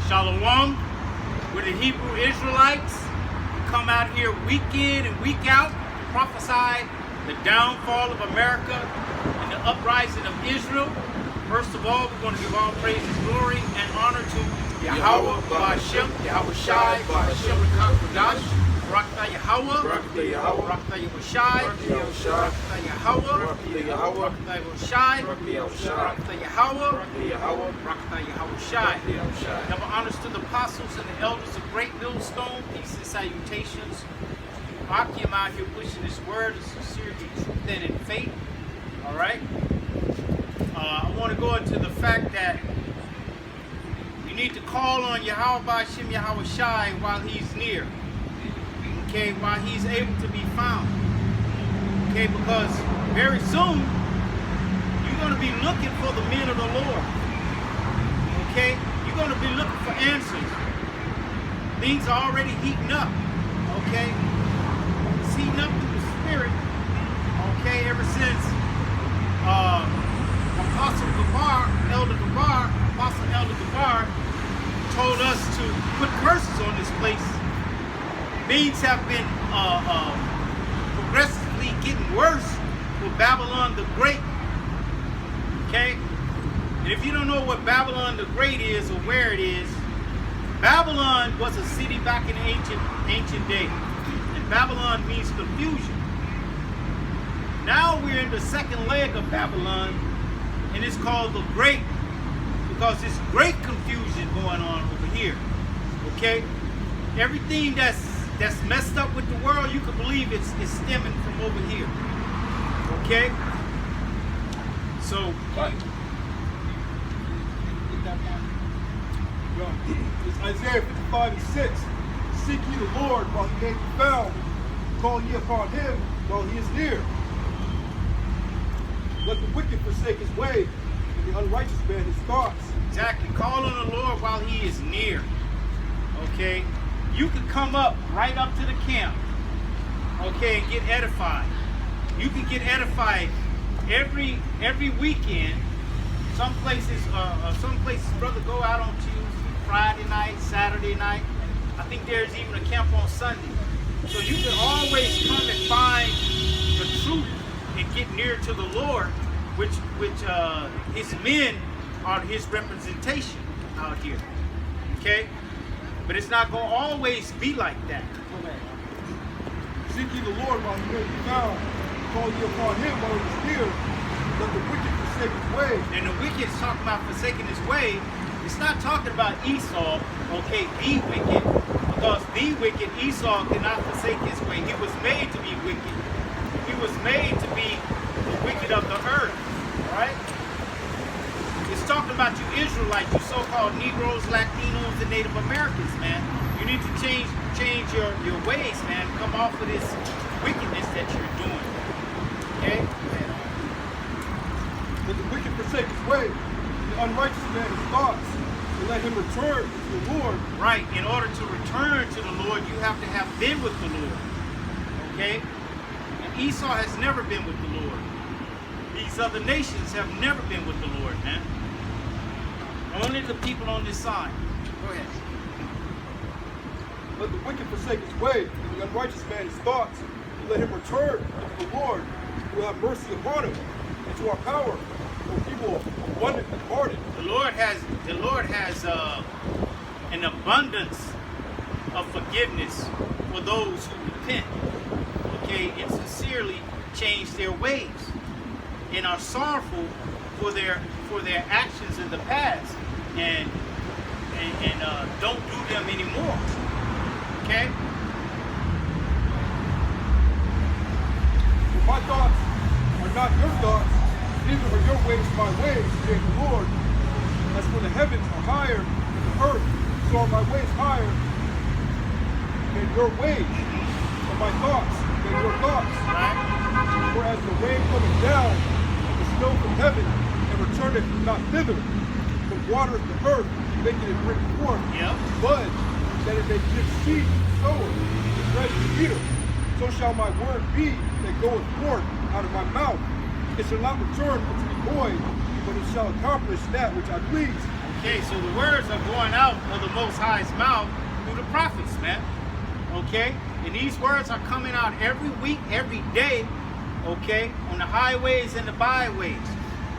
Shalom. We're the Hebrew Israelites. We come out here week in and week out to prophesy the downfall of America and the uprising of Israel. First of all, we're going to give all praise and glory and honor to YAHAWAH, Ba'Hashem, Yahawashi, Ba'Hashem, Rawchaa Qadash, Rawchaa Yahawaah, Rawchaa Yahawashi, Rawchaa Yahawaah, Rawchaa Yahawaah, Rawchaa Yahawashi. Double honors to the apostles and the elders of Great Millstone. Peace and salutations. I'm out here pushing this word of sincerity, truth, and in faith. All right. I want to go into the fact that you need to call on Yahawah Ba'Hashem Yahawashi while he's near. Okay, while he's able to be found. Okay, because very soon you're going to be looking for the men of the Lord. Okay, you're going to be looking for answers. Things are already heating up. Okay, it's heating up through the spirit. Okay, ever since Apostle Elder Gabar told us to put curses on this place. Things have been progressively getting worse with Babylon the Great. Okay? And if you don't know what Babylon the Great is or where it is, Babylon was a city back in ancient days. And Babylon means confusion. Now we're in the second leg of Babylon, and it's called the Great, because there's great confusion going on over here. Okay? Everything that's messed up with the world, you can believe it's stemming from over here. Okay? So, it's Isaiah 55:6. Seek ye the Lord while he may be found. Call ye upon him while he is near. Let the wicked forsake his way, and the unrighteous man his thoughts. Exactly. Call on the Lord while he is near. Okay? You can come up right up to the camp, okay, and get edified. You can get edified every weekend. Some places, brother, go out on Tuesday, Friday night, Saturday night. I think there's even a camp on Sunday. So you can always come and find the truth and get near to the Lord, which his men are his representation out here. Okay? But it's not going to always be like that. Seek ye the Lord while he may be found. Call ye upon him while he is near. Let the wicked forsake his way. And the wicked is talking about forsaking his way. It's not talking about Esau, okay, the wicked. Because the wicked, Esau, cannot forsake his way. He was made to be wicked. He was made to be the wicked of the earth. Right? It's talking about you Israelites, you so-called Negroes, Latinos, and Native Americans, man. You need to change your ways, man. Come off of this wickedness that you're doing. Okay? Let the wicked forsake his way, the unrighteous man his thoughts, and let him return to the Lord. Right. In order to return to the Lord, you have to have been with the Lord. Okay? And Esau has never been with the Lord. These other nations have never been with the Lord, man. Only the people on this side. Go ahead. Let the wicked forsake his way, and the unrighteous man his thoughts, and let him return unto the Lord, who will have mercy upon him, and to our power, for he will abundantly pardon. The Lord has an abundance of forgiveness for those who repent, okay, and sincerely change their ways, and are sorrowful for their actions in the past, and don't do them anymore. Okay? For my thoughts are not your thoughts, neither are your ways my ways, saith the Lord. As for the heavens are higher than the earth, so are my ways higher than your ways, and my thoughts than your thoughts. Right? For as the rain cometh down, and the snow from heaven, and returneth not thither, but watereth the earth, making it bring forth bud, that it may give seed to the sower, and bread to the eater. So shall my word be that goeth forth out of my mouth. It shall not return unto me void, but it shall accomplish that which I please, Okay, so the words are going out of the Most High's mouth through the prophets, man. Okay, and these words are coming out every week, every day. Okay, on the highways and the byways.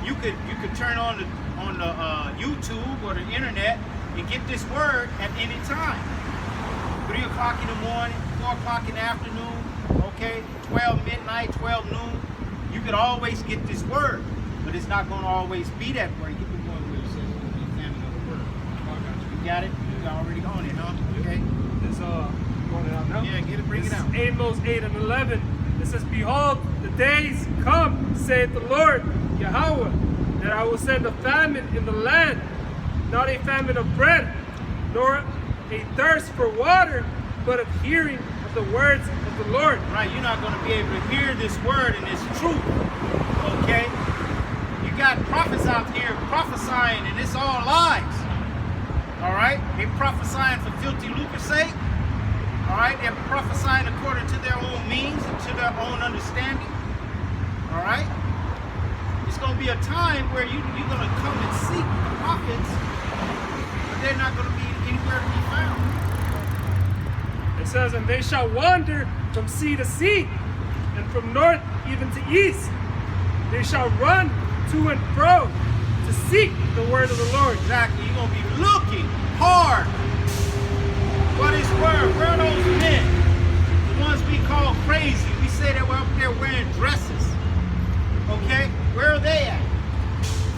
You could turn on the YouTube or the internet and get this word at any time. 3 o'clock in the morning, 4 o'clock in the afternoon. Okay, 12 midnight, 12 noon. You could always get this word, but it's not going to always be that word. Get the point where it says it's going to be famine of the word. You got it? You already on it, huh? Okay. It's going out now. Yeah, get it, bring it out. Amos 8 and 11. It says, "Behold, the days come, saith the Lord, Yahawaah, that I will send a famine in the land, not a famine of bread, nor a thirst for water, but of hearing of the words of the Lord." Right, you're not going to be able to hear this word and this truth. Okay? You got prophets out here prophesying, and it's all lies. All right? They're prophesying for filthy lucre's sake. All right? They're prophesying according to their own means and to their own understanding. All right? It's going to be a time where you're going to come and seek the prophets, but they're not going to be anywhere to be found. It says, "And they shall wander from sea to sea, and from north even to east. They shall run to and fro to seek the word of the Lord." Exactly. You're going to be looking hard for this word. Where are those men? The ones we call crazy. We say they were up there wearing dresses. Okay? Where are they at?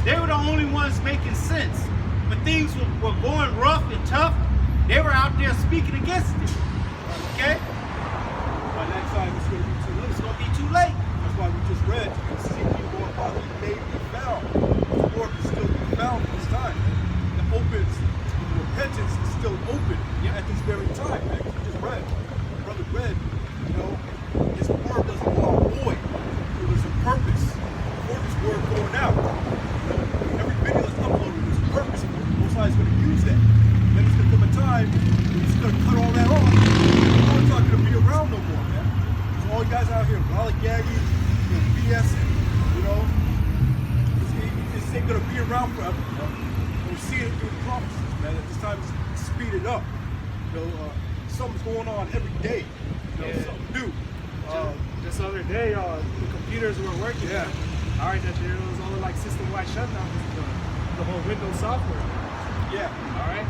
They were the only ones making sense. When things were going rough and tough, they were out there speaking against it. Okay? By that time, it's going to be too late. It's going to be too late. That's why we just read, you can seek you more while he may be found. The Lord can still be found at this time. The repentance is still open at this very time, man. We just read. Brother read, his word doesn't go out void. There was a purpose for this word going out. Every video that's uploaded, there's a purpose. Most High is going to use that. Then it's going to come a time when he's going to cut all that off. It's not going to be around no more, man. So all you guys out here lollygagging, BSing, this ain't going to be around forever. We're seeing it through the prophecies, man. At this time, it's speeded up. Something's going on every day. Something new. This other day, the computers were working. Yeah. All right, that there was only like system-wide shutdown. The whole Windows software. Yeah. All right.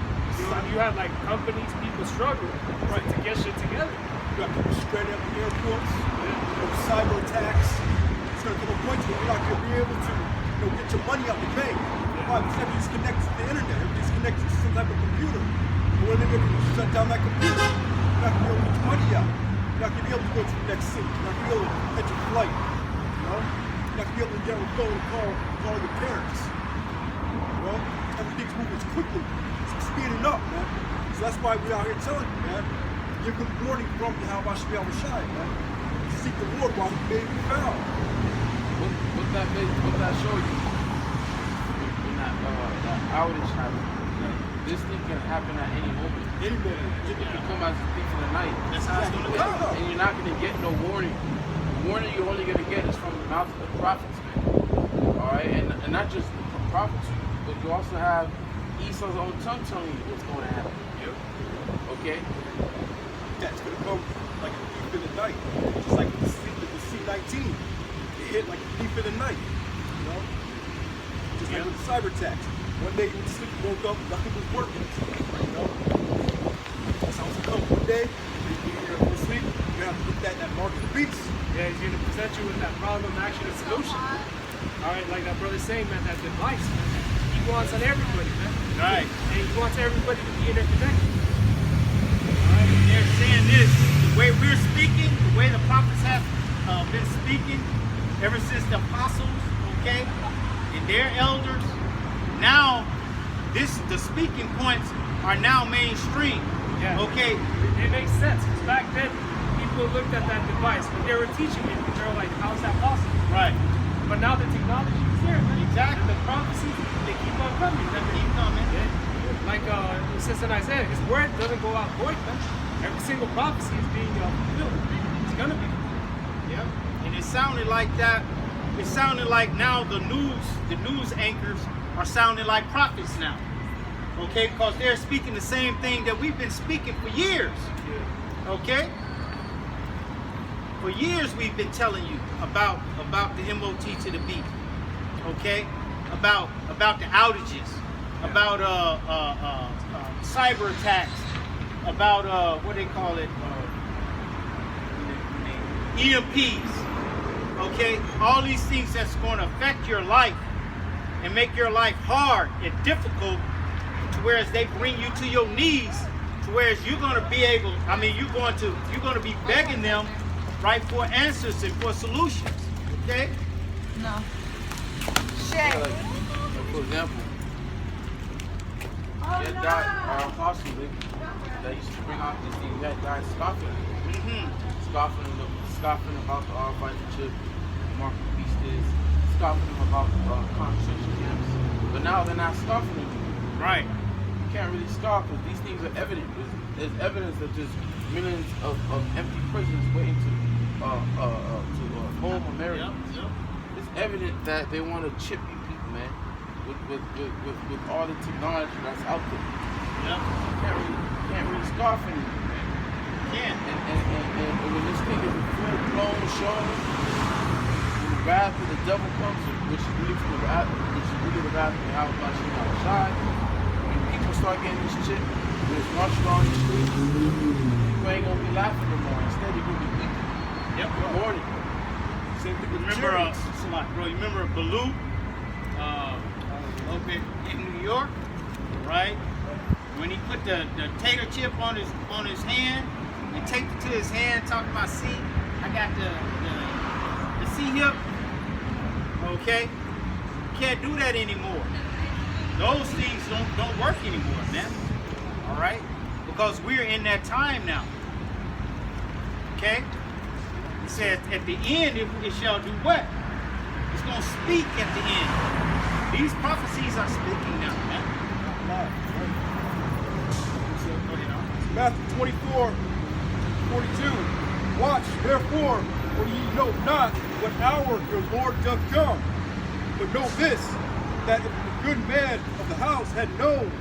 You had like companies, people struggling to get shit together. You got people straight up in airports. Cyber attacks. It's going to come a point where you're not going to be able to get your money out the bank. Why? Because everything's connected to the internet. Everything's connected to some type of computer. And when they're going to shut down that computer, you're not going to be able to get your money out. You're not going to be able to go to the next city. You're not going to be able to catch your flight. You're not going to be able to get on the phone and call your parents. Everything's moving quickly. It's speeding up, man. So that's why we're out here telling you, man. Give them warning from Yahawashi, man. Seek the Lord while he may be found. What that show you? When that outage happened. This thing can happen at any moment. Any moment. It can come as a thief in the night. That's how it's going to go. And you're not going to get no warning. The warning you're only going to get is from the mouth of the prophets, man. All right, and not just from prophets, but you also have Esau's own tongue telling you what's going to happen. Okay. That's going to come like a thief in the night. Just like the C-19. It hit like a thief in the night. Just like with the cyber attacks. One day you would sleep, woke up, nothing was working. That's how it's come. One day, you're going to sleep, you're going to have to get that mark of the beast. Yeah, he's going to present you with that problem, action, and solution. All right, like that brother's saying, man, that device, man, he wants on everybody, man. Right. And he wants everybody to be interconnected. Right. They're saying this, the way we're speaking, the way the prophets have been speaking ever since the apostles, okay, and their elders. Now, the speaking points are now mainstream. Yeah. Okay. It makes sense, because back then, people looked at that device, when they were teaching it, and they were like, how's that possible? Right. But now the technology is there, man. Exactly. And the prophecies, they keep on coming. They keep coming. Yeah. Like it says in Isaiah, his word doesn't go out void, man. Every single prophecy is being fulfilled. It's gonna be. Yep. And it sounded like that. It sounded like now the news anchors are sounding like prophets now. Okay, because they're speaking the same thing that we've been speaking for years. Okay? For years we've been telling you about the MOT to the beat. Okay? About the outages, about cyber attacks, about what they call it, EMPs. Okay? All these things that's going to affect your life and make your life hard and difficult, to whereas they bring you to your knees, to whereas you're going to be able, I mean, you're going to be begging them, right, for answers and for solutions. Okay? No. Yeah, like, for example, that guy, our apostle, that used to bring out these things, that guy scoffing, scoffing about the fighting chip, market beast is, scoffing about concentration camps. But now they're not scoffing anymore. Right. You can't really scoff because these things are evident. There's evidence that there's millions of empty prisons waiting to home America. Yep. It's evident that they want to chip you people, man, with all the technology that's out there. Yep. You can't really scoff anymore. Can't. And when this thing is a full-blown show, when the wrath of the devil comes, which is really the wrath of Yahawashi, when people start getting this chip, when it's marching on the streets, people ain't gonna be laughing no more. Instead, you're gonna be weeping. Yep. Mourning. Same thing with Remember, chariots. bro, you remember Baloo up in New York, right? When he put the tater chip on his hand and taped it to his hand, talking about, see, I got the C hip. Okay, can't do that anymore. Those things don't work anymore, man. All right, because we're in that time now. Okay. It says at the end it shall do what? It's going to speak at the end. These prophecies are speaking now, man. Matthew 24:42. Watch, therefore, for ye know not what hour your Lord doth come. But know this, that if the good man of the house had known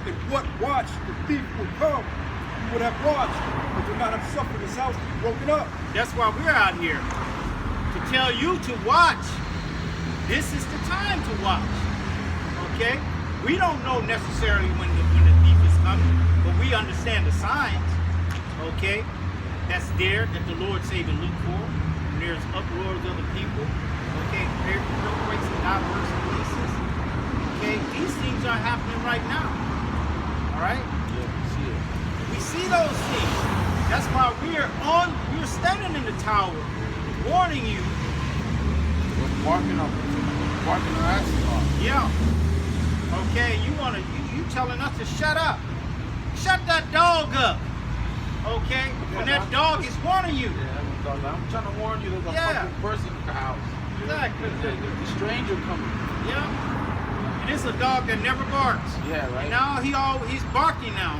in what watch the thief would come, he would have watched, and would not have suffered his house to be broken up. That's why we're out here, to tell you to watch. This is the time to watch. Okay? We don't know necessarily when the thief is coming, but we understand the signs. Okay? That's there that the Lord say to look for. And there's uproars of the people. Okay? Earthquakes in diverse places. Okay? These things are happening right now. All right? Yeah, we see it. We see those things. That's why we're standing in the tower, warning you. We're barking our asses off. Yeah. Okay, you telling us to shut up. Shut that dog up. Okay? When that dog is warning you. Yeah, I'm trying to warn you, there's a fucking person in the house. Exactly. The stranger coming. Yeah. And it's a dog that never barks. Yeah, right. And now he's barking now.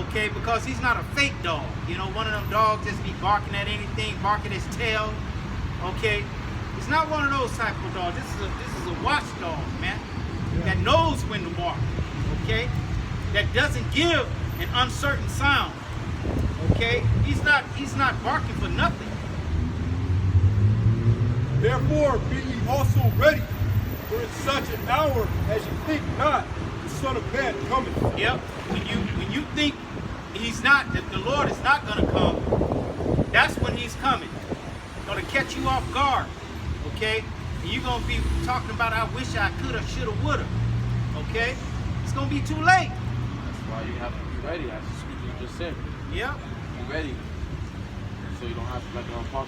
Okay, because he's not a fake dog. You know, one of them dogs just be barking at anything, barking his tail. Okay, he's not one of those type of dogs. This is a watchdog, man, that knows when to bark. Okay, that doesn't give an uncertain sound. Okay, he's not barking for nothing. Therefore, be ye also ready, for in such an hour as you think not, the Son of Man cometh. Yep. When you think that the Lord is not going to come, that's when he's coming. Going to catch you off guard. Okay? And you're going to be talking about, I wish I coulda, shoulda, woulda. Okay? It's going to be too late. That's why you have to be ready, as the scripture just said. Yep. Be ready. So you don't have to, like Apostle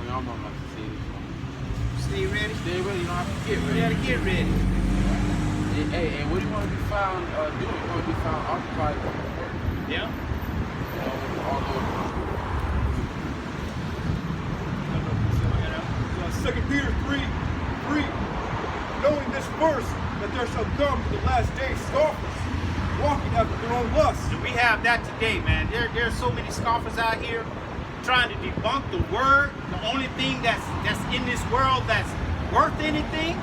Rawchaa like to say this. Stay ready. Stay ready, you don't have to get ready. You gotta get ready. Hey, what do you want to be found doing? You want to be found occupied with work. Yeah. All over. 2 Peter 3:3, knowing this first, that there shall come in the last days scoffers, walking after their own lusts. And we have that today, man. There's so many scoffers out here trying to debunk the word, the only thing that's in this world that's worth anything.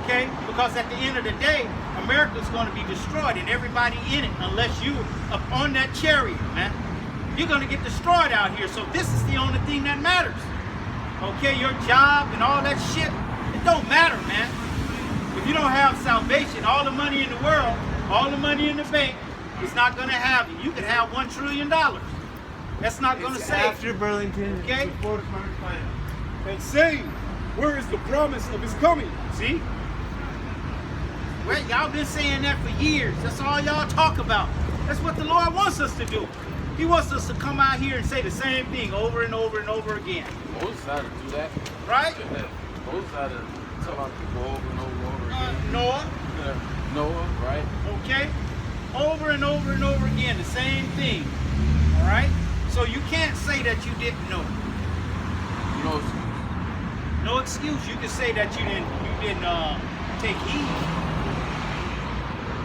Okay? Because at the end of the day, America's going to be destroyed and everybody in it, unless you up on that chariot, man. You're going to get destroyed out here. So this is the only thing that matters. Okay, your job and all that shit, it don't matter, man. If you don't have salvation, all the money in the world, all the money in the bank is not going to have you. You can have $1 trillion. That's not going to save after you. Burlington. Okay? And saying, where is the promise of his coming? See? Well, y'all been saying that for years. That's all y'all talk about. That's what the Lord wants us to do. He wants us to come out here and say the same thing over and over and over again. Moses had to do that. Right? Moses had to tell our people over and over and over again. Noah. Noah, right? Okay? Over and over and over again, the same thing. All right? So you can't say that you didn't know. No, No excuse. You can say that you didn't take heed.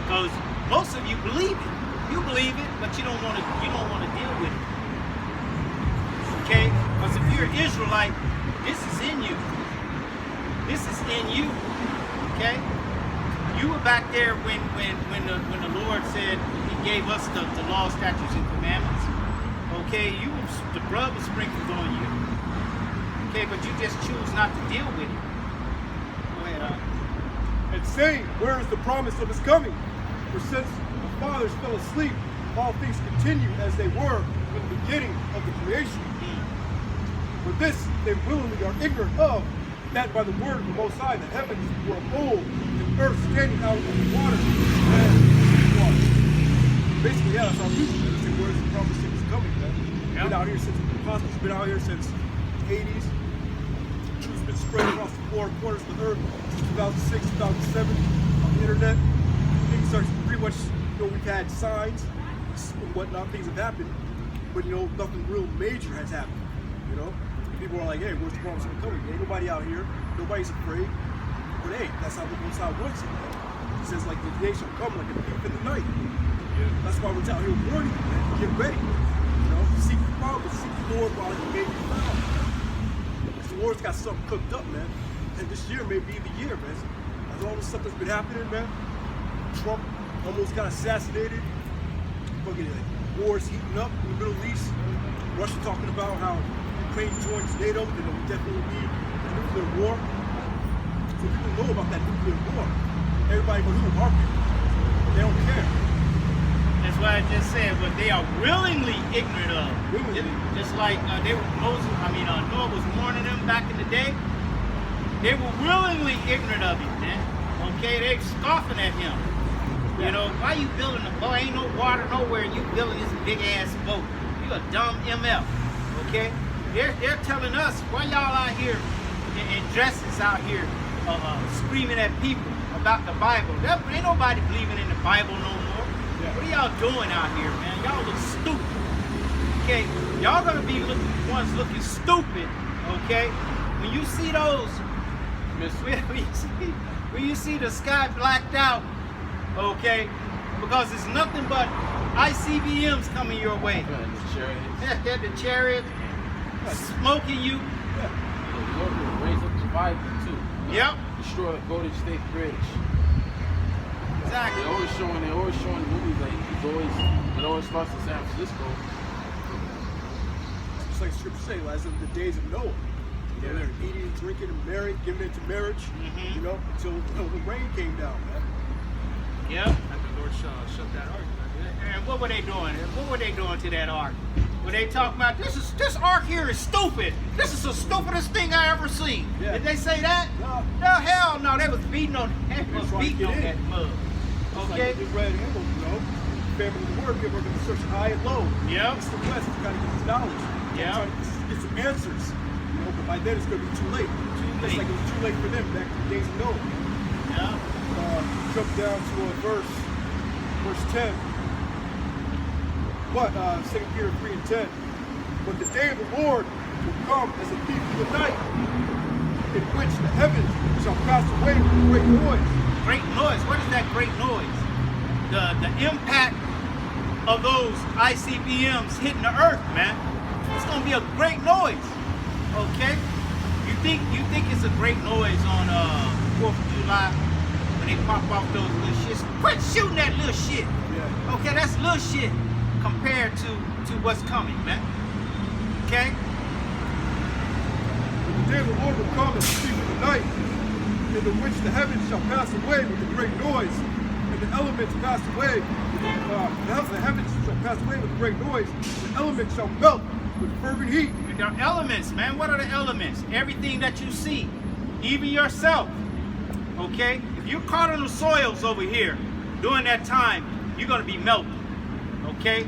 Because most of you believe it. You believe it, but you don't want to deal with it. Okay? Because if you're an Israelite, this is in you. This is in you. Okay? You were back there when the Lord said He gave us the law, statutes, and commandments. Okay, the blood was sprinkled on you. Okay, but you just choose not to deal with it. Go ahead, And saying, where is the promise of his coming? For since the fathers fell asleep, all things continue as they were in the beginning of the creation. For this they willingly are ignorant of, that by the word of the Most High the heavens were of old, and earth standing out of the water and water. Basically, yeah, that's all we do. Where is the promise of his coming, man? Yep. Been out here since the apostles, been out here since the 80s. Truth's been spread across the four corners of the earth since 2006, 2007 on the internet. Things are pretty much, we've had signs and whatnot, things have happened, but nothing real major has happened, And people are like, hey, where's the promise of the coming? Ain't nobody out here, nobody's afraid, but hey, that's how the Most High wants it, man. He says, like, the day shall come like a thief in the night. That's why we're out here warning you, man. Get ready. Seek the Father, seek the Lord while He may be found. Because the Lord's got something cooked up, man. And this year may be the year, man. As all the stuff that's been happening, man. Trump almost got assassinated. Fucking wars heating up in the Middle East. Russia talking about how Ukraine joins NATO, then we definitely need a nuclear war. So people know about that nuclear war. Everybody goes, who are people? They don't care. That's why I just said what they are willingly ignorant of. Just like Noah was warning them back in the day. They were willingly ignorant of it, man. Okay, they scoffing at him. Why you building a boat? Ain't no water nowhere, and you building this big ass boat. You a dumb MF. Okay, they're telling us why y'all out here in dresses out here screaming at people about the Bible. Ain't nobody believing in the Bible no more. What are y'all doing out here, man? Y'all look stupid. Okay, y'all gonna be ones looking stupid. Okay, when you see those, when you see the sky blacked out. Okay, because it's nothing but ICBMs coming your way. The chariot smoking you. The Lord will raise up survivors too. Yep. Destroy the Golden State Bridge. Exactly. They're always showing movies like it always starts in San Francisco. Just like Scripture say, as in the days of Noah. They're eating, drinking, and marrying, giving into marriage, until the rain came down, man. Yep. And the Lord shut that ark. And what were they doing? What were they doing to that ark? Were they talking about this ark here is stupid? This is the stupidest thing I ever seen. Yeah. Did they say that? No. No, hell no. They was beating on that mud. Okay. Like the red handle, family of the word, people are going to search high and low. Yep. East and west, you got to get this knowledge. Yeah. Trying to get some answers. But by then it's going to be too late. It's like it was too late for them back in the days of Noah. Yeah. Jump down to verse 10. 2 Peter 3 and 10. But the day of the Lord will come as a thief in the night, in which the heavens shall pass away with a great noise. Great noise. What is that great noise? The impact of those ICBMs hitting the earth, man. It's gonna be a great noise. Okay? You think it's a great noise on 4th of July when they pop off those little shits. Quit shooting that little shit. Yeah. Okay, that's little shit compared to what's coming, man. Okay? But the day of the Lord will come and speak in the night, in the which the heavens shall pass away with a great noise, and the elements pass away. The heavens shall pass away with a great noise. The elements shall melt with fervent heat. There are elements, man. What are the elements? Everything that you see, even yourself. Okay? If you're caught on the soils over here during that time, you're going to be melted. Okay?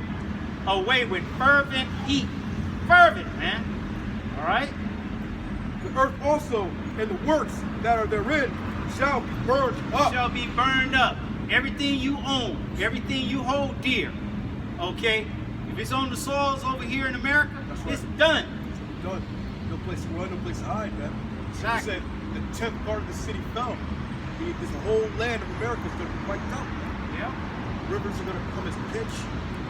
Away with fervent heat. Fervent, man. All right? The earth also and the works that are therein shall be burned up. Shall be burned up. Everything you own, everything you hold dear. Okay? If it's on the soils over here in America, That's right. it's done. Done. No place to run, no place to hide, man. Exactly. You said the 10th part of the city fell. This whole land of America is going to be wiped out. Yeah. Rivers are going to come as a pitch.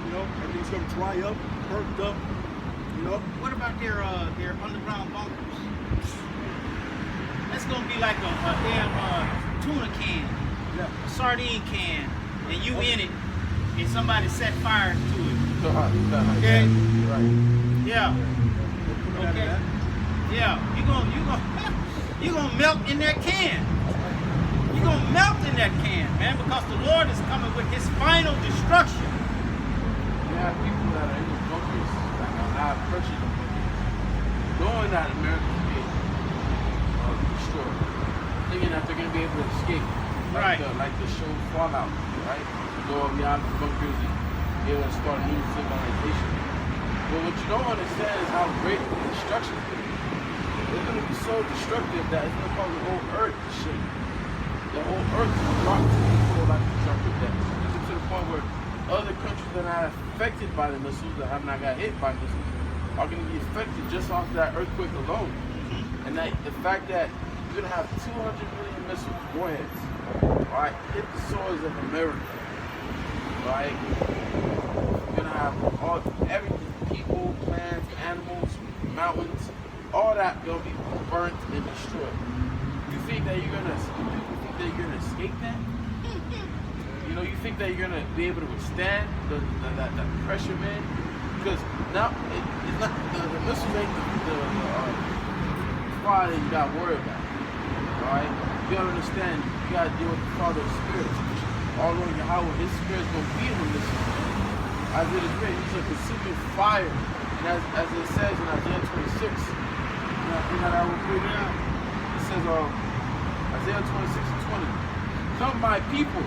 You know, everything's going to dry up, burnt up. You know. What about their underground bunkers? That's gonna be like a damn tuna can, Yeah. a sardine can, and you in it, and somebody set fire to it. So hot. Okay. Right. Yeah. We're coming out of Okay. that. Yeah. You gonna melt in that can. You gonna melt in that can, man, because the Lord is coming with His final destruction. You have people that are in the bunkers, like I purchased them, knowing that America's being destroyed, thinking that they're going to be able to escape, Right. like the show Fallout, right? Go beyond the bunkers and be able to start a new civilization. But what you don't understand is how great the destruction is going to be. It's going to be so destructive that it's going to cause the whole earth to shake. The whole earth is rock to people like destructive that. Even to the point where other countries that are affected by the missiles, that have not got hit by missiles, are going to be affected just off that earthquake alone. And that the fact that you're going to have 200 million missiles, warheads, all right, hit the soils of America, all right? You're going to have everything, people, plants, animals, mountains, all that going to be burnt and destroyed. You think that you're going to escape that? You know, you think that you're gonna be able to withstand that pressure, man? Because now it's not the missiles ain't the fire that you gotta worry about. Alright? You gotta understand, you gotta deal with the Father of spirits. All over Yahawah, His spirit's gonna be in the missiles. As it is written, He's a consuming fire. And as it says in Isaiah 26, you know that will put it out. It says Isaiah 26:20. Come my people,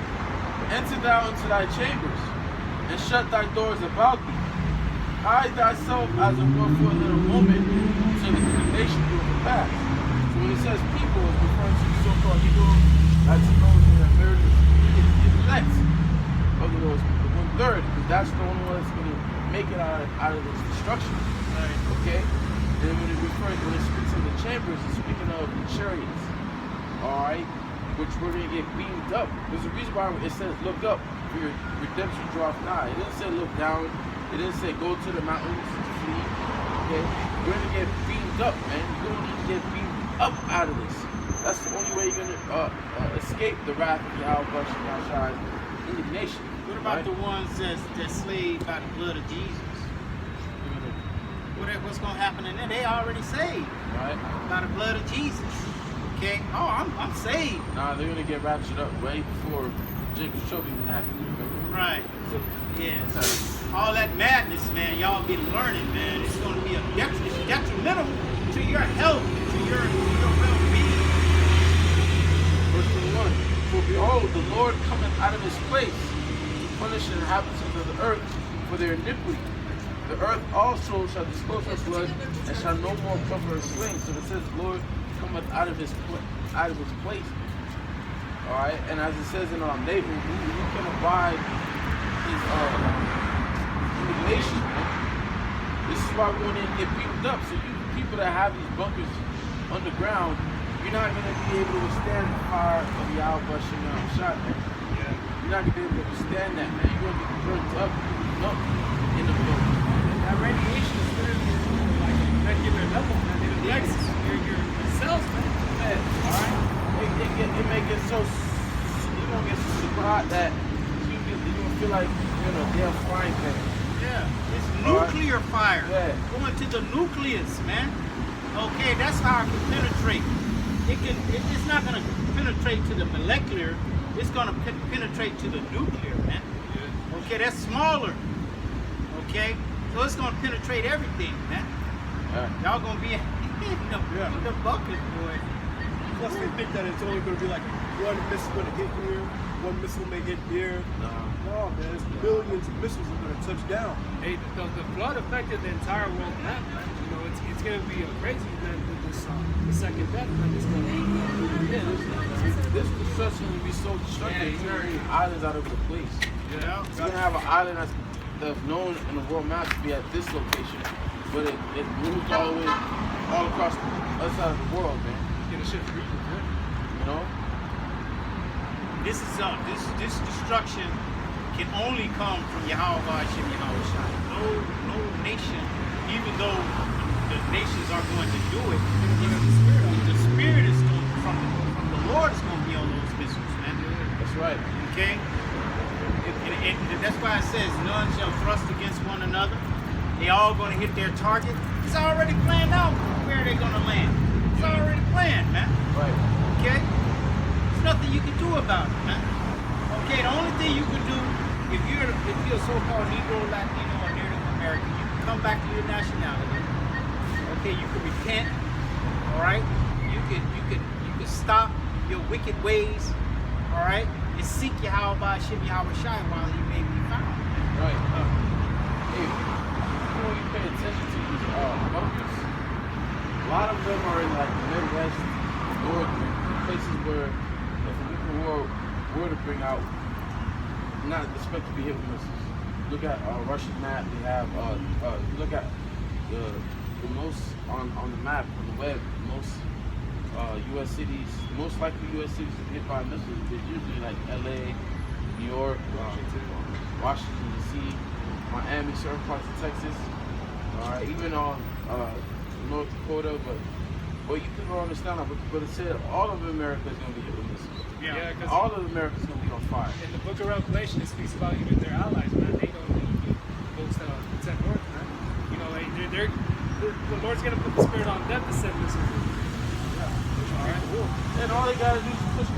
enter thou into thy chambers, and shut thy doors about thee. Hide thyself as it were for a little moment, till the indignation will pass. So when it says people, it's referring to the so-called Hebrew, Latinos, and Americans, the elect of the Lord's people, the 1/3, because that's the only one that's going to make it out of this destruction. Right. Okay? And when it speaks of the chambers, it's speaking of the chariots. Alright? Which we're going to get beamed up. There's a reason why it says look up for your redemption draweth nigh. It didn't say look down. It didn't say go to the mountains to flee. Okay? You're going to get beamed up, man. You're going to need to get beamed up out of this. That's the only way you're going to escape the wrath of Yahawashi indignation. What about the ones that's slaved by the blood of Jesus? What's going to happen in there? They already saved. Right? By the blood of Jesus. Okay? Oh, I'm saved. Nah, they're gonna get raptured up way before Jacob's trouble even happened. Remember? Right. Yes. All that madness, man, y'all be learning, man. It's going to be detrimental to your health, to your well-being. Verse 21. For behold, the Lord cometh out of His place to punish the inhabitants of the earth for their iniquity. The earth also shall disclose her blood and shall no more cover her slain. So it says, Lord cometh out of his place. Alright, and as it says in Nahum, who can abide his indignation, man? This is why we want to get beamed up. So you people that have these bunkers underground, you're not going to be able to withstand the fire of Yahawashi shot, man. You're not going to be able to withstand that, man. You're going to be burnt up in the building. That radiation is literally like a regular level, man. It affects your cells, man. Alright? It like you're in a damn frying pan. Yeah, it's nuclear fire. Yeah. Going to the nucleus, man. Okay, that's how it can penetrate. It's not gonna penetrate to the molecular. It's gonna penetrate to the nuclear, man. Yeah. Okay, that's smaller. Okay, so it's gonna penetrate everything, man. Yeah. Y'all gonna be in the bucket, boy. Plus, they think that it's only going to be like one missile going to hit here, one missile may hit here. No, man, it's millions of missiles that are going to touch down. Hey, the flood affected the entire world map, man. You know, it's going to be a crazy event with this the second death, man. This This destruction will be so destructive. It's tearing islands out of the place. Yeah. It's gonna have an island that's known in the world map to be at this location, but it moved all the way all across the other side of the world, man. Get a shit free. You know? This is this destruction can only come from Yahawashi and Yahawashi. No nation, even though the nations are going to do it, the spirit is going from the Lord is going to be on those missiles, man. That's right. Okay? And that's why it says none shall thrust against one another. They all going to hit their target. It's already planned out where they're going to land. It's already planned, man. Right. Okay? There's nothing you can do about it, man. Okay, the only thing you can do, if you're a so-called Negro, Latino, or Native American, you can come back to your nationality. Okay, you can repent. All right? You can stop your wicked ways. All right? And seek Yahawashi while he may be found. Right. Hey, you know, you pay attention to these bunkers. A lot of them are in like the Midwest, North, places where if a nuclear war were to bring out, not expect to be hit with missiles. Look at Russia's map. They have. Look at the most on the map on the web. Most U.S. cities, most likely U.S. cities to be hit by missiles is usually like L.A., New York, Washington D.C., Miami, certain parts of Texas, even on North Dakota. But you people don't understand that. But it said all of America is going to be hit with missiles. Yeah, because All of America is going to be on fire. in the book of Revelation, it speaks about even their allies, man. They don't need folks to protect North, man. You know, the Lord's going to put the spirit on them to send missiles. And all they gotta do is push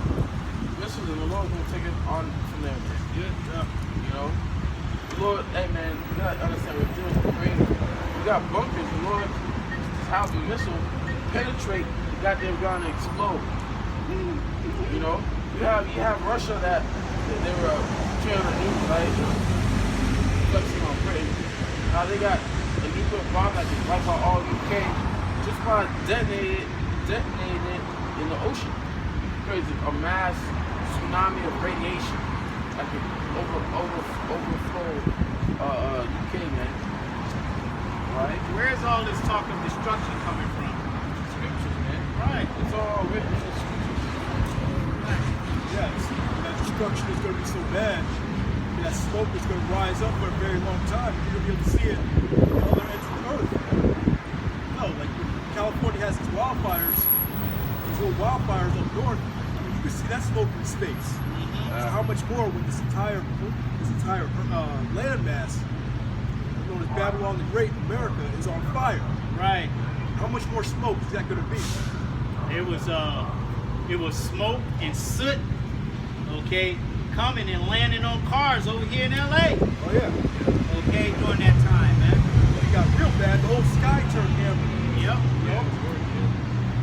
missiles, and the Lord's gonna take it on from there. Yeah. You know, the Lord, hey man, you gotta understand we're doing great. We got bunkers. The Lord just has the missile penetrate the goddamn ground and explode. You know, you have Russia that they were trailing the news, right? Flexing on Britain. Now they got a nuclear bomb that can wipe out all UK just by detonating it in the ocean. Crazy, a mass tsunami of radiation that could overflow UK, man. Right? Where's all this talk of destruction coming from? Scriptures, man. Right. It's all written in the scriptures. Yes, that destruction is going to be so bad, that smoke is going to rise up for a very long time. You're going to be able to see it on the other ends of the earth. No, like California has these wildfires, these little wildfires up north. I mean, you can see that smoke from space. So how much more when this entire landmass, known as Babylon the Great, America, is on fire? Right. How much more smoke is that going to be? It was smoke and soot, okay, coming and landing on cars over here in LA. Oh yeah. Okay, during that time, man. When it got real bad, the whole sky turned amber. Yep.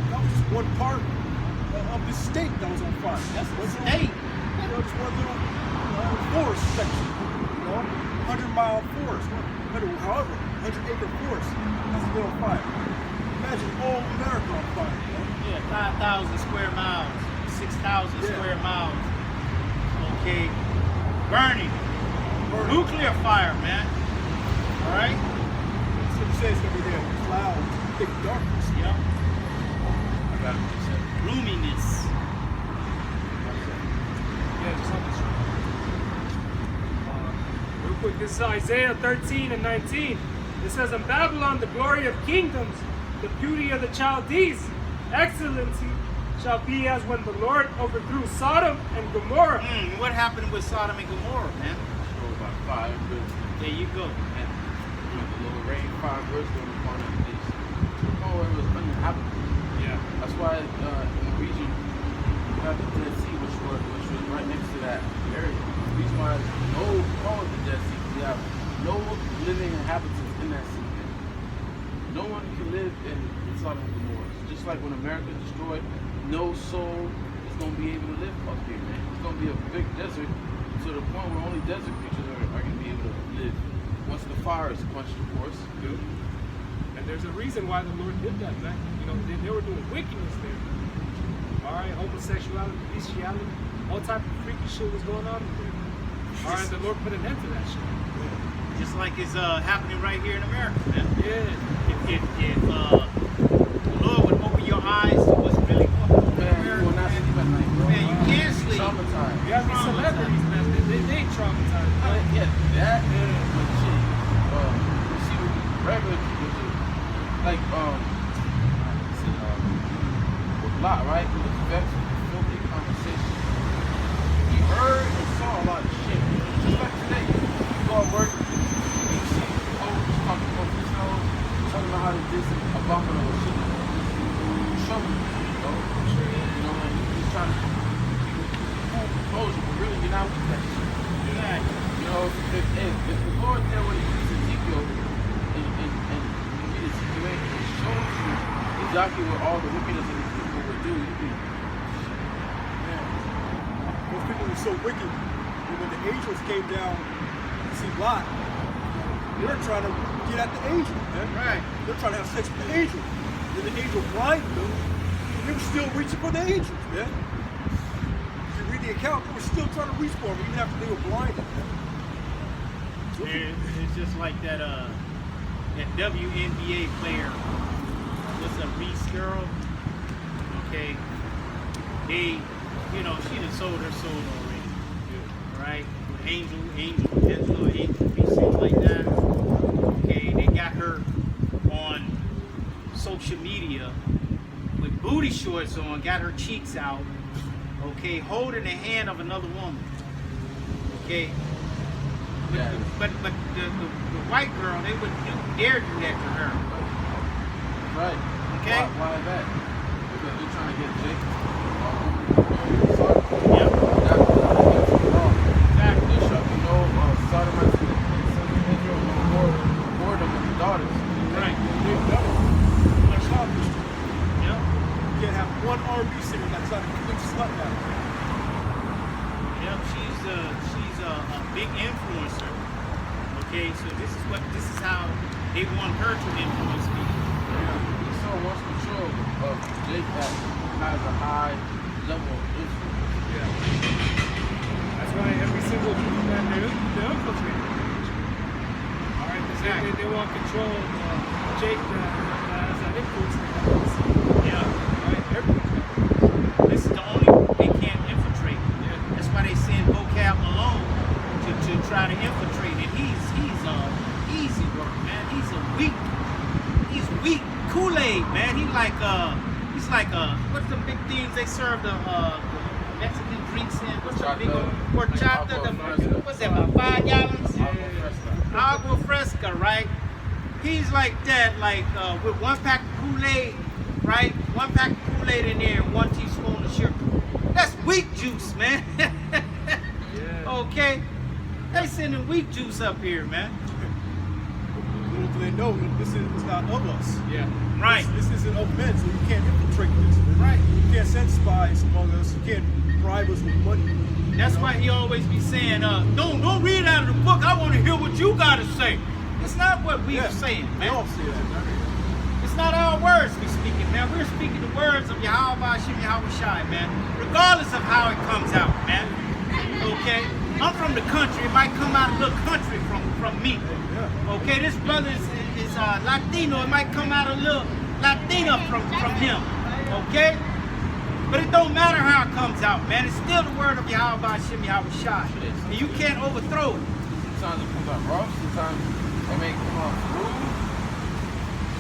That was just one part of the state that was on fire. That's the One state. little, just one little forest section. 100-mile forest. However, 100-acre forest. That's a little fire. Imagine all America on fire. Yeah, 5,000 square miles, 6,000 square miles. Okay, burning. Nuclear fire, man. All right. So you say it's gonna be there, clouds, thick darkness. Yep. I got it. Gloominess. Yeah, just on this. Real quick, this is Isaiah 13 and 19. It says, in Babylon, the glory of kingdoms, the beauty of the Chaldees, excellency shall be as when the Lord overthrew Sodom and Gomorrah. What happened with Sodom and Gomorrah, man? fire and brimstone. There you go. And the little rain, fire, and brimstone upon that place. To the point where it was uninhabitable. Yeah. That's why in the region you have the Dead Sea, which was right next to that area. The reason why it's called the Dead Sea, because you have no living inhabitants in that sea. No one can live in Sodom and Gomorrah. Just like when America destroyed, no soul is going to be able to live up here, man. It's going to be a big desert to the point where only desert creatures are going to be able to live. Once the fire is quenched, of course. And there's a reason why the Lord did that, man. You know, they were doing wickedness there. All right, homosexuality, bestiality, all type of freaky shit was going on there. All right, the Lord put an end to that shit. Just like it's happening right here in America, man. Yeah. If the Lord would open your eyes to what's really going on in Man, you America, will not sleep at night, bro. man, you can't sleep. Traumatized. You have these celebrities, man. They ain't traumatized. Man. Yeah, that but shit. You see what these regular people do. Like, with Lot, right? He was vexed with the filthy conversation. He heard and saw a lot of shit. Just like today. You go at work, you see folks talking about themselves, talking about how they did some abominable shit. Trouble, you know? You know, and he's just trying to keep composure, but really you're not with that shit. Exactly. You know, if the Lord did what he did to Ezekiel, and you read Ezekiel 8, it shows you exactly what all the wickedness of these people would do. Man, those people were so wicked. And when the angels came down to see Lot, they were trying to get at the angel, man. Right. They're trying to have sex with the angel. Then the angel blinded them. They were still reaching for the angels, man. If you read the account, they were still trying to reach for them even after they were blinded, man. It's just like that WNBA player, what's a Reese girl? Okay. They, you know, she done sold her soul already. Right? With Angel Reese, things like that. Okay, they got her on social media with booty shorts on, got her cheeks out, okay, holding the hand of another woman. Okay. Yeah. But the white girl, they wouldn't dare do that to her. Right. Okay. Why is that? Because they're trying to get Jake. Yep. That's against the law. Exactly. They shall be no sodomites in some of Israel, no more them with the daughters. Right. They've done it. Like child history. Yep. You can't have one R&B singer that's not a complete slut now. Yep. She's a big influencer. Okay. So this is how they want her to influence people. He so wants control of Jake that has a high level of influence. Yeah. That's why every single man they're infiltrating. All right, because they want control of Jake as an influence. Yeah. All right, everything's This is the only they can't infiltrate. Yeah. That's why they send vocab alone to try to infiltrate. And he's easy work, man. He's weak Kool-Aid, man. He's like what's the big things they serve the Mexican drinks in? What's the big one? Horchata, what's that, about 5 gallons? Agua fresca, right? He's like that, like with 1 pack of Kool-Aid, right? 1 pack of Kool-Aid in there and 1 teaspoon of sugar. That's weak juice, man. Okay? They sending weak juice up here, man. Little do they know, this is not of us. Yeah. Right. This isn't of men, so you can't infiltrate this. Right. You can't send spies among us. You can't bribe us with money. That's why he always be saying, don't read out of the book. I want to hear what you got to say. It's not what we are saying, They man. all say that. It's not our words we speaking, man. We're speaking the words of Yahawashi, Yahawashi, man. Regardless of how it comes out, man. Okay? I'm from the country. It might come out a little country from me. Okay? This brother is Latino. It might come out a little Latina from him. Okay? But it don't matter how it comes out, man. It's still the word of Yahawashi, Yahawashi. And you can't overthrow it. Sometimes it comes out rough. Sometimes it may come out rude.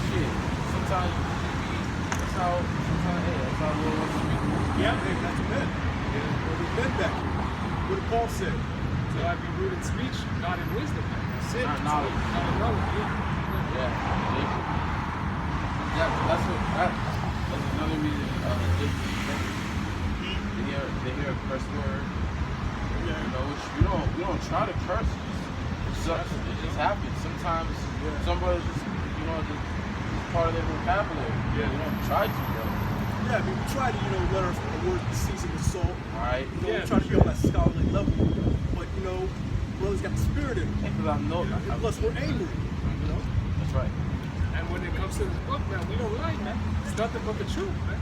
Shit. Sometimes that's how the Lord wants to be. Yeah. Hey, that's men. Well, the men back here. What did Paul say? So I'd be rooted in speech, not in wisdom. That's it. Not knowledge. Not in knowledge, yeah. That's another reason they hear a curse word. You know, which we don't try to curse. It just happens. Sometimes some brothers just just part of their vocabulary. We don't try to, bro. Yeah, I mean, we try to, let our words be seasoned with salt. Alright. We try to be on that scholarly level. But, brothers got the spirit in them. Because Plus, we're angry. That's right. And when it comes to this book, man, we don't lie, man. It's nothing but the truth, man.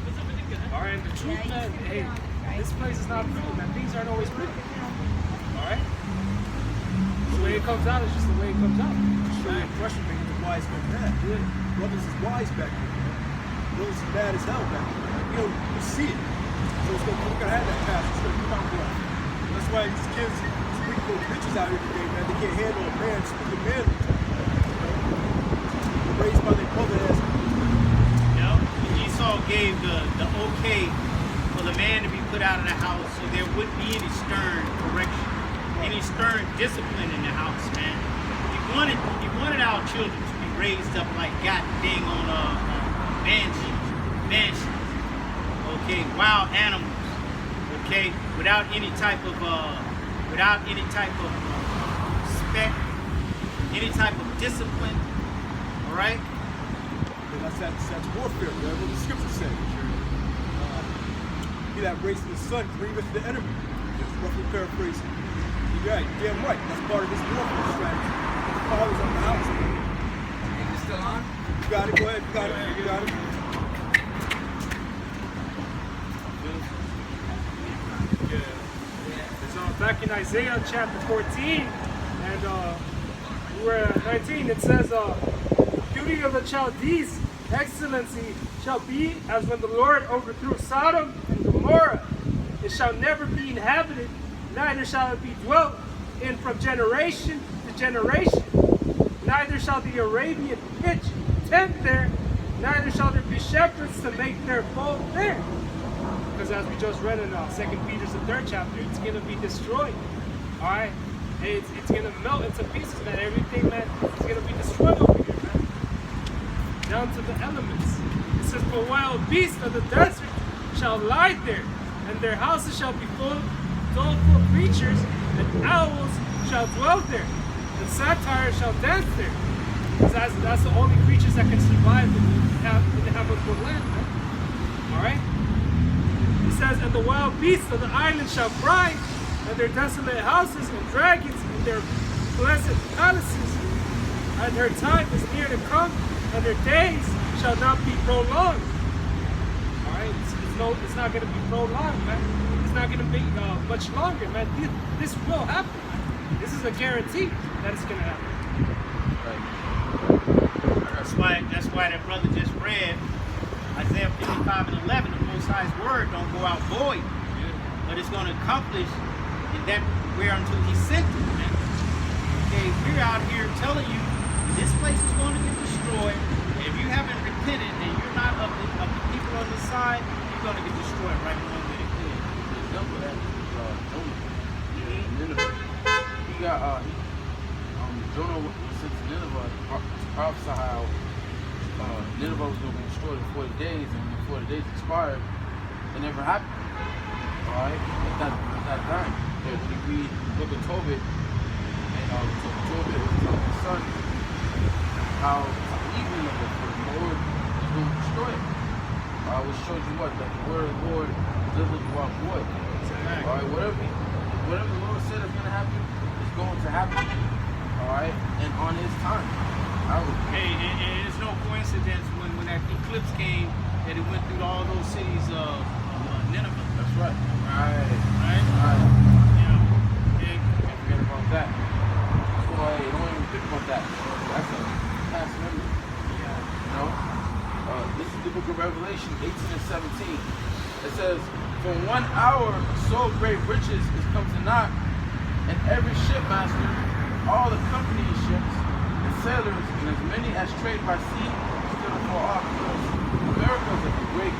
Alright, and the truth, man, hey, this place is not pretty, man. Things aren't always pretty. Alright? The way it comes out is just the way it comes out. Show you impression making the wise men mad. Brothers is wise back then. Brothers is bad as hell back then. You see it. So we're gonna have that past. It's gonna come out well. That's why these kids, these big little bitches out here today, man, they can't handle a man speaking manly. Raised by their mother as Esau gave the okay for the man to be put out of the house, so there wouldn't be any stern correction, any stern discipline in the house, man. He wanted our children to be raised up like god dang on banshees, okay, wild animals, okay, without any type of respect, any type of discipline. Right? That's warfare, man. What the scripture says. He that raises the sun grieveth the enemy. Just roughly paraphrasing. You're damn right. That's part of this warfare strategy. The father's on the house. Is it still on? You got it. Go ahead. You got it. So back in Isaiah chapter 14, and we were at 19, it says, beauty of the Chaldees, excellency shall be as when the Lord overthrew Sodom and Gomorrah. It shall never be inhabited, neither shall it be dwelt in from generation to generation. Neither shall the Arabian pitch tent there, neither shall there be shepherds to make their fold there. Because as we just read in 2 Peter, the 3rd chapter, it's going to be destroyed. All right? It's going to melt into pieces, man. Everything, man, is going to be destroyed over here, man. Down to the elements. It says, for wild beasts of the desert shall lie there, and their houses shall be full of creatures, and owls shall dwell there, and satyrs shall dance there. Because that's the only creatures that can survive in the habitable land, man. Alright? It says, and the wild beasts of the island shall cry, and their desolate houses and dragons and their blessed palaces. And her time is near to come, and their days shall not be prolonged. Alright? It's not going to be prolonged, man. It's not going to be much longer, man. This will happen, man. This is a guarantee that it's going to happen. That's why that brother just read Isaiah 55 and 11. The Most High's word don't go out void, but it's going to accomplish in that whereunto He sent it. Man. Okay, we're out here telling you this place is going to get destroyed. And if you haven't repented and you're not of the people on this side, you're going to get destroyed right along with it. The example that Nineveh. He got Jonah was sent to Nineveh to prophesy how Nineveh was going to be destroyed in 40 days, and before the days expired, it never happened. Alright? At that time. So when you read the book of Tobit, and Tobit was telling his son how evil of it, the Lord is going to destroy it. Which shows you what? That the word of the Lord doesn't go out void. Alright? Whatever the Lord said is going to happen, is going to happen. Alright? And on His time. Hey, and it's no coincidence when that eclipse came that it went through all those cities of Nineveh. That's right. Right? Yeah. Can't forget about that. That's why you don't even think about that. That's a past memory. Yeah. You know? This is the book of Revelation 18 and 17. It says, for 1 hour so great riches is come to naught, and every shipmaster, all the company of ships, and sailors, and as many as trade by sea, stood afar off, because America is a great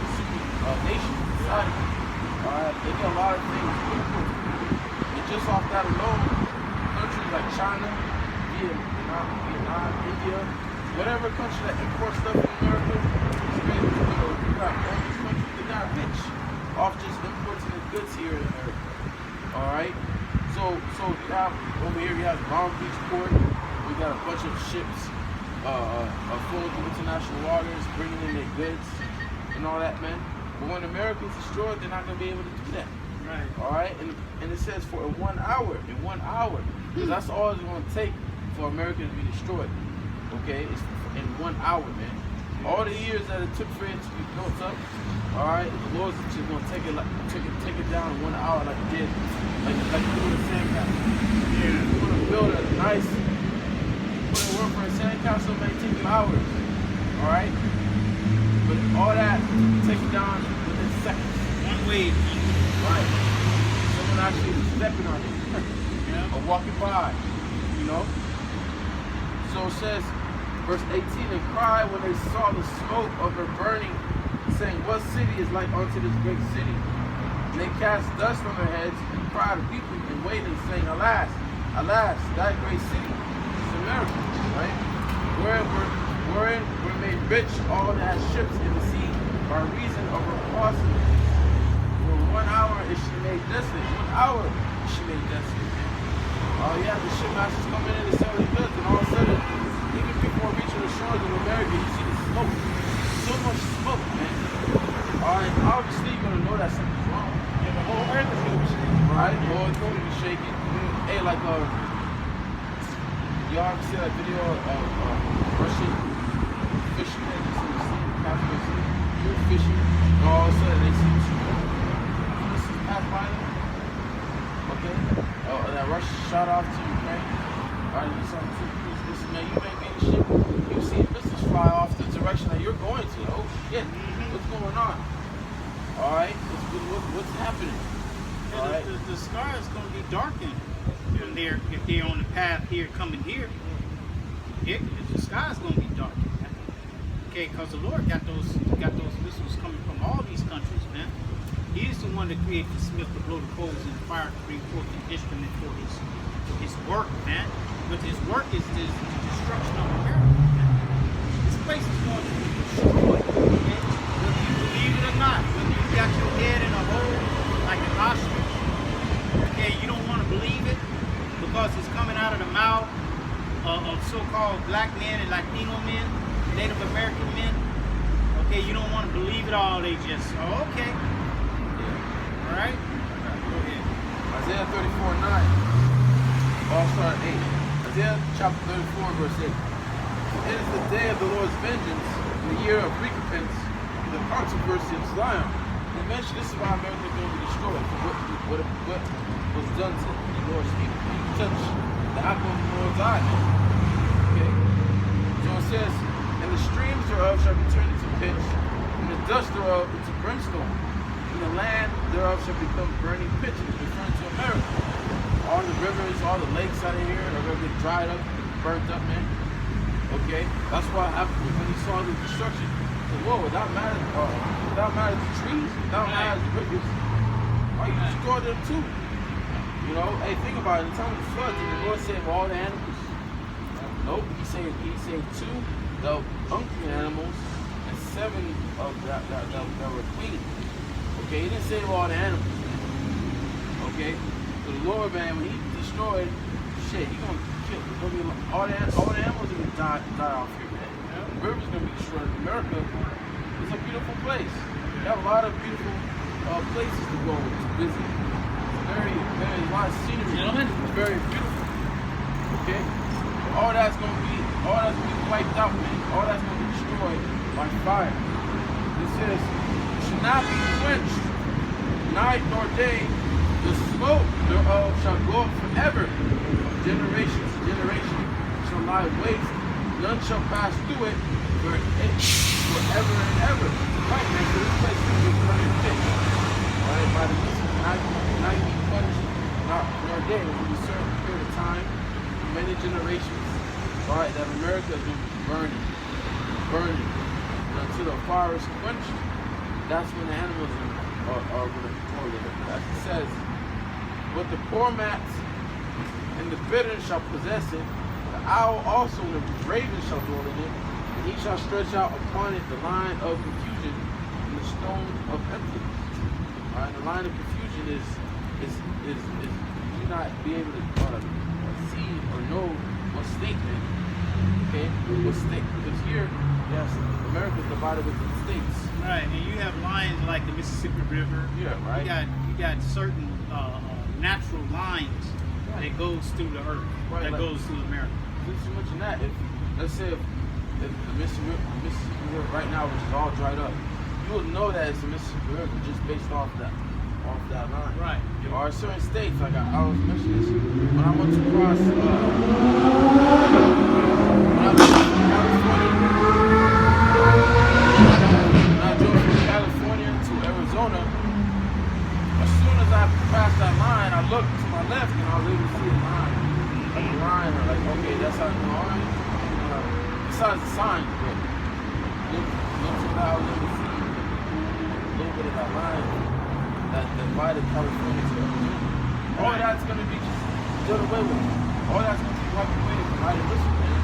nation society. They get a lot of things. And just off that alone, countries like China, Vietnam, India, whatever country that imports stuff in America, it's great. You got all these countries that got rich off just importing the goods here in America. All right. So you have over here, you have Long Beach Port. We got a bunch of ships flowing through international waters, bringing in their goods and all that, man. But when America is destroyed, they're not gonna be able to do that. Right. All right. And it says for in 1 hour, because that's all it's gonna take for America to be destroyed. Okay, it's in 1 hour, man. All the years that it took for it to be built up, all right, the Lord's just gonna take it down in 1 hour, like it did, like you do a sandcastle. Yeah. You wanna build a nice, put in work for a sandcastle, may take you hours, all right. But all that, take it down within seconds. One wave. Right. Someone actually stepping on it, or walking by, you know. So it says. Verse 18, and cried when they saw the smoke of her burning, saying, what city is like unto this great city? And they cast dust from their heads and cried, weeping and wailing, saying, alas, alas, that great city is America, right? Wherein were made rich all that had ships in the sea by reason of her crosses. For 1 hour is she made desolate. 1 hour is she made desolate. You have the shipmasters coming in to sell their goods, and all of a sudden, even before reaching the shores of America, you see the smoke. So much smoke, man. Alright, obviously you're gonna know that something's wrong. Yeah, the whole earth is gonna be shaking. Right? The whole earth is gonna be shaking. Hey, like y'all ever see that video of Russian fishermen just in the sea, Caspian Sea? They're fishing, and all of a sudden they see two missiles pass by them. Okay? That Russia shot off to Ukraine. Alright, you saw two. Listen, man, you may be in the ship, you see missiles fly off the direction that you're going to. Oh shit, what's going on? Alright, what's happening? Alright. The sky is going to be darkened from there if they're on the path here, coming here. The sky is going to be darkened. Okay, because the Lord got those missiles coming from all these countries, man. He is the one that created the smith to blow the coals in the fire to bring forth the instrument for his work, man. But his work is the destruction of America, man. This place is going to be destroyed, okay? Whether you believe it or not, whether you got your head in a hole like an ostrich, okay, you don't want to believe it because it's coming out of the mouth of so-called black men and Latino men, Native American men. Okay, you don't want to believe it all. They just, okay. All right? Go ahead. Isaiah 34:9. All start at 8. Isaiah chapter 34, verse 8. It is the day of the Lord's vengeance, the year of recompense, the controversy of Zion. He mentioned this is why America is going to be destroyed. What was done to the Lord's people. He touched the apple of the Lord's eye. Okay? So it says, and the streams thereof shall be turned into pitch, and the dust thereof into brimstone. And the land thereof shall become burning pitch. It's referring to America. All the rivers, all the lakes out of here are going to get dried up, burnt up, man. Okay? That's why after when he saw the destruction, he said, whoa, without matter the trees, without matter the rivers, why you destroy them too? You know, hey, think about it. In the time of the flood, did the Lord save all the animals? Nope. He saved 2 the unclean animals and 7 of that were clean. Okay, he didn't save all the animals. Okay? So the Lord, man, when he destroyed, shit, he's gonna kill. All the animals are gonna die off here, man. The river's gonna be destroyed. America is a beautiful place. We have a lot of beautiful places to go to visit. Very, a lot of scenery. It's very beautiful. Okay? All that's gonna be wiped out, man. All that's gonna be destroyed by fire. It says, it should not be quenched, night nor day. The smoke thereof shall go up forever, from generation to generation shall lie waste. None shall pass through it forever and ever. Right, man, so this place is going to be burning pitch. Alright, by the missiles, not be punished, not nor day. It will be a certain period of time, many generations, alright, that America is going to be burning. And until the fire is quenched, that's when the animals are going to be killed. As it says, but the poor mats And the bittern shall possess it. The owl also and the raven shall dwell in it. And he shall stretch out upon it the line of confusion and the stone of emptiness. Alright, the line of confusion is you not be able to see or know what state they're in. Okay? What state? Because here, yes, America's divided into states. Right, and you have lines like the Mississippi River. Yeah, right. You got certain natural lines that goes through the earth, Right, that like- goes through America. Since you mentioned that, if let's say if the Mississippi River right now, which is all dried up, you will know that it's the Mississippi River just based off that line. Right. There are certain states, like I was mentioning this, when I went to cross, when I went from California, when I drove from California to Arizona, as soon as I passed that line, I looked to my left and I was able to see the line. Like the line, like, okay, that's how you know, all right. Besides the sign, but look to how I was able to see a little bit of that line that divided California to Arizona. All of that's going to be just done away with. All that's going to be wiped away. Right? Listen, man,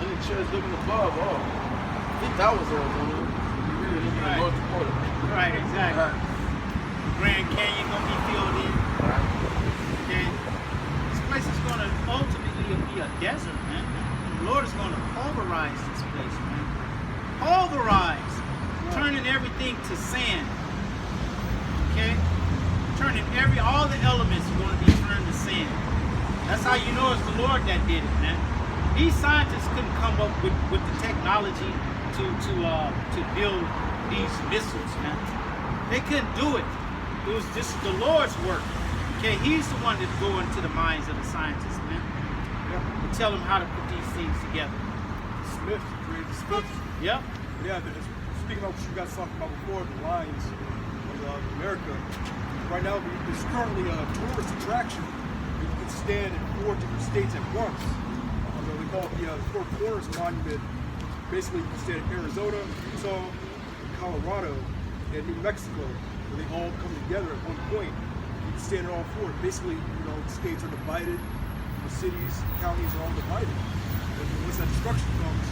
and the chairs living above. Oh, I think that was Arizona. You really living in North Dakota. Right, exactly. Right. Grand Canyon gonna be filled in. Right. Okay. This place is gonna ultimately be a desert, man. The Lord is gonna pulverize this place, man. Pulverize, turning everything to sand. Okay? Turning all the elements are gonna be turned to sand. That's how you know it's the Lord that did it, man. These scientists couldn't come up with the technology to build these missiles, man. They couldn't do it. This is the Lord's work. Okay, He's the one that's going into the minds of the scientists, man. To tell them how to put these things together. Smith created Smith. Yep. Yeah, speaking of what you guys talked about before, the lines of America. Right now, there's currently a tourist attraction. You can stand in 4 different states at once. They call it the Four Corners Monument. Basically, you can stand in Arizona, Utah, Colorado, and New Mexico, where they all come together at one point. You can stand in all 4. Basically, the states are divided, the cities, counties are all divided. And once that destruction comes,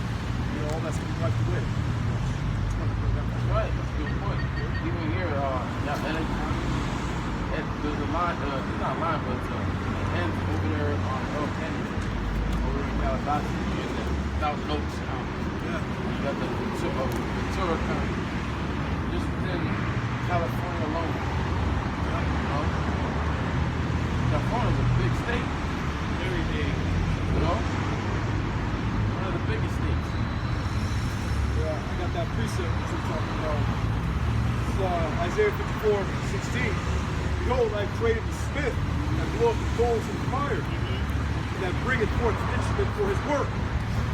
all that's going to be wiped away. That's right. That's a good point. Even here, LA County, there's a line, it's not a line, but it ends over there on El Canyon, over in Calabasas, and then Thousand Oaks County. Yeah. You got the Ventura County, just within California alone. California's a big state. Very big. One of the biggest states. Yeah, I got that precept that you're talking about. It's Isaiah 54:16. Behold, I have created the smith that bloweth the coals in the fire, and that bringeth forth the instrument for his work,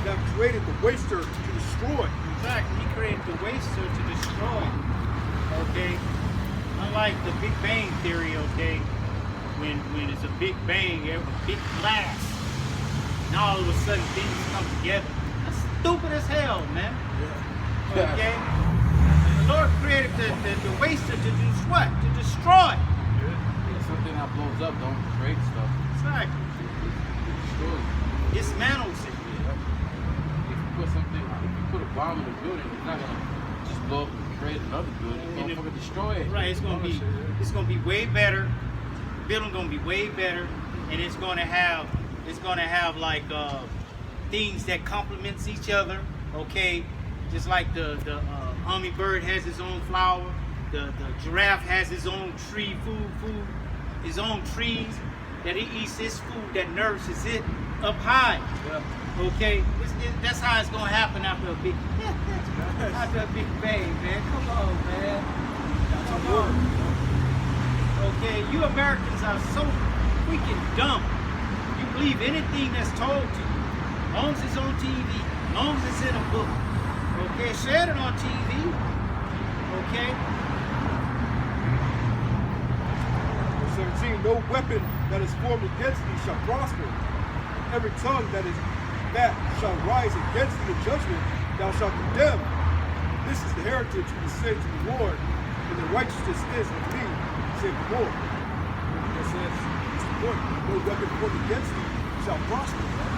that have created the waster to destroy. Exactly. He created the waster to destroy. Okay. Unlike the Big Bang Theory, okay, when it's a big bang, a big blast, and all of a sudden things come together. That's stupid as hell, man. Yeah. Okay? The Lord created the waster to do what? To destroy. Yeah, something that blows up don't create stuff. Exactly. It destroys. Dismantles it. If you put a bomb in a building, it's not gonna just blow up and create another building. It's gonna fucking destroy it. Right, it's gonna be way better. The building gonna be way better, and it's gonna have like things that complements each other. Okay, just like the hummingbird has his own flower, the giraffe has his own tree food, his own trees that he eats his food that nourishes it up high. Yeah. Okay, that's how it's gonna happen after a big bang, man. Come on, man. Come on. Okay, you Americans are so freaking dumb. You believe anything that's told to you, as long as it's on TV, as long as it's in a book. Okay, share it on TV. Okay. Verse 17, no weapon that is formed against thee shall prosper. Every tongue that shall rise against thee in judgment, thou shalt condemn. This is the heritage of the saints of the Lord, and the righteousness is of me, saith the Lord. It says, it's the point. No weapon formed against thee shall prosper. Man.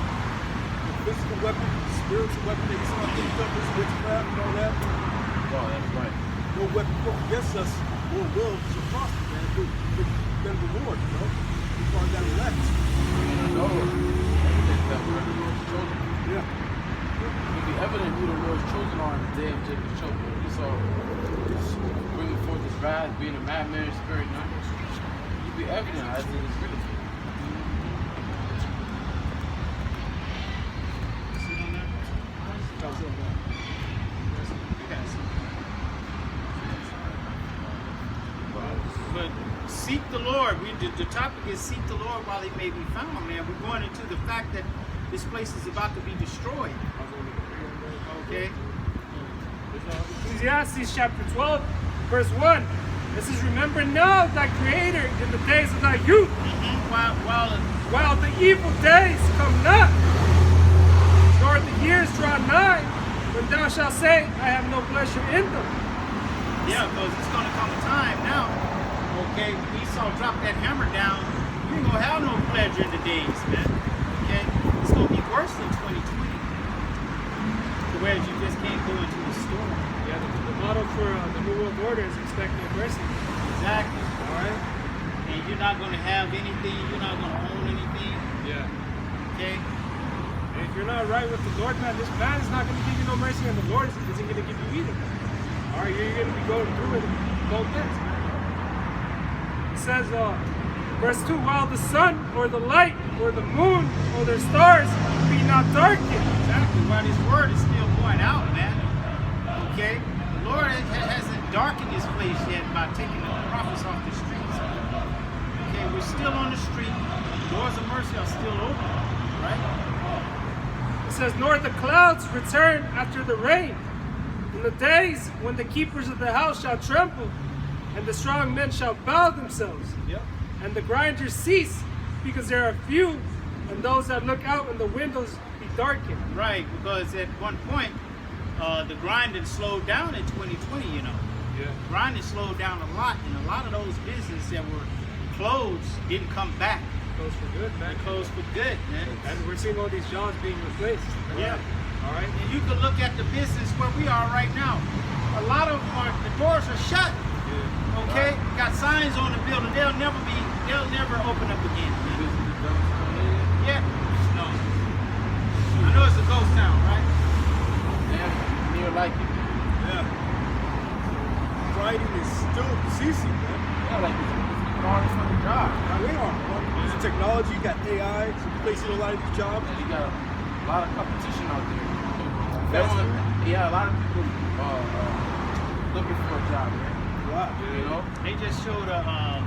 The physical weapon, spiritual weapon, they saw things up, this witchcraft and all that. Oh, that's right. No weapon formed against us or will shall prosper, man. Then reward, you know. We are that elect. No, evidence that we're the Lord's children. Yeah. It will be evident who the Lord's chosen are on the day of Jacob's chosen. Esau bringing forth his wrath, being a madman in spirit, not it will be evident as it is written. But seek the Lord. The topic is seek the Lord while he may be found, man. We're going into the fact that this place is about to be destroyed. Okay? Ecclesiastes chapter 12, verse 1. This is remember now thy creator in the days of thy youth, while the evil days come not, nor the years draw nigh, when thou shalt say, I have no pleasure in them. Yeah, because it's going to come a time now. Okay, when Esau drop that hammer down, you ain't going to have no pleasure in the days, man. Okay? It's going to be worse than 2020. Whereas you just can't go into the store. Yeah, the motto for the New World Order is expect no mercy. Exactly. All right? And you're not going to have anything. You're not going to own anything. Yeah. Okay? And if you're not right with the Lord, man, this man is not going to give you no mercy, and the Lord isn't going to give you either. All right, you're going to be going through it both ends. It says, verse 2, while the sun or the light or the moon or their stars be not darkened. Exactly. While this word is still going out, man. Okay? The Lord hasn't darkened his place yet by taking the prophets off the streets. Okay? We're still on the street. Doors of mercy are still open. Right? It says, nor the clouds return after the rain. In the days when the keepers of the house shall tremble, and the strong men shall bow themselves, and the grinders cease, because there are few, and those that look out in the windows be darkened. Right, because at one point, the grinding slowed down in 2020, you know. Yeah. Grinding slowed down a lot, and a lot of those businesses that were closed didn't come back. Closed for good, man. They closed for good, man. And we're seeing all these jobs being replaced. Yeah. All right. And you can look at the business where we are right now. A lot of them the doors are shut. Yeah. Okay? Got signs on the building. They'll never open up again. Yeah. No. I know it's a ghost town, right? Yeah, near like it. Yeah. Writing is still ceasing, man. Yeah, like it's hard for the job. Now they are. Using technology, you got AI, it's replacing a lot of these jobs. And you got a lot of competition out there. Faster. Yeah, a lot of people looking for a job, man. Wow. You know? They just showed on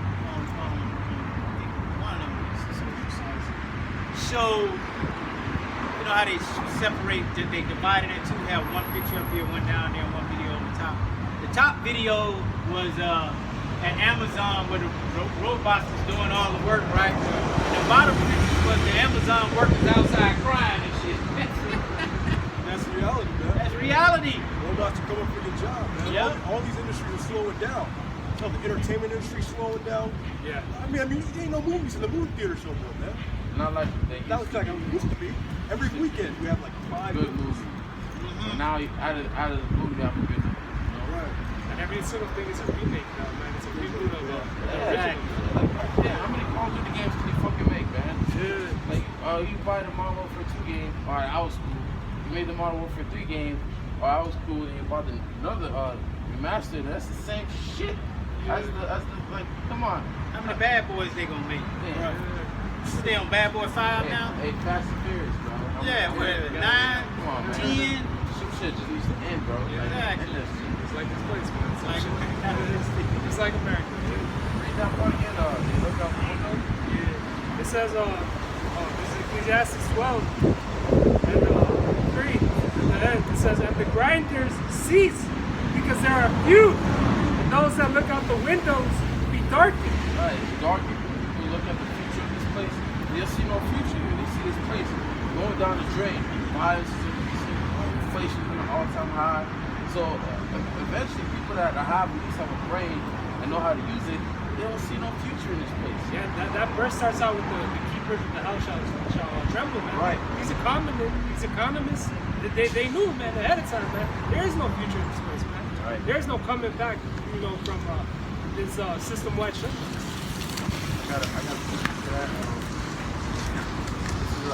one of them social sites. Showed, you know how they separate, they divide it into, have one picture up here, one down there, one video on the top. The top video was at Amazon where the robots is doing all the work, right? And the bottom picture was the Amazon workers outside crying and shit. That's reality, man. That's reality. Robots are coming for your job, man. Yep. All these industries are slowing down. So the entertainment industry slowing down. Yeah. I mean, there ain't no movies in the movie theaters no more, man. Not like they That was like it used to be. Every weekend we have like 5 good movies. movies. But now out of the movie, you have a good movie. You know? Right. And every single thing is a remake now, man. It's a reboot of the Yeah. original. Yeah, how many Call of Duty games can you fucking make, man? Yeah. Like, you buy the Modern Warfare 2 game, alright, I was cool. You made the Modern Warfare 3 game, I was cool, and you bought another remastered, that's the same shit. As the like, come on. How many bad boys they gonna make? Yeah. Stay on Bad Boy 5 Hey, now? hey, Fast and Furious, bro. Yeah, whatever. 9, Come on, man. 10. Some shit just needs to end, bro. Like, Exactly. end that shit. It's like this place, man. It's Like, It's like America. Read that part again, they look out the window. Yeah. It says, this is Ecclesiastes 12 and 3 at the end. It says, and the grinders cease because there are few, and those that look out the windows be darkened. Right, it's dark. People look at the future of this place. They see no future here. They see this place going down the drain. Violence is increasing. Inflation is at an all-time high. So eventually, people that have at least have a brain and know how to use it, they don't see no future in this place. Yeah, that verse starts out with the keepers of the house shall tremble, man. Right. These economists, they knew, man, ahead of time, man. There is no future in this place, man. Right. There is no coming back, from this system-wide shift. I gotta put to that. This is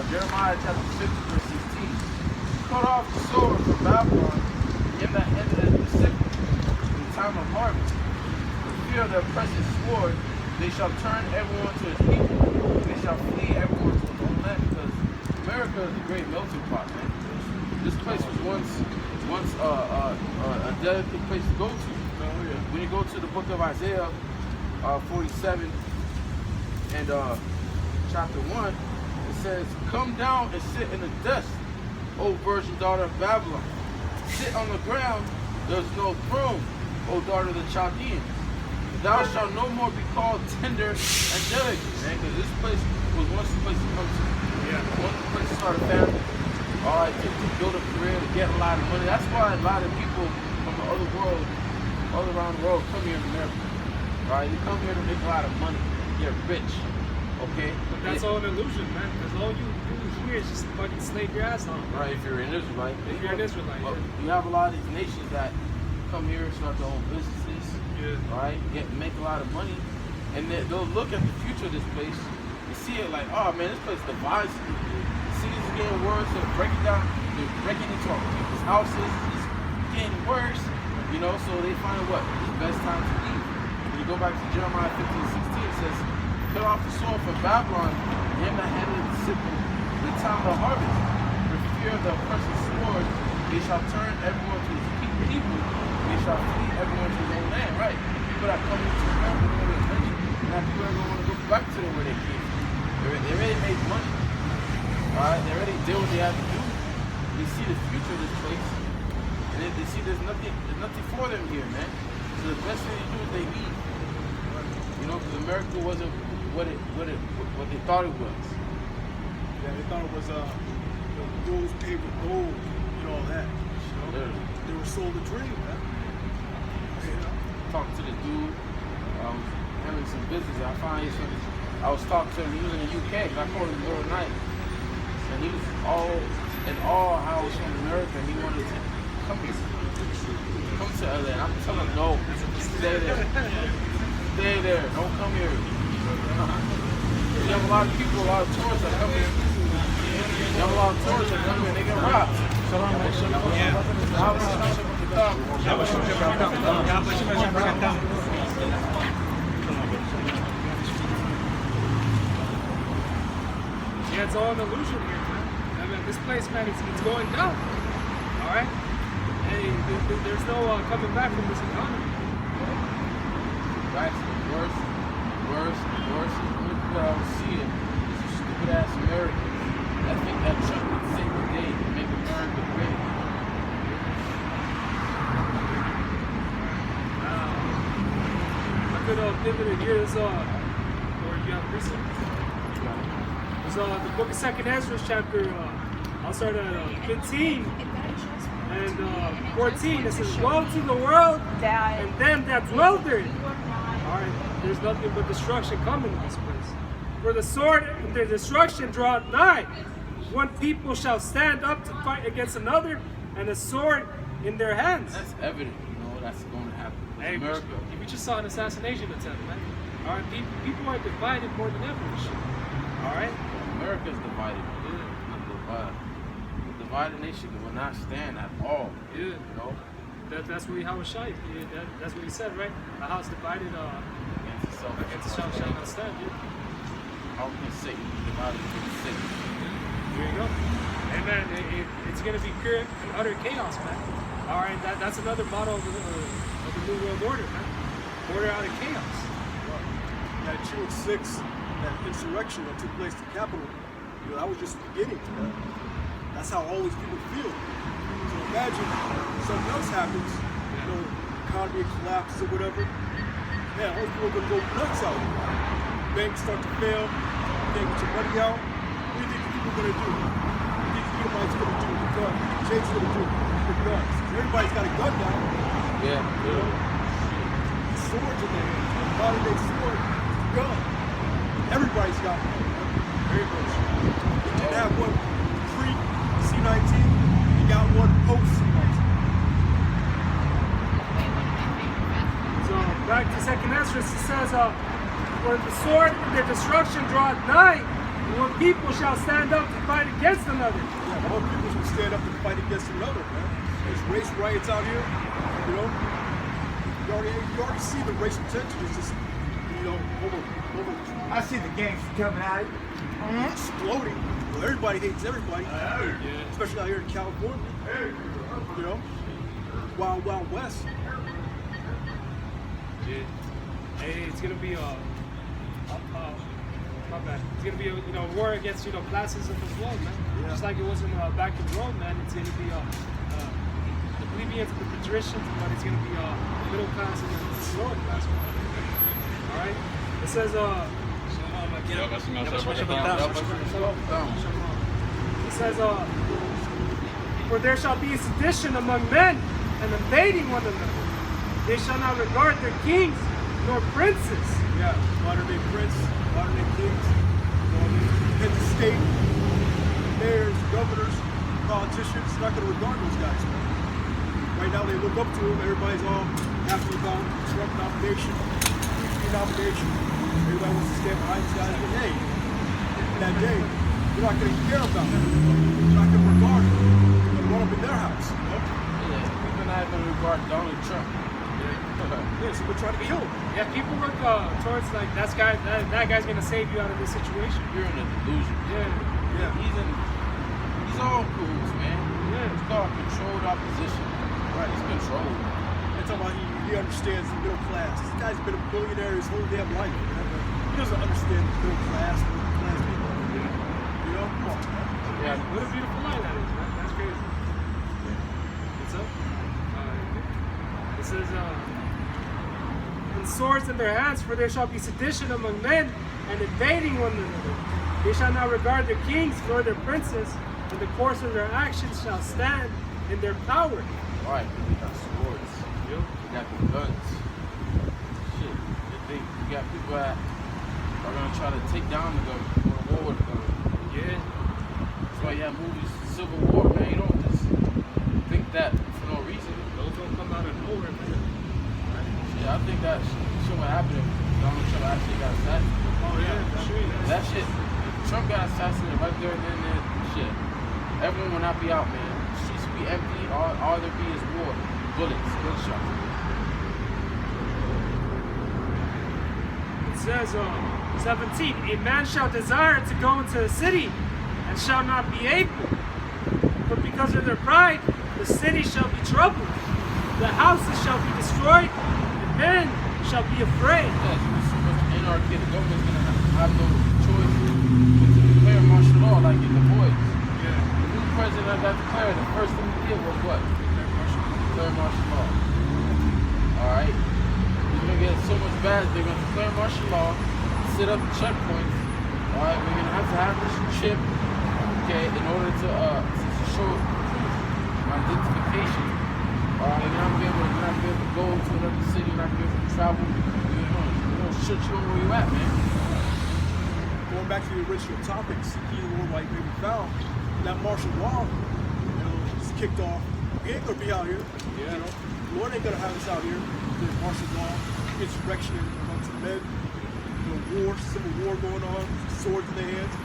Jeremiah chapter 50, verse 16. Cut off the sword from Babylon, him that ended the sickle in the time of harvest. For fear of the oppressive sword, they shall turn everyone to his people. They shall flee everyone to his own land, because America is a great melting pot, man. This place was once a delicate place to go to. When you go to the book of Isaiah 47 and chapter 1, it says, "Come down and sit in the dust, O virgin daughter of Babylon. Sit on the ground, there's no throne, O daughter of the Chaldeans. Thou shalt no more be called tender and delicate," man, because this place was once the place to come to. Yeah. Once the place to start a family, to build a career, to get a lot of money. That's why a lot of people from the other world, all around the world, come here in America. Right? They come here to make a lot of money, get rich. Okay? But that's all an illusion, man. Because all you do here is just fucking slave your ass off. Right, if you're an Israelite. If you're an Israelite, You have a lot of these nations that come here and start their own businesses. Yeah. Right? Make a lot of money. And they'll look at the future of this place and see it like, oh man, this place divides people. The cities are getting worse, they're breaking down, they're breaking into our people's houses, it's getting worse. So they find what? It's the best time to leave. When you go back to Jeremiah 15:16, it says, "Cut off the sword from Babylon, him that handled the sickle in the time of the harvest. For fear of the oppressive sword, they shall turn everyone to his people. They shall flee everyone to his own land." Right? People that come into America, they want to adventure. Now people are going to want to go back to where they came from. They already made money. Alright? They already did what they had to do. They see the future of this place. And they see there's nothing for them here, man. So the best thing to do is they leave. Because America wasn't what they thought it was. Yeah, they thought it was rose paved with gold and all that. They were sold a dream, man. Talking to the dude, having some business. I was talking to him. He was in the UK. I called him the middle of the night, and he was all how he's from America. And he wanted to come to LA. I'm telling him no, stay there. Stay there. Don't come here. You have a lot of people, a lot of tourists that come here. You have a lot of tourists that come here and they get robbed. Yeah, it's all an illusion here, man. I mean, this place, man, it's going down. All right? Hey, there's no coming back from this economy. Right? Worse. Look what I was seeing. These stupid ass Americans that think that Trump would save the day and make America great. I could pivot it here. Is or you have recent. It's the book of 2nd Ezra, chapter. I'll start at 15 and 14. It says, "Woe to the world and them that dwell therein." All right, there's nothing but destruction coming in this place. For the sword and the destruction draweth nigh. One people shall stand up to fight against another, and a sword in their hands. That's evident, that's going to happen. Hey, America. we just saw an assassination attempt, man. All right, people are divided more than ever. All right, America's divided. The divided nation will not stand at all. Yeah. That's what Yahawashi. That's what he said, right? A house divided against itself shall not stand. Yeah. How can Satan be divided against Satan? There you go. Hey man, it's gonna be pure and utter chaos, man. All right, that's another model of the New World Order, man. Order out of chaos. That June 6th, that insurrection that took place at the Capitol, that was just the beginning to that. That's how all these people feel. So imagine something else happens, economy collapses or whatever. Man, all these people are gonna go nuts out here. Banks start to fail, you can't get your money out. What do you think the people are gonna do? What do you think the Edomites are gonna do with guns? Jake's gonna do with guns. Everybody's got a gun now. Yeah. swords in their hands. A modern day sword is a gun. Everybody's got one. Everybody's got one. They didn't have one pre-C19. They got one post-C19. So back to Second Ezra, it says, when the sword and their destruction draweth nigh, one people shall stand up to fight against another. Yeah, more people will stand up to fight against another, man. There's race riots out here, you know. You already see the racial tension is just, you know, over. I see the gangs coming out. Exploding. Well, everybody hates everybody, especially out here in California. You know, Wild Wild West. Yeah. Hey, it's gonna be my bad. It's gonna be a war against classism as well, man. Yeah. Just like it was in back in Rome, man. It's gonna be the plebeians, the patricians, but it's gonna be the middle class and the lower class. All right. It says It says, for there shall be a sedition among men and invading one another. They shall not regard their kings nor princes. Yeah, modern day prince, modern day kings, heads of state, mayors, governors, politicians, not going to regard those guys, man. Right now they look up to them, everybody's all happy about Trump nomination, VP nomination. Everybody wants to stand behind these guys, but hey, in that day, you're not going to care about them. You're not going to regard them. You're going to run up in their house. You know? Yeah, people not even regard Donald Trump. Yeah, so we're trying to kill him. Yeah, people work towards like that guy's gonna save you out of this situation. You're in a delusion. Yeah. He's all cools, man. Yeah. It's called controlled opposition. Right, he's controlled. They're talking about he understands the middle class. This guy's been a billionaire his whole damn life. He doesn't understand the middle class people. You know? Come on, man. Yeah. What a beautiful line that is, man. That's crazy. What's up? It says, and swords in their hands, for there shall be sedition among men and invading one another. They shall not regard their kings nor their princes, and the course of their actions shall stand in their power. Right, we got swords. Yep. We got the guns. Shit. You got people that are gonna try to take down the government, go to war with the government. Yeah. That's why you have movies, Civil War, man. You don't just think that for no reason. Those don't come out of nowhere, man. Yeah, I think that shit would happen if Donald Trump actually got assassinated. Oh yeah, for sure. That shit, if Trump got assassinated right there and then, shit, everyone would not be out, man. The streets would be empty. All there be is war, bullets, gunshots. It says, 17, a man shall desire to go into a city and shall not be able, but because of their pride, the city shall be troubled, the houses shall be destroyed, and men shall be afraid. Yeah, there's so much anarchy. The government's gonna have no choice but to declare martial law like in the boys. Yeah. The new president that got declared, the first thing he did was what? Declare martial law. Alright? It's gonna get so much bad, they're gonna declare martial law, set up checkpoints. Alright, we're gonna have this chip, okay, in order to show identification. Alright, you're not gonna be able to go to another city, you're not gonna be able to travel. You're gonna shut you on where you at, man. Going back to the original topic, seeking the Lord while he may be found, that martial law, is kicked off. We ain't gonna be out here. Yeah. You know, the Lord ain't gonna have us out here. There's martial law, insurrection amongst the men, war, civil war going on, swords in their hands.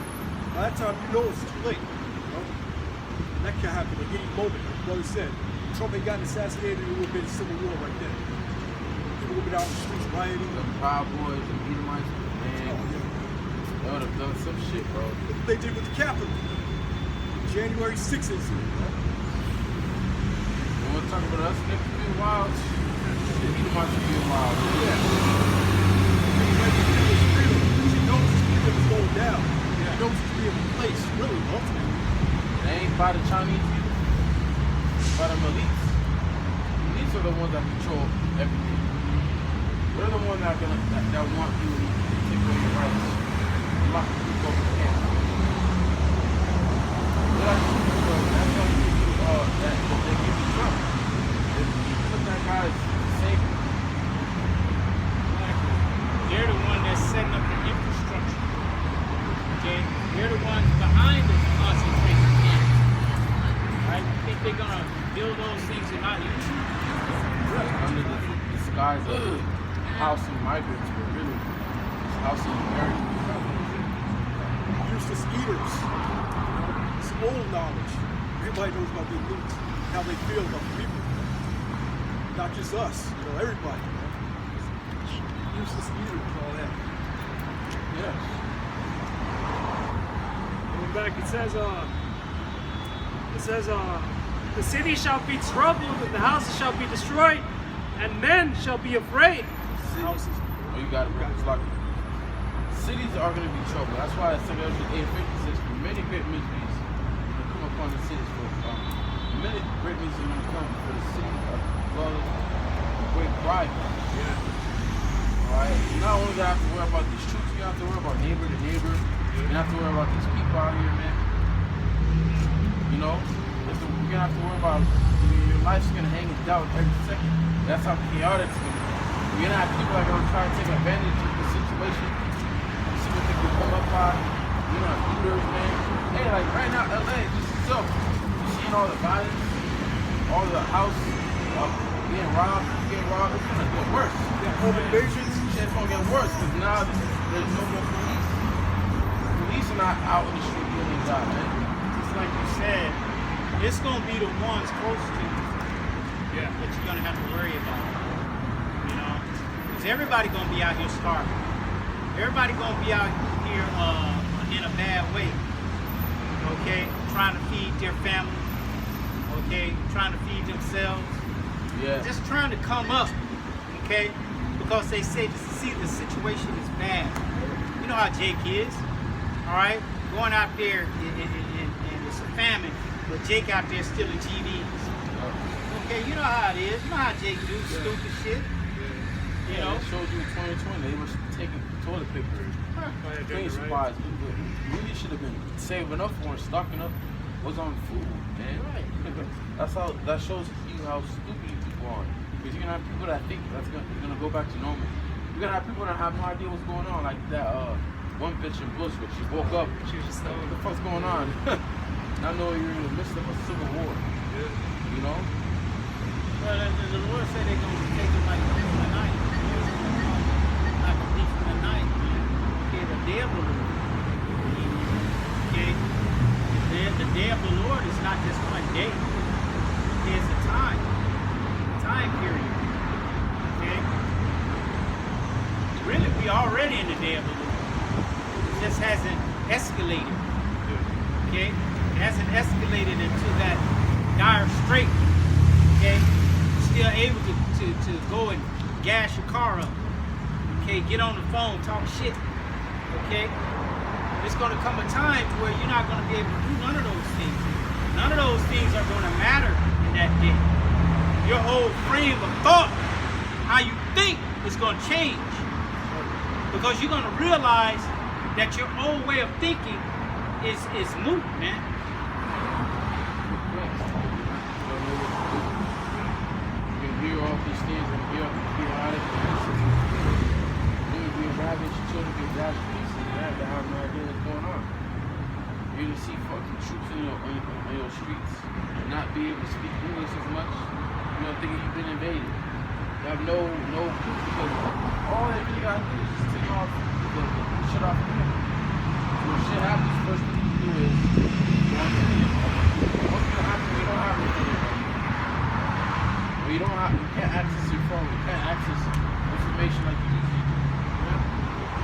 By that time, you know it's too late. You know? And that can happen at any moment. Like brother said, Trump ain't gotten assassinated, it would have been a civil war right then. People would have been out in the streets rioting. The Proud Boys, the Edomites, man. Oh, yeah. They would have done some shit, bro. Look what they did with the Capitol. January 6th incident. You want to talk about us niggas being wild? The Edomites are being wild. Yeah. She knows this freedom is going down. She knows it's being replaced, really, ultimately. They ain't by the Chinese either. It's by the elites. The elites are the ones that control everything. They're the ones that want you to take away your rights. Lock you go to camp. They're like the people that's why you that they give you Trump. They put that guy as savior. they're gonna build those things and not use them? Under the disguise of housing migrants, but really it's housing Americans. Useless eaters. It's old knowledge. Everybody knows about the elites, how they feel about the people. Not just us, everybody. Useless eaters and all that. Yes. Going back, it says, the city shall be troubled, and the houses shall be destroyed, and men shall be afraid. Houses. Oh, you got it, bro. It's like cities are going to be trouble. That's why it's like 856. Many great miseries will come upon the cities. Many great miseries are going to come for the city as well as great pride. Yeah. Alright? You not only have to worry about these troops, you have to worry about neighbor to neighbor. You have to worry about these people out here, man. You're going to have to worry about your life's going to hang in doubt every second. That's how chaotic it's going to be. You're going to have people that are going to try to take advantage of the situation. You see what they can come up by. You know, looters, man. Hey, like right now, LA, just itself. You seeing all the violence, all the house getting robbed. It's going to get worse. Home invasions. It's going to get worse because now there's no more police. Police are not out in the street doing their job, man. Just like you said, it's gonna be the ones close to you that you're gonna have to worry about. Because everybody gonna be out here starving. Everybody gonna be out here in a bad way. Okay, trying to feed their family. Okay, trying to feed themselves. Yeah. Just trying to come up. Okay, because they say the situation is bad. You know how Jake is. All right, going out there and it's a famine. But Jake out there stealing TVs. Okay, you know how it is. You know how Jake do stupid shit. You know? They showed you in 2020 they were taking toilet paper, cleaning supplies. People really should have been saving up for and stocking up what's on food, man. Right. That shows you how stupid you people are. Because you're gonna have people that think that's gonna go back to normal. You're gonna have people that have no idea what's going on, like that one bitch in Bushwick. She woke up, she was just like, what the fuck's going on? Now know you're in the midst of a civil war. Yeah. You know? Well, the Lord said they're going to take it like a thief in the night. Like a thief in the night. Okay, the day of the Lord. Okay? The day of the Lord is not just one day. It's a time period. Okay? Really, we already in the day of the Lord. It just hasn't escalated. Okay? It hasn't escalated into that dire strait. Okay? You're still able to go and gas your car up. Okay? Get on the phone, talk shit. Okay? It's going to come a time where you're not going to be able to do none of those things. None of those things are going to matter in that day. Your whole frame of thought, how you think, is going to change. Because you're going to realize that your old way of thinking is moot, man. You can hear all these things and hear chaotic pieces. You're being ravaged, children being ravaged pieces, and they have no idea what's going on. You're gonna see fucking troops in your streets and not be able to speak English as much. Thinking you've been invaded. You have no proof because all they really gotta do is just take off the shit off the camera. When shit happens, first thing you do is go on video. What's gonna happen when you don't have anything? When you can't access your phone, you can't access information like you usually do.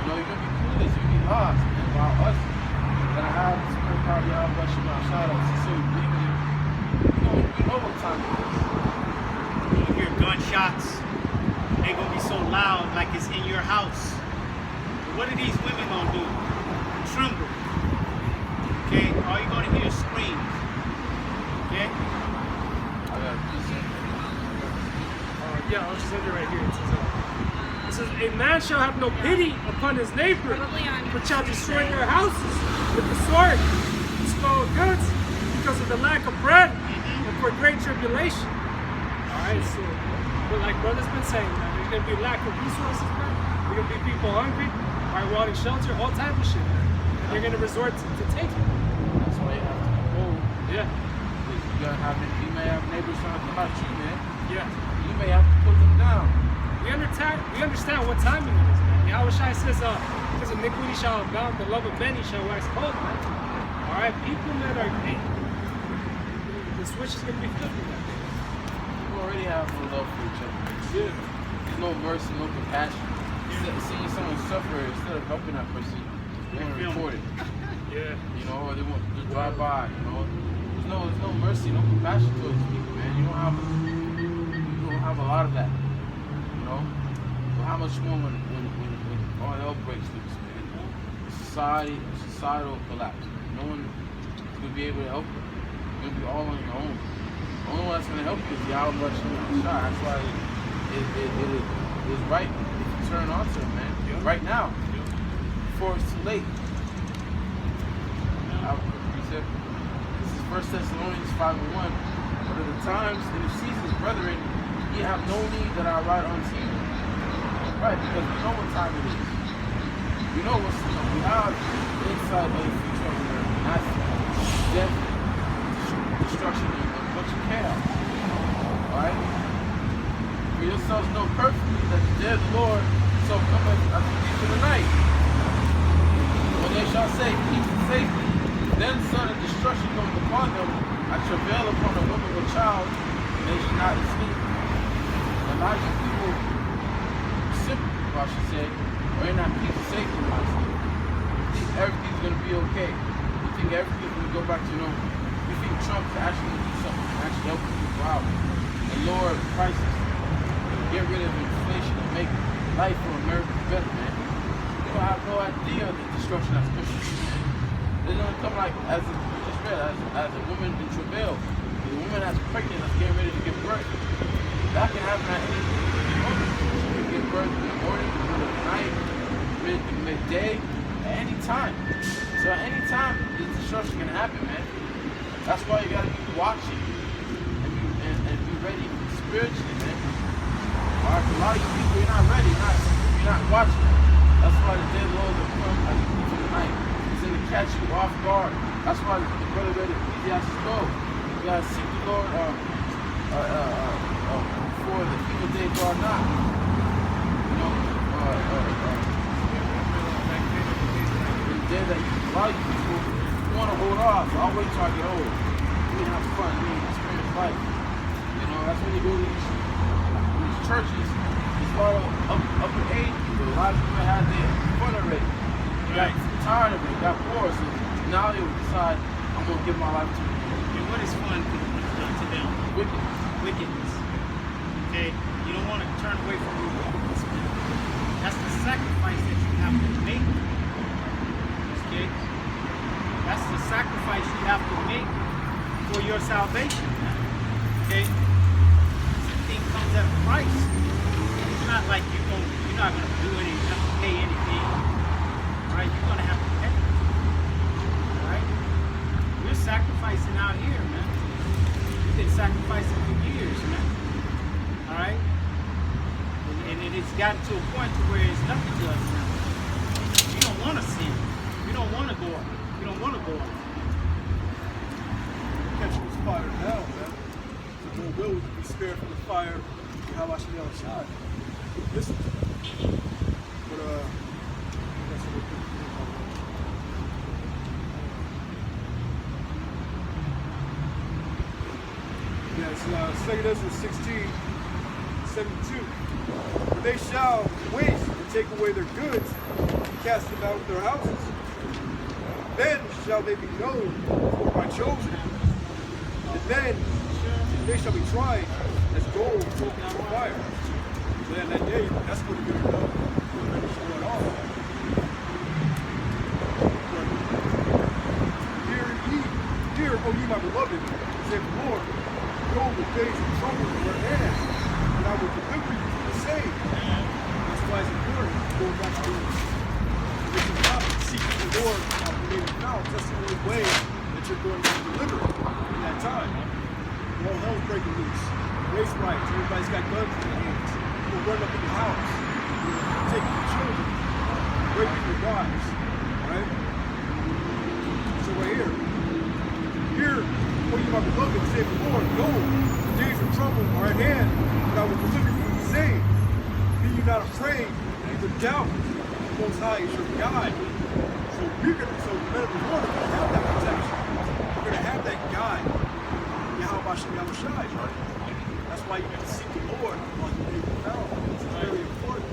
You're gonna be clueless, you're gonna be lost. And while us that have the spirit power of Yahawashi, shout out to Sue, we know what time it is. You hear gunshots, they're gonna be so loud like it's in your house. What are these women gonna do? Tremble. Okay? All you're gonna hear is screams. Okay? I got a piece of Yeah, I'll just end it right here. It says, a man shall have no pity upon his neighbor, but shall destroy their houses with the sword, and spoil goods, because of the lack of bread, and for great tribulation. Alright, so, but like brother's been saying, man, there's going to be lack of resources, man. There's going to be people hungry, wanting shelter, all type of shit, man. And they're going to resort to take it. That's why you have to go. Yeah. You gotta have it be may have neighbors trying to come at you, man. Yeah. You may have to put them down. We understand what timing it is, man. Yahawashi says, because iniquity shall abound, the love of many shall wax cold, man. All right, people that are, hey, the switch is going to be flipped that day. You already have no love for each other. Yeah. There's no mercy, no compassion. Seeing someone suffer, instead of helping that person, they want to report it. Yeah. You know, or they want to drive by, you know. There's no mercy, no compassion towards people, man. You don't have a lot of that. You know? But how much more when all hell breaks loose, man? Societal collapse. No one will be able to help you. You're gonna be all on your own. The only one that's gonna help you is Yahawashi. That's why it is right if you turn on to him, man. Yeah. Right now. Yeah. Before it's too late. He said, this is 1 Thessalonians 5:1. But at the times and the seasons, brethren, ye have no need that I write unto you. Right, because we know what time it is. We know what's to come. We have the insight of the future over there. And that's death, destruction, and a bunch of chaos. Alright? For yourselves know perfectly that the day of the Lord shall come as a thief in the night. When they shall say, peace and safety, then sudden destruction cometh upon them, I travail upon a woman with child, and they shall not escape. A lot of people, simple people, I should say, are in that peace and safety mindset. You think everything's going to be okay. You think everything's going to go back to normal. You think Trump's actually going to do something and actually help people out and lower prices and get rid of inflation and make life for Americans better, man. You don't have no idea of the destruction that's pushing you, man. They're going to come like, as a woman in travail, the woman that's pregnant, that's getting ready to give birth. That can happen at any moment. She can give birth in the morning, in the middle of the night, midday, at any time. So at any time, this destruction can happen, man. That's why you gotta be watching and be ready spiritually, man. Alright, a lot of you people, you're not ready, you're not watching. That's why the day of the Lord will come as a thief in the night. He's going to catch you off guard. That's why the brother read Ecclesiastes 12. You gotta seek the Lord before the evil days draw nigh. You know, the day that a lot of people want to hold off. I'll wait till I get old. We can have fun, we can experience life. You know, that's when you go to these churches. It's all up in age people. A lot of people had their fun already. They got tired of it, got bored. So now they will decide, I'm going to give my life to you. And what is fun to them? Wickedness. Okay? You don't want to turn away from your wickedness. That's the sacrifice that you have to make. Okay? That's the sacrifice you have to make for your salvation. Okay? Everything comes at a price. It's not like you're not going to do anything, you have to pay anything. Right? You're going to have to pay. Alright? We're sacrificing out here, man. We've been sacrificing for years, man. Alright? And it's gotten to a point to where it's nothing to us now. We don't want to sin. We don't want to go up. We don't want to go up. Catch this fire now, man. So no will be spared from the fire. Yahawashi outside. Listen. But that's what we're it's 2 Ezra 16:72. For they shall waste and take away their goods and cast them out of their houses. Then shall they be known for my chosen. And then they shall be tried as gold broken out of fire. So then that day, that's what they're going to know. They're going to show it all. Hear, O ye my beloved, saith the Lord, go the days of trouble in your hands, and I will deliver you from the same. That's why it's important to go back to seeking the Lord now. That's the only way that you're going to be delivered in that time. All hell's breaking loose. Race riots. Everybody's got guns in their hands. People run up in the house, taking your children, raping your wives. Right? So right here, For you, my beloved, save the Lord. Go, the days of trouble are at hand, and I will deliver you and save. Be you not afraid, neither doubt. The Most High is your guide. So we're gonna, so the men of the Lord are gonna have that protection. We're gonna have that guide. Yahawashi, Yahawashi. That's why you need to seek the Lord while you may be found. It's very important.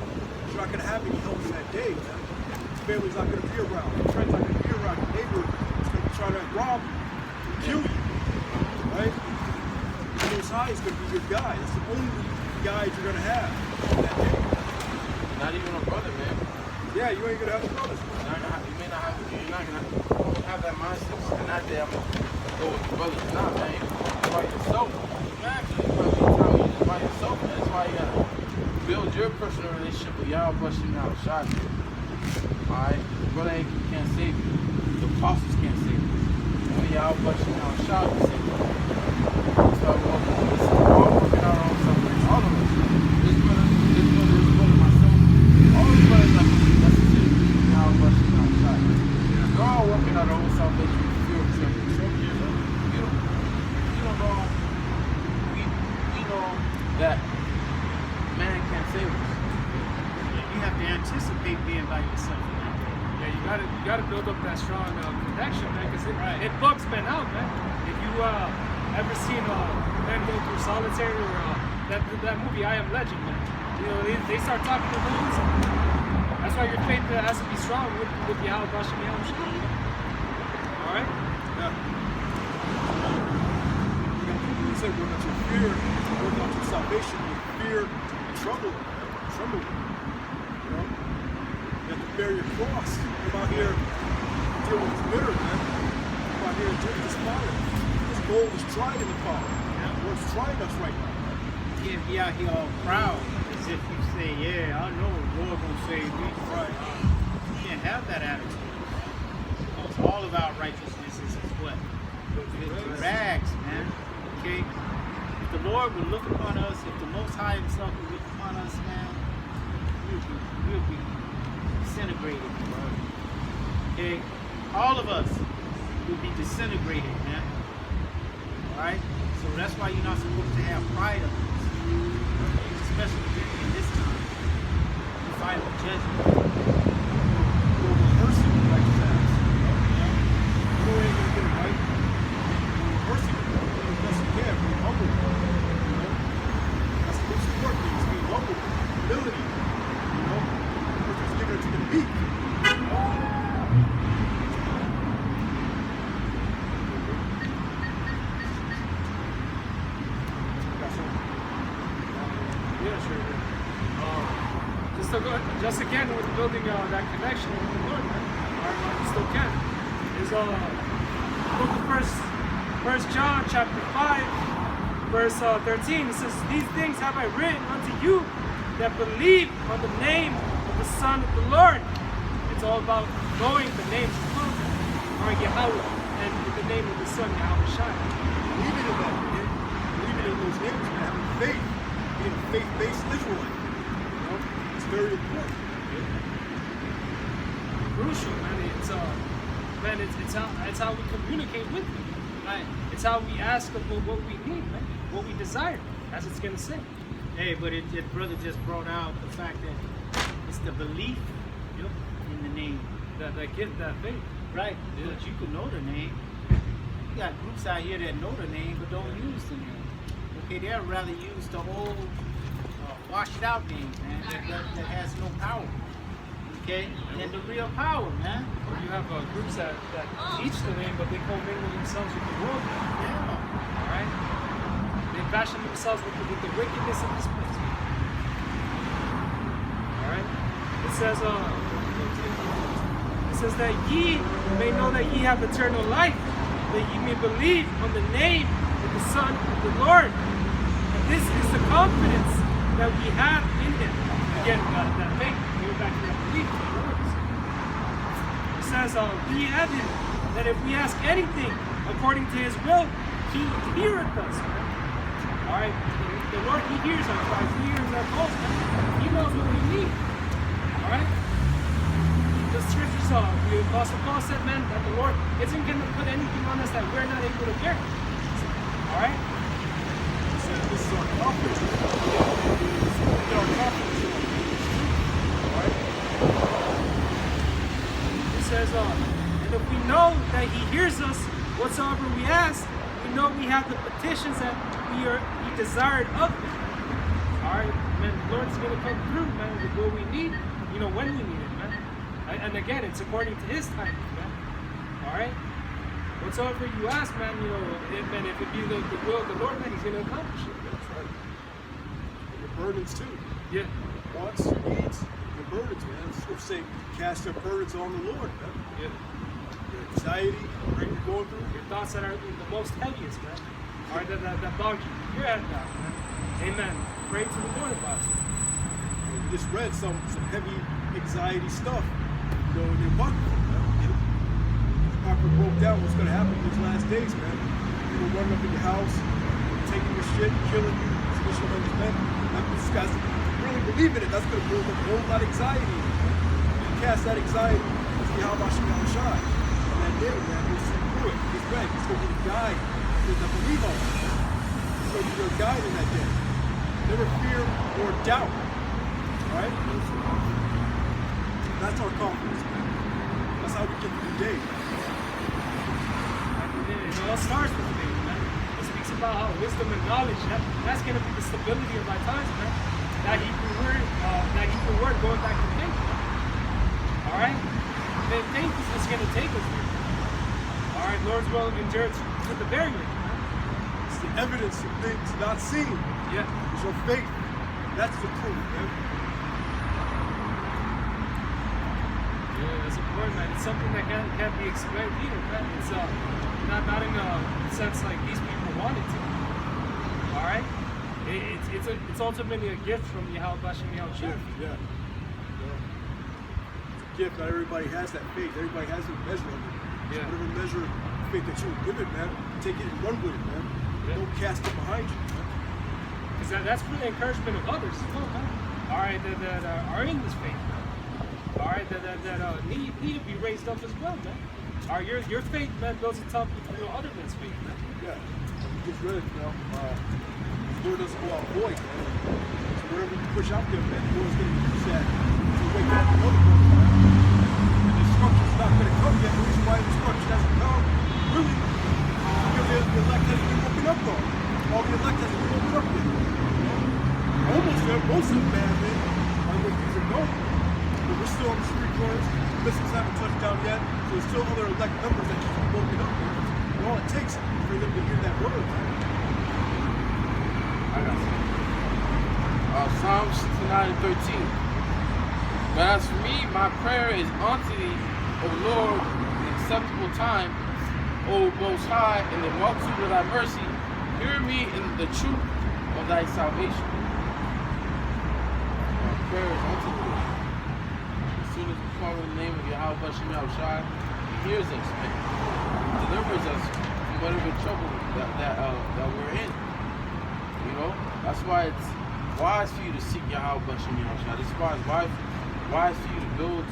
You're not gonna have any help in that day, man. Your family's not gonna be around. Your friends not gonna be around. Your neighbor is gonna be trying to rob you, kill you. Right? The Most High is gonna be your guide. That's the only guide you're gonna have on that day. Not even a brother, man. Yeah, you ain't gonna have brothers. You may not have, you're not gonna have that mindset. And that day I'm gonna go with the brothers. Nah, man, you're by yourself. Exactly. You're just by yourself, man. That's why you gotta build your personal relationship with Yahawashi and Yahawashi. Alright? The brother can't save you. The apostles can't save you. Only Yahawashi and Yahawashi can save you. So we're all working out our own salvation. All of us. This brother, myself. All the brothers are necessary. Yahawashi and Yahawashi. We're all working out our own salvation with fear of something. You don't know. We know that man can't save us. You have to anticipate being by yourself in that day. Yeah, you gotta build up that strong connection, man, because it bugs men out, man. If you ever seen men go through solitary or that movie I Am Legend, man, you know they start talking to them. That's why your faith has to be strong with Yahawashi and Yahawashi. All right. Yeah. He said, "Work out your fear, work out your salvation with fear, and trouble, tremble." You know, you have to bear your cross. Come out here, deal with this bitter, man. Come out here and deal with this fire. This gold is tried in the fire. The Lord's trying us right now. You can't be out here all proud as if you say, yeah, I know the Lord gonna save me. Right. You can't have that attitude. Because all of our righteousness is what? Filthy rags, man. Okay? If the Lord would look upon us, if the Most High Himself would look upon us, man, we'll be disintegrated. Okay? All of us will be disintegrated, man. Alright? So that's why you're not supposed to have pride of us. Especially in this time. The final judgment. You're rehearsing the righteous acts. You know, you ain't gonna get it right. You're rehearsing it. You're the best you can. Be humble. You know? That's the most important thing, is being humble. Humility. You know? Because giving it to the meek. Just again with building that connection with the Lord, man, or you still can, is book of First John chapter 5, verse 13. It says, "These things have I written unto you that believe on the name of the Son of the Lord." It's all about knowing the names of God, or Yahawah, and the name of the Son, Yahawashi. Believing in that, man. Believing in those names, man. Having faith. Being a faith-based Israelite. You know? It's very important. Crucial, man. It's how we communicate with Him. Right? It's how we ask of what we need, man, what we desire, as it's gonna say. Hey, but brother just brought out the fact that it's the belief in the name. That gift, that faith. Right. Yeah. But you can know the name. You got groups out here that know the name but don't use the name. Okay, they'd rather use the old washed out name, man, that has no power. Okay? And the real power, man. Or you have groups that teach the name, but they commingle themselves with the world. Yeah. Alright? They fashion themselves with the wickedness of this place. Alright? It says that ye may know that ye have eternal life, that ye may believe on the name of the Son of the Lord. And this is the confidence that we have in Him. Again, that faith. Go back to that belief. It says, "Be evident that if we ask anything according to His will, He heareth us." All right, the Lord, He hears our cries, He hears our calls. He knows what we need. All right. The scriptures, the Apostle Paul said, man, that the Lord isn't going to put anything on us that we're not able to bear. All right? So this is our confidence. Get our confidence in the truth. Right? It says, and if we know that he hears us, whatsoever we ask, we know we have the petitions that we desired of him. All right, man, the Lord's going to come through, man, with what we need, when we need it, man. And again, it's according to his timing, man. All right? Whatsoever you ask, man, if it be the will of the Lord, man, he's going to accomplish it. That's right. And your burdens too. Yeah. Wants, your needs, your burdens, man. The scripture say, cast your burdens on the Lord, man. Yeah. Your anxiety, what you're going through. Your thoughts that are the most heaviest, man. All right, that bog you. You're at that, man. Amen. Pray to the Lord about it. We just read some heavy anxiety stuff, in the Apocrypha, man. The Apocrypha broke down what's going to happen in these last days, man. People running up in your house, taking your shit, killing you, especially among these men. These guys really believe in it. That's going to build up a whole lot of anxiety. You cast that anxiety to Yahawashi, Yahawashi. And that day, man, we'll see through it. He's right. He's going to be the guide that believe on him. He's going to be your guide in that day. Never fear or doubt. Right? That's our confidence, man. That's how we get through the day. It all starts with faith, man. It speaks about how wisdom and knowledge, that's going to be the stability of our times, man. That Hebrew word going back to faith, man. All right? Then faith is what's going to take us there. All right, Lord's will endure to the very end, man. It's the evidence of things not seen. Yeah. It's your faith. That's the proof, man. Yeah, that's important, man. It's something that can't be explained either, man. It's not in a sense like these people want it to. All right? It's ultimately a gift from Yahawashi and Yahawashi. Yeah. It's a gift. Not everybody has that faith. Everybody has a measure of it. Yeah. So whatever measure of faith that you give it, man, take it and run with it, man. Yeah. Don't cast it behind you, man. Because that's for the encouragement of others as well, man. All right, that are in this faith, man. All right, that need to be raised up as well, man. All right, your faith, man, builds a top other men's faith, man. Yeah. We just read it, the word doesn't go out void, man. So wherever you push out there, man, the Lord's going to use that to wake up another brother, man. And the instruction's not going to come yet. The reason why the instruction hasn't come, really, because the elect hasn't been woken up on. All the elect hasn't been woken up yet. Almost there, most of them, man, on where things are going. But we're still on the street corners. Missiles haven't touched down yet. So there's still other elect members that keep woken up, man. And all it takes is for them to hear that word, man. I got you. Psalms 69 and 13. But as for me, my prayer is unto thee, O Lord, in acceptable time, O Most High, in the multitude of thy mercy, hear me in the truth of thy salvation. My prayer is unto the Lord. As soon as we call in the name of Yahawashi, he hears us, man. He delivers us from whatever trouble that we're in. That's why it's wise for you to seek Yahawashi. That's why it's wise for you to build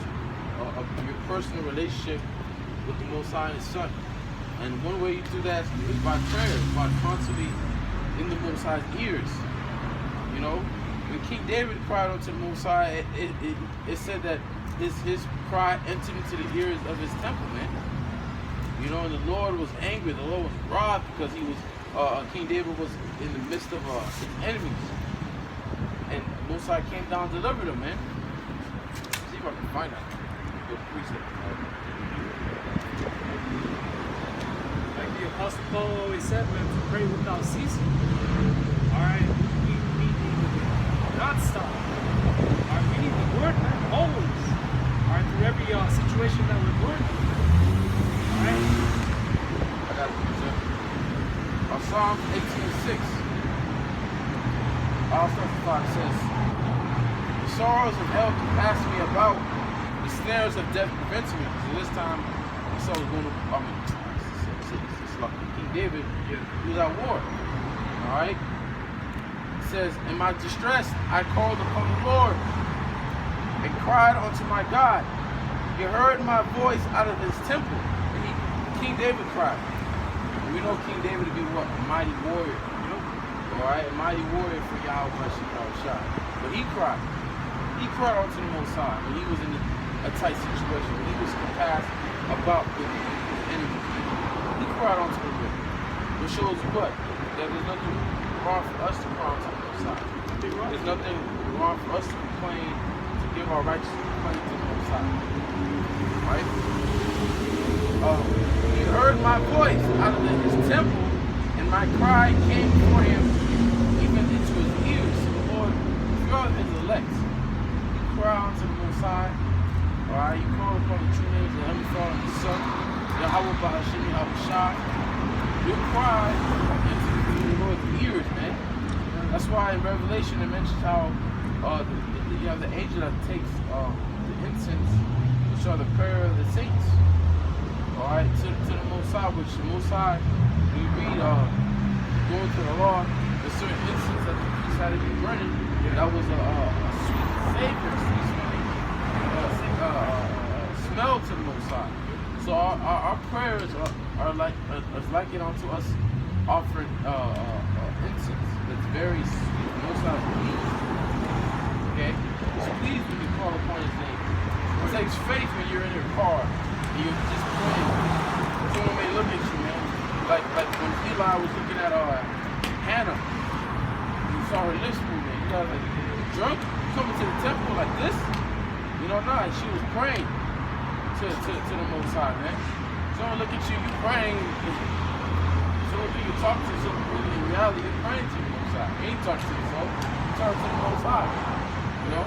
your personal relationship with the Most High and His Son. And one way you do that is by prayer, by constantly in the Most High's ears. When King David cried unto the Most High, it said that his cry entered into the ears of His temple, man. And the Lord was angry. The Lord was wroth because he was King David was in the midst of his enemies. And Most High came down and delivered him, man. See if I can find that. Good precept. Like the Apostle Paul always said, man, to pray without ceasing. All right, we need to not stop. All right, we need the word, man, always. All right, through every situation that we're going through. All right. I got it. Psalms 18:6. All stuff 5 says, the sorrows of hell compass me about, the snares of death prevent me. So this time, Esau was going to, it's like King David, he was at war. Alright? It says, in my distress, I called upon the Lord and cried unto my God. He heard my voice out of his temple. And King David cried. We know King David to be what? A mighty warrior. Alright? A mighty warrior for Yahawashi, Rawchaa. But he cried. He cried out to the Most High when he was in a tight situation, when he was compassed about with his enemies. He cried out to the Lord. Which shows you what? That there's nothing wrong for us to cry out to the Most High. There's nothing wrong for us to complain, to give our righteous complaint to the Most High. Right? He heard my voice out of his temple, and my cry came for him even into his ears. So the Lord, if you're his elect, you cry unto the Most High. Alright, you call upon the true names of the Heavenly Father and the Son, YAHAWAH, Yahawashi. You cry into the Lord's ears, man. That's why in Revelation it mentions how you have the angel that takes the incense, which are the prayer of the saints. Alright, to the Most High, which the Most High, when you read going to the law, there's certain incense that the priest had to be burning. That was a sweet savor, smell to the Most High. So our prayers are likened unto us offering incense that's very sweet. The Most High is pleased. Okay? He's pleased when you call upon his name. It takes faith when you're in your car and you're just praying. Someone may look at you, man. Like when Eli was looking at Hannah, you saw her lips moving. You guys like, drunk? Coming to the temple like this? You know, nah, she was praying to the Most High, man. Someone look at you, you praying. Someone you talk to, someone really in reality, you're praying to the Most High. You ain't talking to yourself, you talk to the Most High. You know?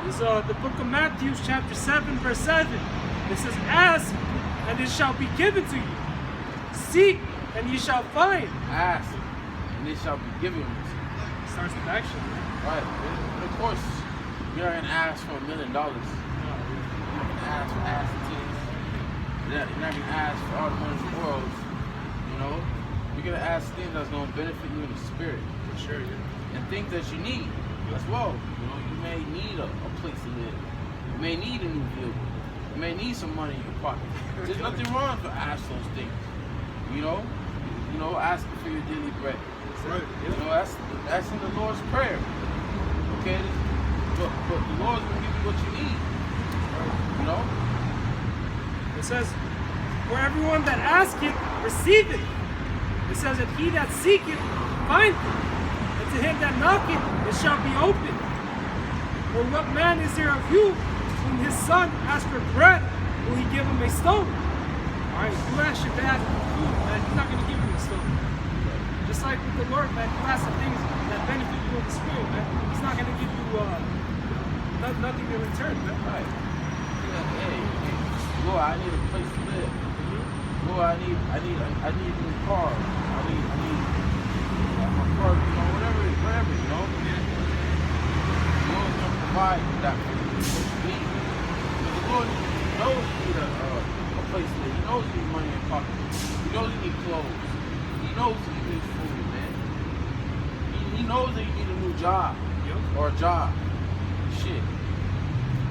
It's the book of Matthew, chapter 7, verse 7. It says, ask, and it shall be given to you. Seek, and you shall find. Ask, and it shall be given to you. Starts with action. Right. And of course, you're not going to ask for $1 million. You're not going to ask for assets. You're not going to ask for all the money in the world. You know? You're going to ask things that's going to benefit you in the spirit. For sure, yeah. And things that you need as well. You know, you may need a place to live. You may need a new vehicle. You may need some money in your pocket. There's nothing wrong to ask those things. You know, asking for your daily bread. Right. You know, that's in the Lord's prayer. Okay? But the Lord's gonna give you what you need. You know? It says, for everyone that asketh, receiveth. It says that he that seeketh, findeth. And to him that knocketh, it shall be opened. For what man is there of you, whom his son asks for bread, will he give him a stone? Alright, if you ask your dad for food, man, he's not going to give you a stone. Just like with the Lord, man, you ask the things that benefit you in the spirit, man. He's not going to give you nothing in return, man. Right. Hey, Lord, I need a place to live. Lord, I need a new car. I need my car, you know, whatever, you know. The Lord's going to provide that for you. What you need. Because the Lord knows you need a place to live. He knows you need money in your pocket. He knows you need clothes. He knows you need food, man. He knows that you need a new job. Or a job. Shit.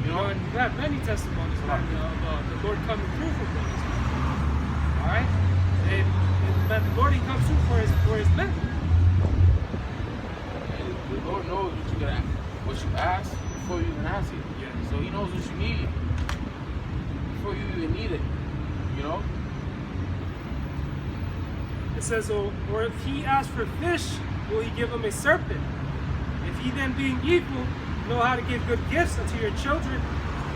You know, and you have many testimonies about the Lord coming through for brothers. Alright? And the Lord, he comes through for his men. And the Lord knows what you ask before you even ask it. Yeah. So he knows what you need before you even need it. You know? It says, or if he asks for fish, will he give him a serpent? If he then being evil know how to give good gifts unto your children,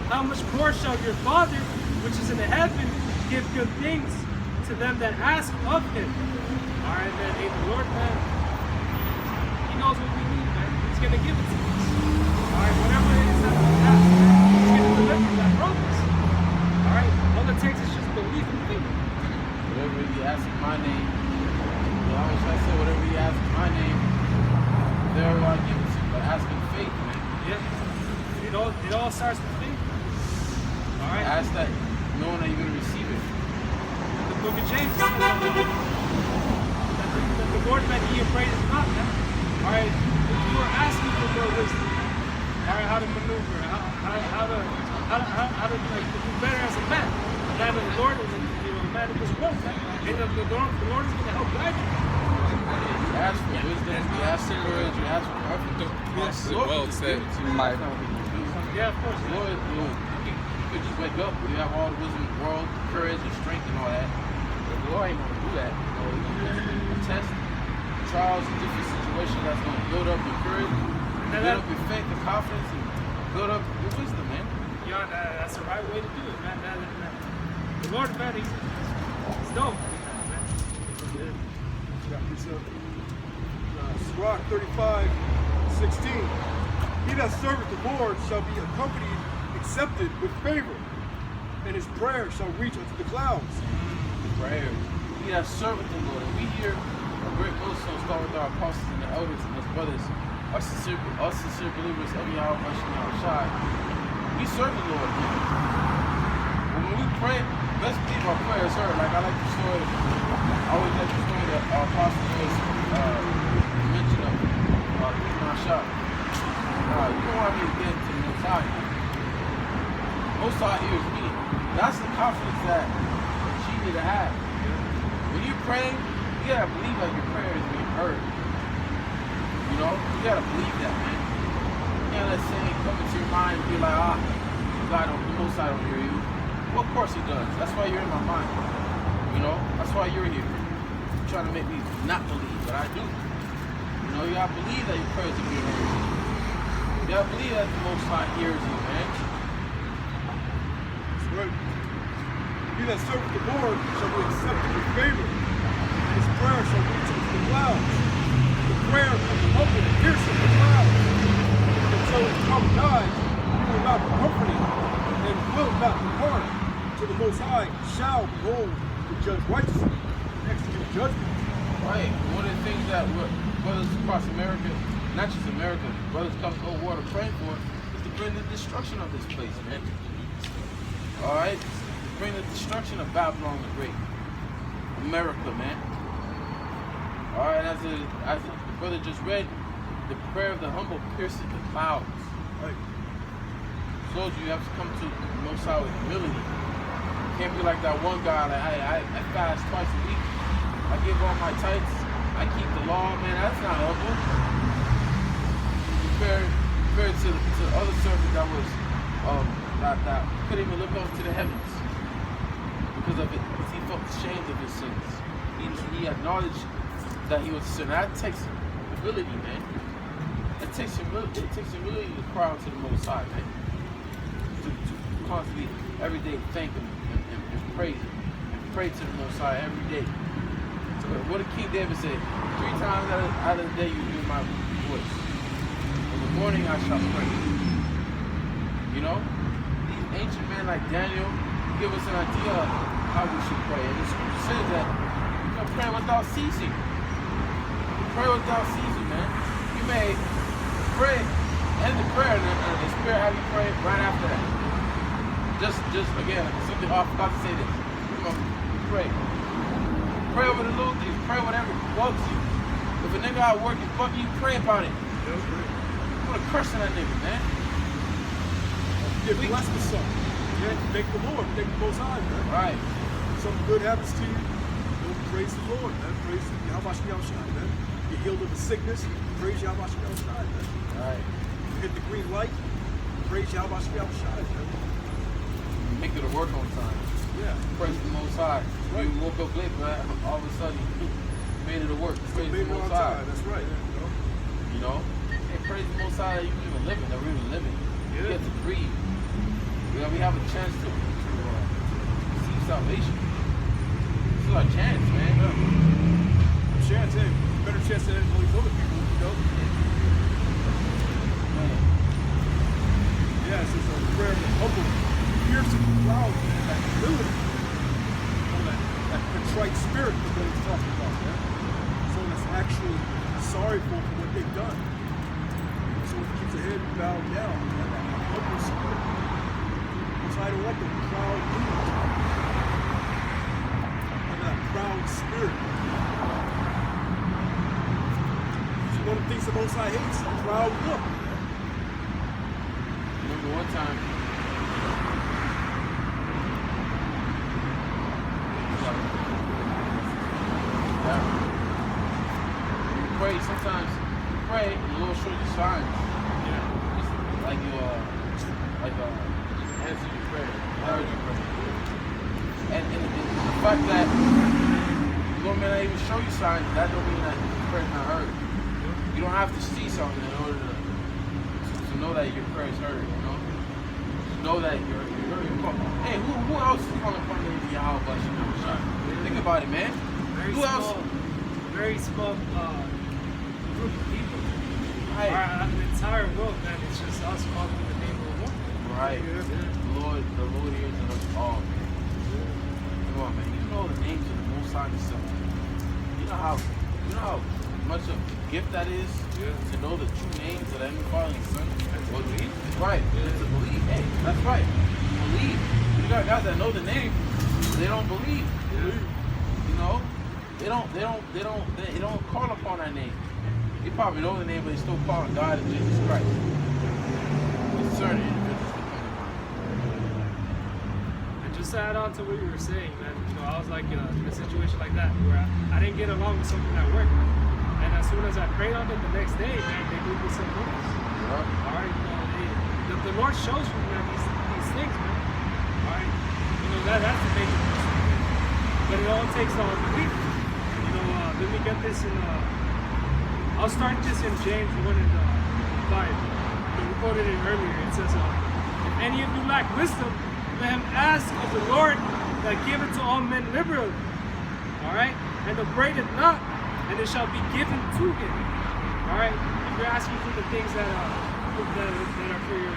how much more shall your Father, which is in the heaven, give good things to them that ask of him? Alright, man, hey, the Lord, man, he knows what we need, man. He's going to give it to us. Alright, whatever it is that we ask, he's going to deliver that promise. Alright, all it takes is just belief and faith. Whatever you ask in my name, I say whatever you ask in my name, there I give it to you. But ask in faith, man. Yeah. It all starts with faith. Alright. Ask that knowing that you're going to receive it. The book of James says that the Lord that he embraces not, man. Alright. You are asking for more wisdom. Alright, how to maneuver, how to like do better as a man. The man of the Lord is, you know, man in this world, man. And the Lord is going to help guide you. You ask for wisdom, you ask for courage, you ask for confidence. Yes. Well said. My Yeah, of course. Lord, you could just wake up, you have all the wisdom in the world, courage and strength and all that. But the Lord ain't going to do that. You know, He's going to test trials and different situations that's going to build up your courage, build up your faith and confidence, and build up your wisdom, man. Yeah, that's the right way to do it, man. The Lord, man, he's dope. Sirach 35:16. He that serveth the Lord shall be accompanied, accepted with favor, and his prayer shall reach unto the clouds. Prayer. He that serveth the Lord. And we here, a great milestone, start with our apostles and the elders and those brothers, our sincere believers of Yahawashi. We serve the Lord. When we pray, let's believe our prayers heard. Like I like the story. I always like the story that our apostle was mentioned of Gmsla. You don't want me to get to the Most High. Most High hears me. That's the confidence that she need to have. When you're praying, you gotta believe that your prayer is being heard. You know, you gotta believe that, man. You can't let saying come into your mind and be like, the Most High don't hear you. Well, of course He does. That's why you're in my mind. You know, that's why you're here. You're trying to make me not believe, but I do. You know, you gotta believe that your prayers are being heard. You gotta believe that the Most High hears you, man. That's right. He that serveth the Lord shall be accepted with favor, and his prayer shall reach unto the clouds. The prayer of the humble pierceth the clouds. And so it come nigh, he will not be comforted, and will not depart, till the Most High shall behold to judge righteously, and execute judgment. Right. One of the things that brothers across America, not just America, brothers come to Cold Water praying for is to bring the destruction of this place, man. Alright? Bring the destruction of Babylon the Great. America, man. Alright, as the brother just read, the prayer of the humble pierces the clouds. Right. So you have to come to the Most High with humility. You can't be like that one guy that I fast twice a week. I give all my tithes. I keep the law, man. That's not humble. Compared to the other servant that was that couldn't even look up to the heavens because of it, because he felt ashamed of his sins. He acknowledged that he was a sinner. That takes humility, man. It takes humility. It takes humility to cry out to the Most High, man. To constantly, every day, thank Him and praise Him and pray to the Most High every day. So what did King David say? 3 times out of the day you hear my voice. In the morning I shall pray. You know, these ancient men like Daniel give us an idea of how we should pray. And the scripture says that you can pray without ceasing. You pray without ceasing, man. You may pray, end the prayer, and the Spirit have you pray right after that. Just again, something I forgot to say this. You pray. Pray over the little things. Pray whatever bugs you. If a nigga at work is bugging you, pray about it. Put a curse on that nigga, man. Get blessed with something. Yeah, thank the Lord, thank the Most High, man. Right. Something good happens to you, praise the Lord, man. Praise Yahawashi, man. You healed of a sickness, praise Yahawashi, man. Right. You hit the green light, praise Yahawashi, man. Make it to work on time. Yeah. Praise the Most High. Right. You woke up late, but all of a sudden you made it to work. Praise the Most High. That's right. You know? And praise the Most High that you even living, that we're even living. Yeah. You get to breathe. You know, we have a chance to receive salvation. This is our chance, man. Yeah. Chance, hey, better chance than all these other people, you know? Yeah, it's just a prayer of humble, piercing the clouds, man, that humility. That contrite spirit is what he's talking about, man. Someone that's actually sorry for what they've done. Someone that keeps their head bowed down, man, that humble spirit. I don't want the proud mood and that proud spirit. It's one of the things the Most High hates, a proud look. Remember one time, pray, sometimes you pray and the Lord shows you signs. Yeah. Like you answer your prayer, heard your prayer. And the fact that the Lord may not even show you signs, that don't mean that your prayer's not heard. You don't have to see something in order to know that your prayer is heard, you know? To know that you're hey, who else is calling upon the name of Yahawashi? Think about it, man. Who else? Very small group of people. Right. The entire world, man, it's just us calling the name of the Lord. Right. The Lord hears us all, man. Come on, man. You know the names of the Most High Himself. You know how much of a gift that is to know the true names of the Heavenly Father and Son. Believe. Right. To believe. Hey, that's right. Believe. You got guys that know the name, they don't believe. You know, they don't call upon that name. They probably know the name, but they still call on God and Jesus Christ. It's certain individuals that come to mind. And just to add on to what you were saying, man, you know, I was like in a situation like that where I didn't get along with something at work. And as soon as I prayed on it the next day, man, they gave me some bonus. All right, you know, the Lord shows me, man, these things, man. All right, you know, that's the big thing. But it all takes on belief. You know, let me get this in. I'll start this in James 1 and 5. We quoted it earlier. It says, "If any of you lack wisdom, let him ask of the Lord, that giveth to all men liberally. All right, and upbraideth not, and it shall be given to him." All right, if you're asking for the things that are for your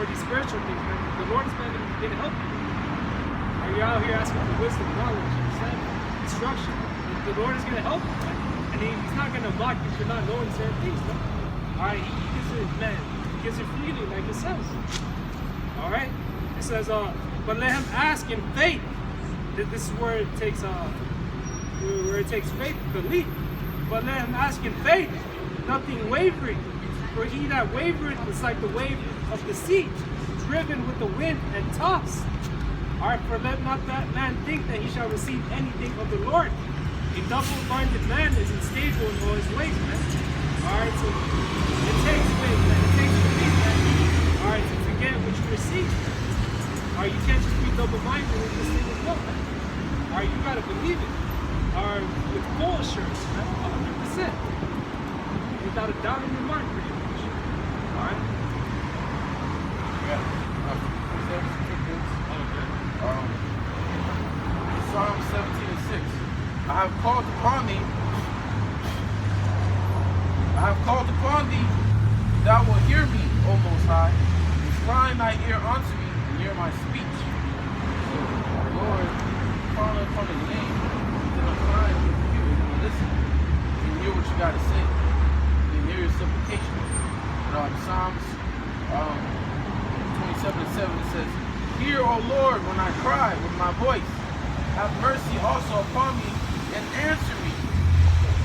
for these spiritual things, man, the Lord is going to help you. Are you out here asking for wisdom, knowledge, understanding, instruction? The Lord is going to help you, man. And He's not going to mock you for not knowing certain things, man. All right, He gives it, man. He gives it freely, like it says. All right, it says, but let him ask in faith. This is where it takes faith, belief. But let him ask in faith, nothing wavering. For he that wavereth is like the wave of the sea, driven with the wind and tossed. All right, for let not that man think that he shall receive anything of the Lord. A double-minded man is unstable in all his ways, man. All right, so it takes faith, man. It takes belief, man. All right, to forget what you receive. All right, you can't just be double-minded with this thing as well, man. All right, you gotta believe it. All right, with full assurance, man, 100%. Without a doubt in your mind, pretty much. All right. Yeah. Psalm 17:6. I have called upon thee, thou wilt hear me, O Most High. Incline thy ear unto me, and hear my speech. So, Lord, calling upon his name, he's going to incline to you, he's going to listen. He can hear what you got to say. He can hear your supplication. You know, in Psalms 27:7, it says, "Hear, O Lord, when I cry with my voice. Have mercy also upon me and answer me."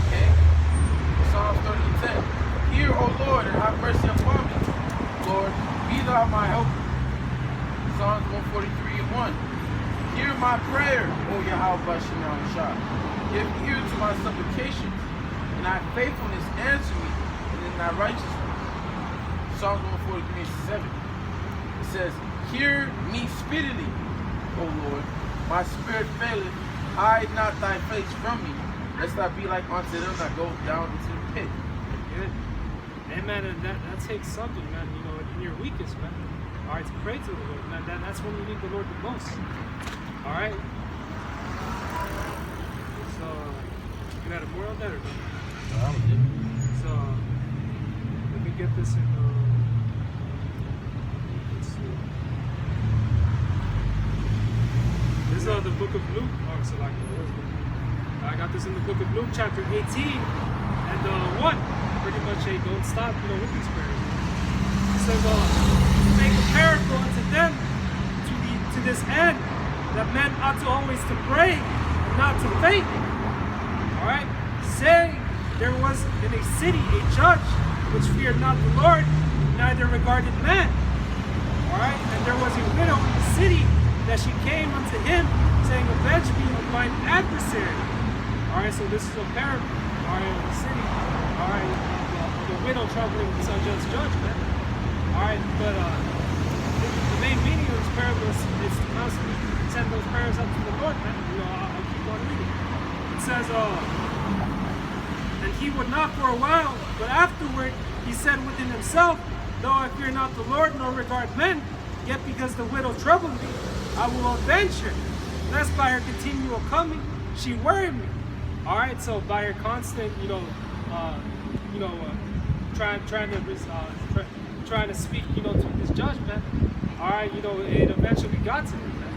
Okay? Psalms 30:10. "Hear, O Lord, and have mercy upon me. Lord, be thou my helper." Psalms 143:1. "Hear my prayer, O Yahawashi. Give ear to my supplications, and thy faithfulness answer me, and in thy righteousness." Psalms 143:7. It says, "Hear me speedily, O Lord. My spirit faileth, hide not thy face from me, lest I be like unto them that go down into the pit." Good. Amen. And that takes something, man, you know, in your weakest, man. All right, to pray to the Lord, man. That's when you need the Lord the most. All right. So, you got more on that or no? That was it. So, let me get this in. Let's see. This is the book of Luke. Oh, so like I got this in the book of Luke, chapter 18, and 1. Pretty much, hey, don't stop, you know, with these prayers. It says, "Make a parable unto them to this end, that men ought to always to pray and not to faint." All right, say there was in a city a judge which feared not the Lord, neither regarded man. All right, and there was a widow in the city, that she came unto him, saying, "Avenge me of mine adversary." All right, so this is a parable. all right, of the city, all right, of the widow troubling this unjust judge, man. All right, but the main meaning of this parable is to constantly send those prayers up to the Lord, man. You know, I'll keep on reading. It says, and he would not for a while, but afterward he said within himself, though I fear not the Lord nor regard men, yet because the widow troubled me, I will avenge her, lest by her continual coming she worry me. All right, so by her constant, trying to speak, to this judgment. All right, it eventually got to him, man.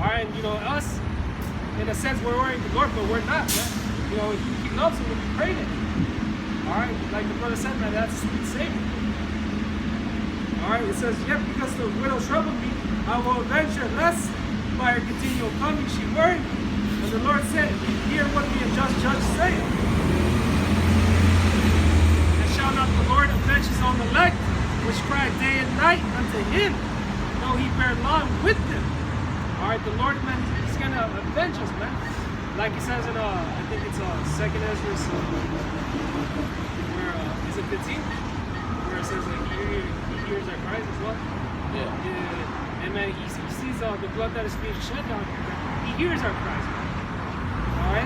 All right, and us, in a sense, we're worrying the Lord, but we're not, man. He loves him when we pray to him. All right, like the brother said, man, that's a sweet Savior. All right, it says, yet because the widow troubled me, I will avenge her, lest by her continual coming she worry me. And the Lord said, hear what the unjust judge saith. And shall not the Lord avenge his own elect, which cry day and night unto him, though he bear long with them? All right, the Lord, man, he's going to avenge us, man. Like he says in, I think it's 2nd Ezra, where, is it 15? Where it says that he hears our cries as well. Yeah. And man, he sees the blood that is being shed down here. He hears our cries. Alright?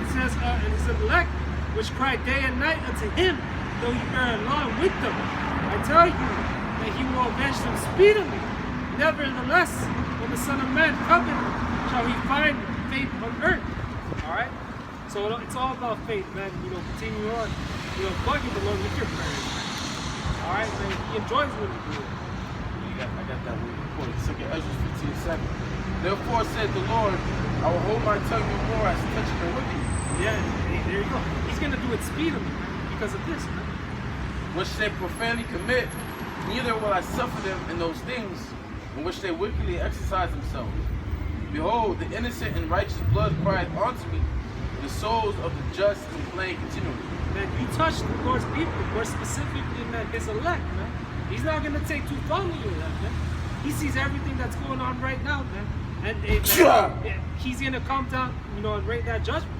It says, and it's the elect which cry day and night unto him, though he bear along with them. I tell you that he will avenge them speedily. Nevertheless, when the Son of Man cometh, shall he find faith on earth. Alright? So it's all about faith, man. Continue on. Bugging the Lord with your prayers. Alright, man. He enjoys when you do it. I got that one recorded. 2nd Ezra 15:7. Therefore said the Lord, I will hold my tongue no more as touching the wicked. Yeah, there you go. He's going to do it speedily, man, because of this, man. Which they profanely commit, neither will I suffer them in those things in which they wickedly exercise themselves. Behold, the innocent and righteous blood crieth unto me, the souls of the just complain continually. Man, you touch the Lord's people, more specifically, man, his elect, man. He's not going to take too fondly of that, man. He sees everything that's going on right now, man. And he's going to come down, and rate that judgment.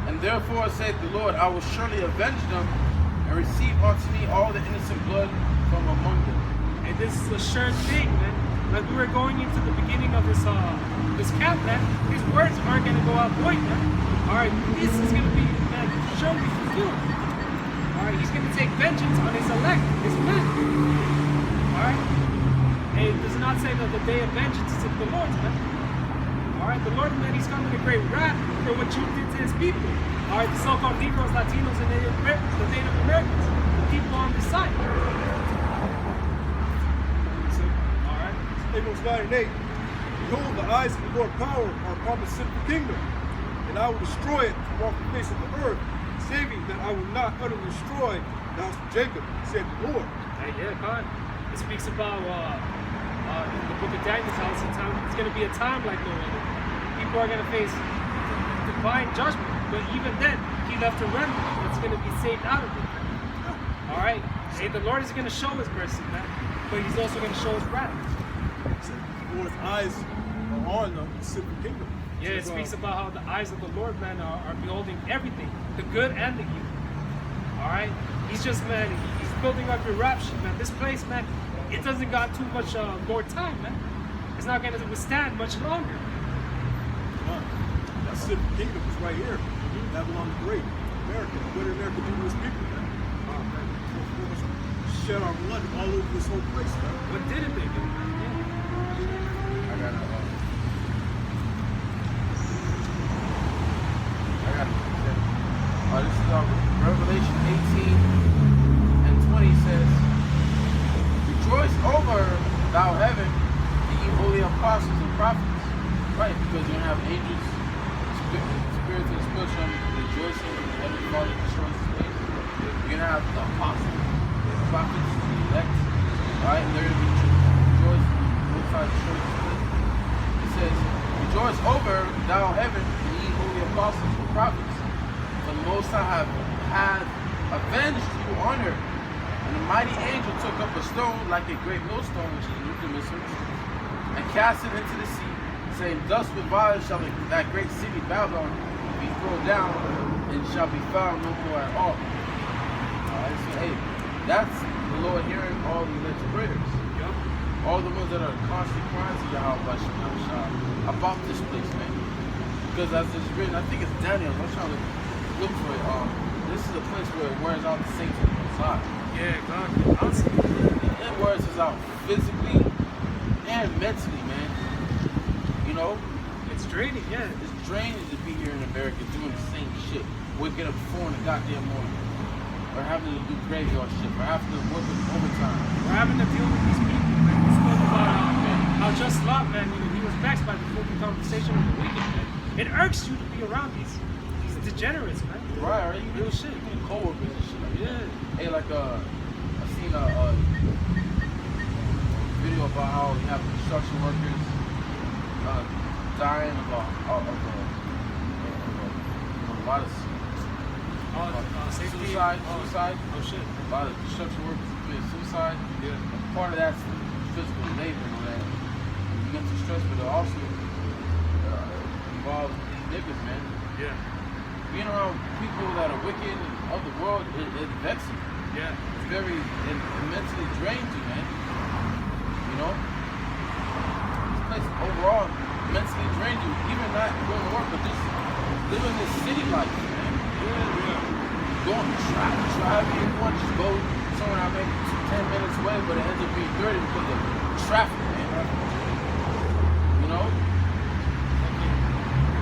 And therefore saith the Lord, I will surely avenge them and receive unto me all the innocent blood from among them. And this is a sure thing, man. Like we were going into the beginning of this camp, man. These words aren't going to go out void, man. All right, this is going to be, man, surely fulfilled. All right, he's going to take vengeance on his elect, his men. All right. And it does not say that the day of vengeance is of the Lord's, man. All right, the Lord, man, he's coming to great wrath for what you did to his people. All right, the so-called Negroes, Latinos, and the Native Americans, the people on this side. All right. Amos 9:8. Behold, the eyes of the Lord power are upon the sinful kingdom, and I will destroy it from off the face of the earth, saving that I will not utterly destroy the house of Jacob, said the Lord. Hey, yeah, God. It speaks about in the book of Daniel, it's going to be a time like no other. People are going to face divine judgment, but even then, he left a remnant that's going to be saved out of it. All right? Hey, the Lord is going to show his mercy, man, but he's also going to show his wrath. The Lord's eyes are on the sinful kingdom. Yeah, it speaks about how the eyes of the Lord, man, are beholding everything, the good and the evil. All right? He's just, man, he's building up your rapture, man. This place, man, it doesn't got too much more time, man. It's not going to withstand much longer. That sinful kingdom is right here. Babylon the Great, America. What did America do to his people, man? Shed our blood all over this whole place, man. What did it they do? I got it. This is Revelation 18:20 says, rejoice over thou heaven, and ye holy apostles and prophets. Right, because you're going to have angels, spirits and spiritual rejoicing in the heavenly Father destroys his place. You're going to have the apostles, the prophets, the elect. Alright, and they're going to be rejoicing both sides destroys his place. It says, rejoice over thou heaven, and ye holy apostles and prophets. For the Most High hath avenged you on earth. And the mighty angel took up a stone like a great millstone, which is Gmsla, and cast it into the sea, saying, thus with violence shall that great city Babylon throw down and shall be found no more at all. Alright, so hey, that's the Lord hearing all the alleged prayers. Yup. All the ones that are constantly crying to Yahawashi about this place, man. Because as it's written, I think it's Daniel, I'm trying to look for it. This is a place where it wears out the saints of the Most High. Yeah, God, constantly. It wears us out physically and mentally, man. You know? It's draining, yeah. It's draining to be here in America doing the same shit. Waking up 4 in the goddamn morning. Or having to do graveyard shit. Or having to work with overtime. We're having to deal with these people, man. We spoke about how Just Lot, man, you know, he was vexed by the fucking conversation of the wicked, man. It irks you to be around these degenerates, man. Right. Real shit. Even co-workers and shit like that. Yeah. Hey, like, I seen a video about how you have construction workers dying of a lot of Safety. suicide. Oh, shit. A lot of construction workers commit suicide. Yeah. Part of that's physical labor and all that. You get too stressed, but it also involves niggas, man. Yeah. Being around people that are wicked and of the world, it vexes you. Yeah. It's very mentally drains you, man. You know? This place overall mentally drains you, even not going to work, but just living this city life, man. Yeah. Going driving, you want to just go somewhere out maybe 10 minutes away, but it ends up being 30 because of traffic, man. You know?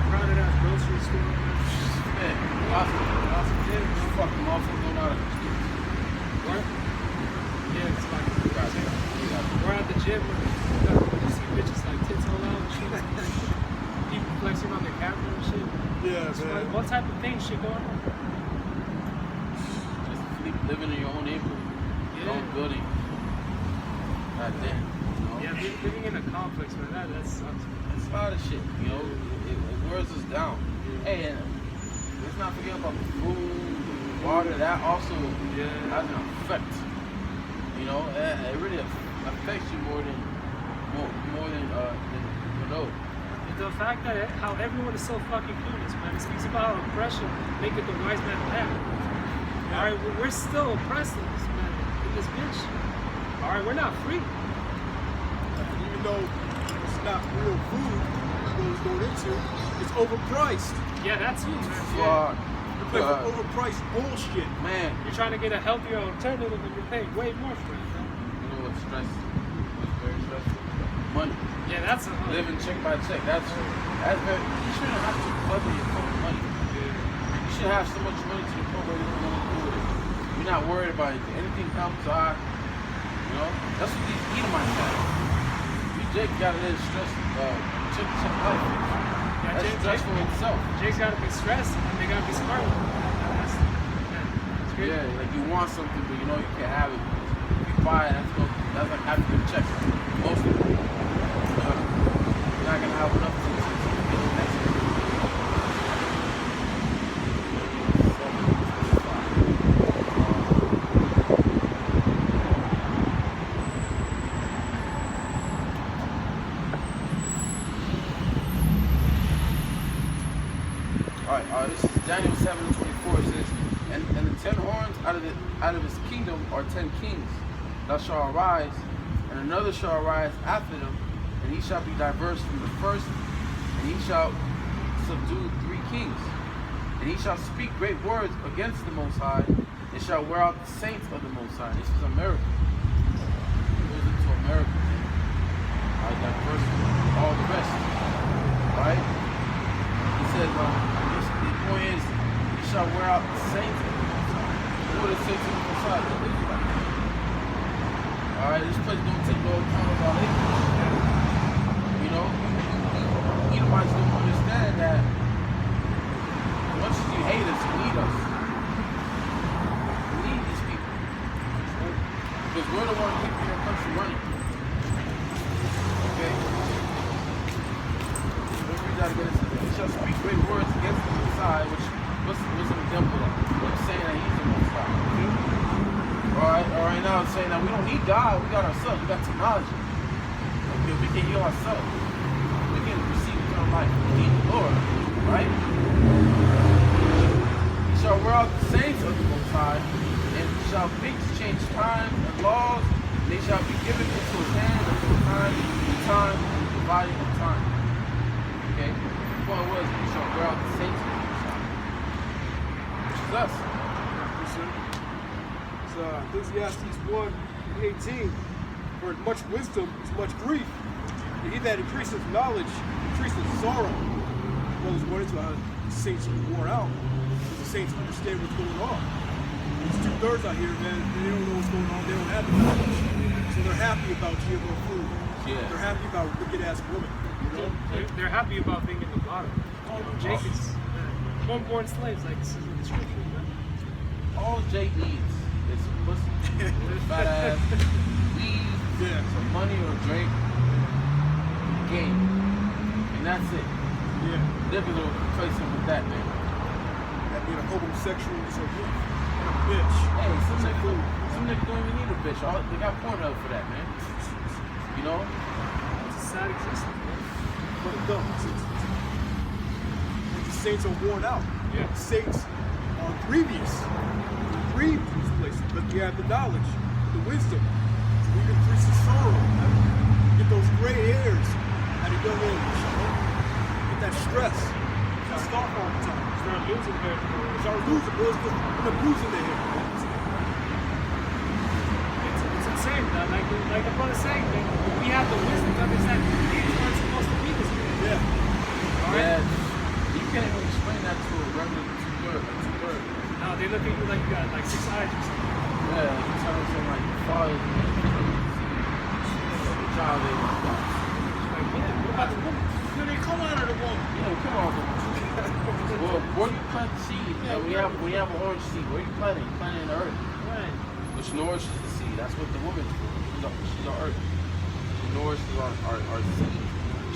Crowded ass grocery store, man. Man, lots of kids, fucking motherfuckers going out of the streets. What? Yeah, it's like You got it. we're at the gym when you see bitches like tits all out and shit. People flexing on their camera and shit. Yeah, It's man. like, what type of thing shit going on? Just living in your own neighborhood, your own building. God damn. You know? Yeah, living in a complex, man, that sucks. It's a lot of shit, you know. It wears us down. Hey, and let's not forget about the food, water. That also has an effect. You know, it really affects you more than you know. The fact that how everyone is so fucking clueless, man. It speaks about oppression, make it the wise man laugh. All right, we're still oppressed in this, man, in this bitch. All right, we're not free. Even though it's not real food, what it's going into, it's overpriced. Yeah, that's you, man. Fuck. It's like overpriced bullshit. Man, You're trying to get a healthier alternative and you're paying way more for it, man. you know what's stressful? What's very stressful? Money. Yeah, that's a Living check by check. That's very. You shouldn't have to cover your fucking money. You should have so much money to the point where you don't know what to do with it. You're not worried about anything. Anything comes, you know. That's what these Edomites have. You Jake got a little stress. Check life. Yeah, That's stressful in itself. Jake's gotta be stressed and they gotta be smart. That's great. Yeah, like you want something, but you know you can't have it. If you buy it, that's like having to check. Most of it. You're not gonna have enough to get the next one. Alright, this is Daniel 7:24. It says, and the 10 horns out of his kingdom are 10 kings that shall arise, and another shall arise after them, and he shall be diverse from the first, and he shall subdue 3 kings, and he shall speak great words against the Most High, and shall wear out the saints of the Most High. This is America. It goes into America. Diverse from all the rest. Right? He says, the point is, he shall wear out the saints of the Most High. Who are the saints of the Most High? The Israelites. Alright, this place don't take no account of our ignorance. You know, Edomites don't understand that as much as you hate us, you need us. You need these people. Because we're the ones keeping your country running. Okay? Let's read that again. He shall speak great words against the Messiah, which was an example of him saying that he's the Messiah. Alright, now it's saying that we don't need God, we got ourselves, we got technology. Okay, we can heal ourselves. We can receive eternal life. We need the Lord, right? Most High, and shall think to change times and laws, and they shall be given into his hand until time, dividing of time. Okay? The point was, he shall wear out the saints of the Most High, which is us. It's Ecclesiastes 1:18. For much wisdom is much grief. And he that increases knowledge increases sorrow. Brothers went into how the saints are worn out. Because the saints understand what's going on. There's 2/3 out here, man. They don't know what's going on. They don't have the knowledge. So they're happy about GMO food. Yeah. They're happy about wicked ass women. You know? They're happy about being in the bottom. Jake is born slaves, like this is in the scripture. All Jake needs is some pussy, fat ass, weed, some money or drink, game. And that's it. Yeah. Niggas will replace him with that, man. That being a homosexual is a bitch. Hey, some niggas don't even need a bitch. They got Pornhub for that, man. You know? It's a sad existence, man. But it does. The saints are worn out. Yeah. The saints are grievous. They're grieved in this place. But we have the knowledge, the wisdom. So we can increase the sorrow. Get those gray hairs at a young age. You know? Get that stress. Pissed off all the time. Start losing hair. Start losing, bro. End up losing their hair. It's insane, man. Like the brother saying, man, we have the wisdom to understand these aren't supposed to be this way. Yeah. Yeah. You can't even explain that to a regular two-bird. No, they look at you like you got like 6 eyes or something. Yeah, you tell them something like your father is the child is Like, yeah, what about the woman? They come out of the woman. come on. Well, where you plant the seed? We have an orange seed. Where you plant it? You plant it in the earth. Right. Which nourishes the seed. That's what the woman's for. She's our earth. She nourishes our seed,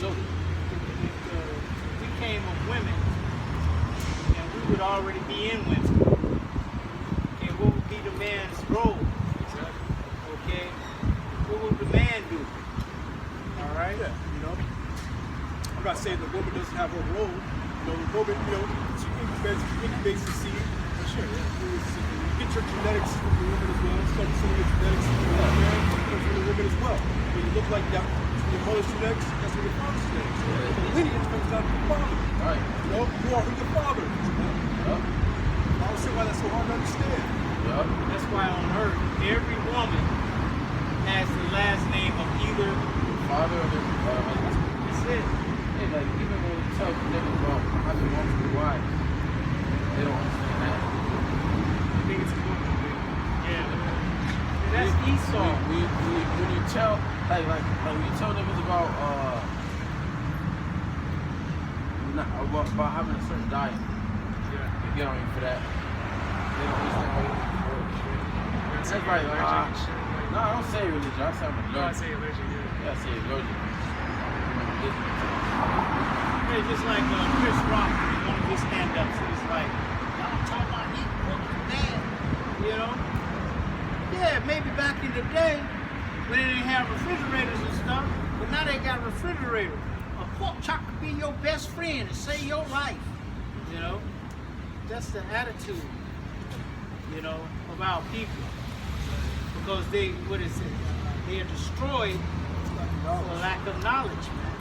children. We came of women, and we would already be in women. Okay, what would be the man's role? Okay, what would the man do? All right. Yeah, you know. I'm not saying the woman doesn't have her role. You know, the woman, she incubates the seed. Sure, yeah. You get your genetics from the woman as well. Some of your genetics from the man comes from the woman as well. When you look like that, from your mother's genetics, that's from your father's genetics. The lineage comes out of your father. Right. You know, you are who your father is. Yup. I don't see why that's so hard to understand. Yup. That's why on earth, every woman has the last name of either. Father or husband. That's it. Hey, like, even when we tell niggas about having multiple wives, they don't understand that. I think it's important. Yeah. That's Esau. When you tell, like when you tell niggas about having a certain diet, Yeah. they get on you for that. They don't understand how you work. That's That's like right. allergic and shit. Like, No, I don't say religion. I say I'm no, I allergic. say allergic, yeah. Yeah, I say allergic. Yeah, just like Chris Rock in one of his stand-ups, he's like, y'all talking about eating pork is bad, you know? Yeah, maybe back in the day when they didn't have refrigerators and stuff, but now they got refrigerators. A pork chop could be your best friend and save your life, you know? That's the attitude, you know, of our people. Because they are destroyed for lack of knowledge, man.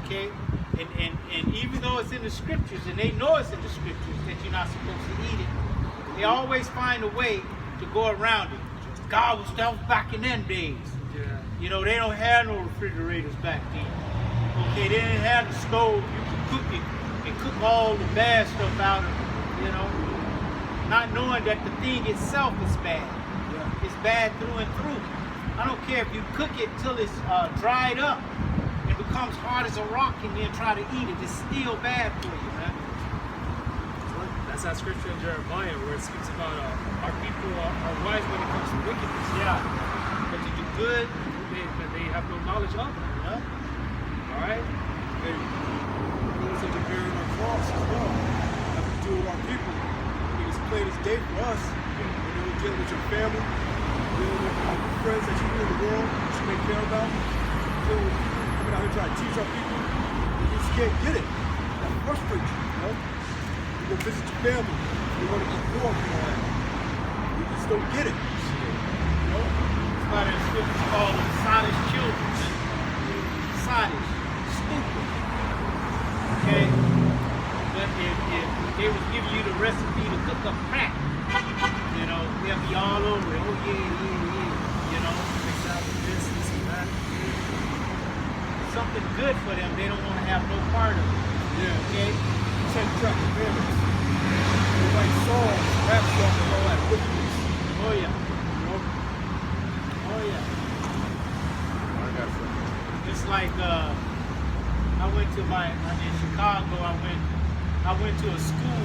Okay? And even though it's in the scriptures, and they know it's in the scriptures that you're not supposed to eat it, they always find a way to go around it. That was back in them days. Yeah. You know, they don't have no refrigerators back then. Okay, they didn't have the stove. You can cook it. You can cook all the bad stuff out of it, you know, not knowing that the thing itself is bad. It's bad through and through. I don't care if you cook it till it's dried up and becomes hard as a rock and then try to eat it. It's still bad for you, man. That's that scripture in Jeremiah where it speaks about our people are wise when it comes to wickedness. Yeah. But to do good, They have no knowledge of it. yeah. All right? Hey, those that are bearing our cross as well. Have to do with our people. I mean, it's plain as day for us. You know, dealing with your family, dealing with friends that you knew in the world that you may care about. Dealing with coming out here trying to teach our people. You just can't get it. That frustrates you, you know? You go visit your family. You want to eat pork and all that. just don't get it. You know? That's why there's scriptures called them sottish children. Sottish. Stupid. Okay? But if they was giving you the recipe to cook up crack, you know, they'll be all over it. Oh, yeah. You know? This and that. Something good for them, they don't want to have no part of it. Yeah. Okay? 10 track commandments. They write songs, rap songs, and all that wickedness. Oh, yeah. You know? Oh, yeah. I got something. It's like I went to in Chicago. I went to a school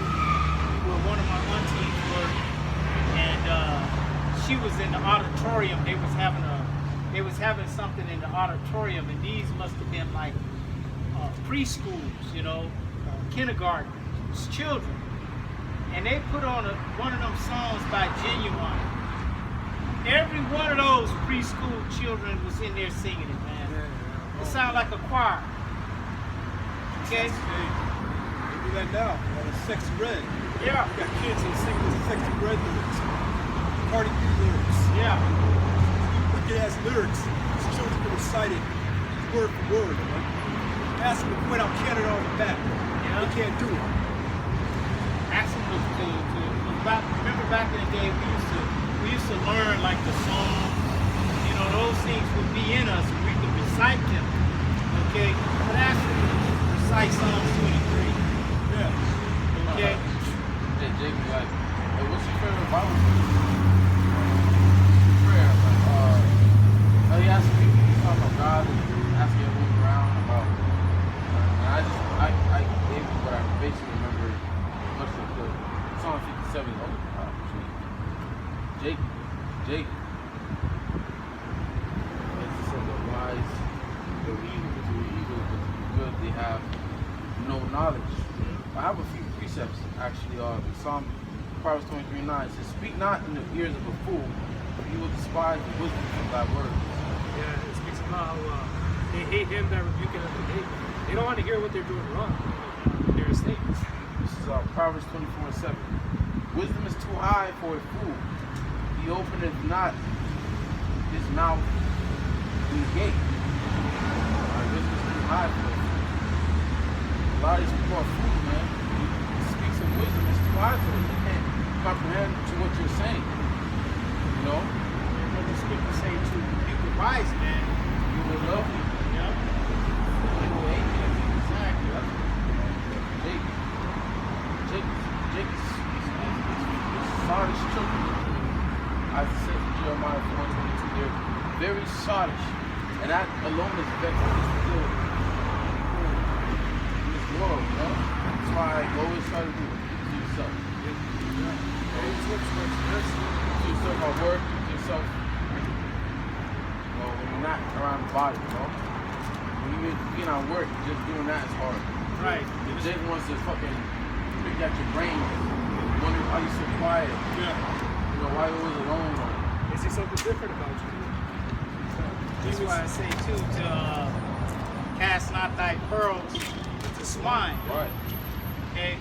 where one of my aunties worked, and she was in the auditorium. They was having something in the auditorium, and these must have been like preschools, you know, kindergarten children, and they put on one of them songs by Genuine. Every one of those preschool children was in there singing it, man. It sounded like a choir. Okay? Hey, they do that now on a Sexy Red. Yeah. You got kids that sing with Sexy Red lyrics, Cardi B lyrics, Yeah. wicked ass lyrics. These children can recite it word for word. Ask them to point out Canada on the back. Yeah. They can't do it. Ask them to remember back in the day we used to learn like the songs, you know, those things would be in us. We could recite them. Okay? But ask them to recite Psalms 23. Yeah. Okay? Hey, Jake, like, hey, what's your favorite Bible verse? Prayer. Like, he asking people, he's talking about God and asking everyone around about. And I gave you what I basically remember much of the Psalm 57. Jake. It's said the wise, the evil, the good, they have no knowledge. I have a few precepts actually. Psalm Proverbs 23:9 says, "Speak not in the ears of a fool, for he will despise the wisdom of thy words." Yeah, it speaks about how they hate him that rebuketh them. They don't want to hear what they're doing wrong. They're mistakes. This is Proverbs 24:7. Wisdom is too high for a fool. He openeth not his mouth in the gate. Wisdom is too high for a fool. A lot of these people are fools, man. He speaks of wisdom, it's too high for them. They can't comprehend to what you're saying. You know? What the scripture say to the wise man, You will love you. yeah. You will hate you. Exactly. That's Jake is sottish children. As it says in Jeremiah 4:22, they're very sottish. And that alone is vexing this still in this world, you know? That's why I always try to do yourself. To yourself at work, to yourself, you know, when you're not around the body, you know? When you're being at work, just doing that is hard. Right. If Jake wants to fucking pick at your brain, wonder why you so quiet. Yeah. You know, why you always alone? Or, They see something different about you. That's why I say too to cast not thy pearls to swine. right. Okay?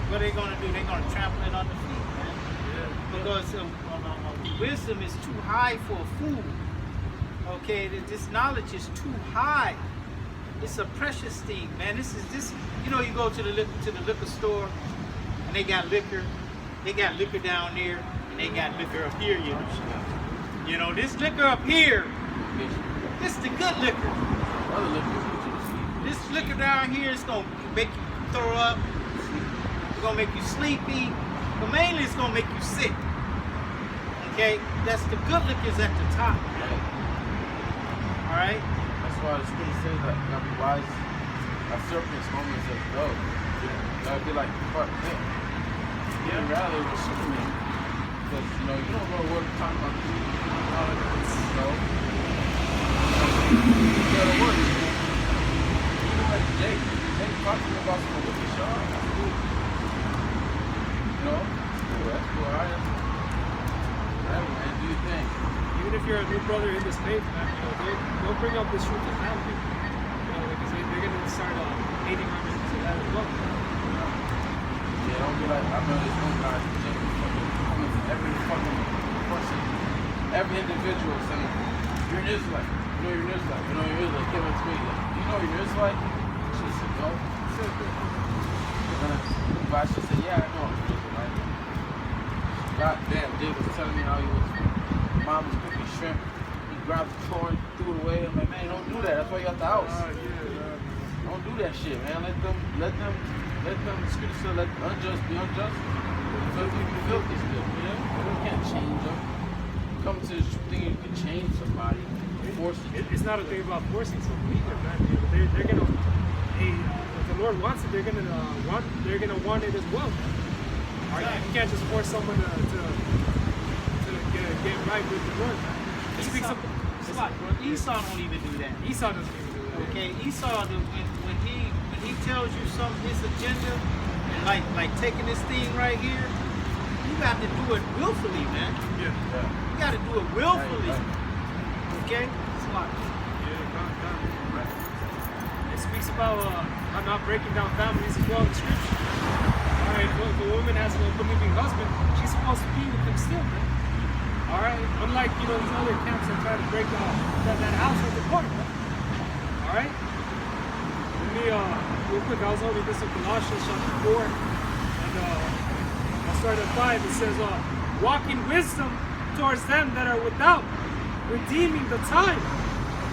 What are they gonna do? They're gonna trample it under feet, man. Because wisdom is too high for a fool. Okay, this knowledge is too high. It's a precious thing, man. This. You know, you go to the liquor store, and they got liquor. They got liquor down there, and they got liquor up here. You know, this liquor up here, this is the good liquor. Other liquor. This liquor down here is gonna make you throw up. It's gonna make you sleepy, but mainly it's gonna make you sick. Okay, that's the good liquor's at the top. All right. That's why the scripture says that you gotta be wise. A serpent's harmless as a dove. You gotta be like fuck him. Yeah, rather with Superman. Because you know you don't know what we're talking about. You know. You gotta work. Even like Jake talking about some wicked shit. That's cool. You know? That's cool. Alright. Man, do your thing. Even if you're a new brother in this faith, man, you know, they'll bring up this truth to family. You know, because they're going to start hating on you to that as well. Yeah, don't be like, I know this one guy, fucking every fucking person, every individual saying, you're an Israelite. You know you're an Israelite. You know you're an Israelite. Give it to me. Like, you know you're an Israelite? She said, no. But I should say, yeah, I know I'm an Israelite. God damn, Jake was telling me how he was. Mom was cooking shrimp. He grabbed the corn, threw it away. I'm like, man, don't do that. That's why you at the house. Don't do that shit, man. Let them, scripture said, let the unjust be unjust. Filthy be filthy still, you know? You can't change them. Come to this thing, you can change somebody. Force it. It's not a thing about forcing someone either, man. They're gonna, if the Lord wants it, they're gonna want it as well. All right, you can't just force someone to get right with the Lord, man. Esau don't even do that. Esau doesn't even do that. Okay, Esau, when he tells you his agenda, and like taking this thing right here, you got to do it willfully, man. Yeah. You got to do it willfully. Okay? It speaks about not breaking down families as well in Scripture. All right, if a woman has an unbelieving husband, she's supposed to be with him still, man. All right, unlike these other camps that try to break that household apart, man. All right. Let me real quick. I was over this in Colossians chapter 4, and I started at 5. It says, "Walk in wisdom towards them that are without, redeeming the time."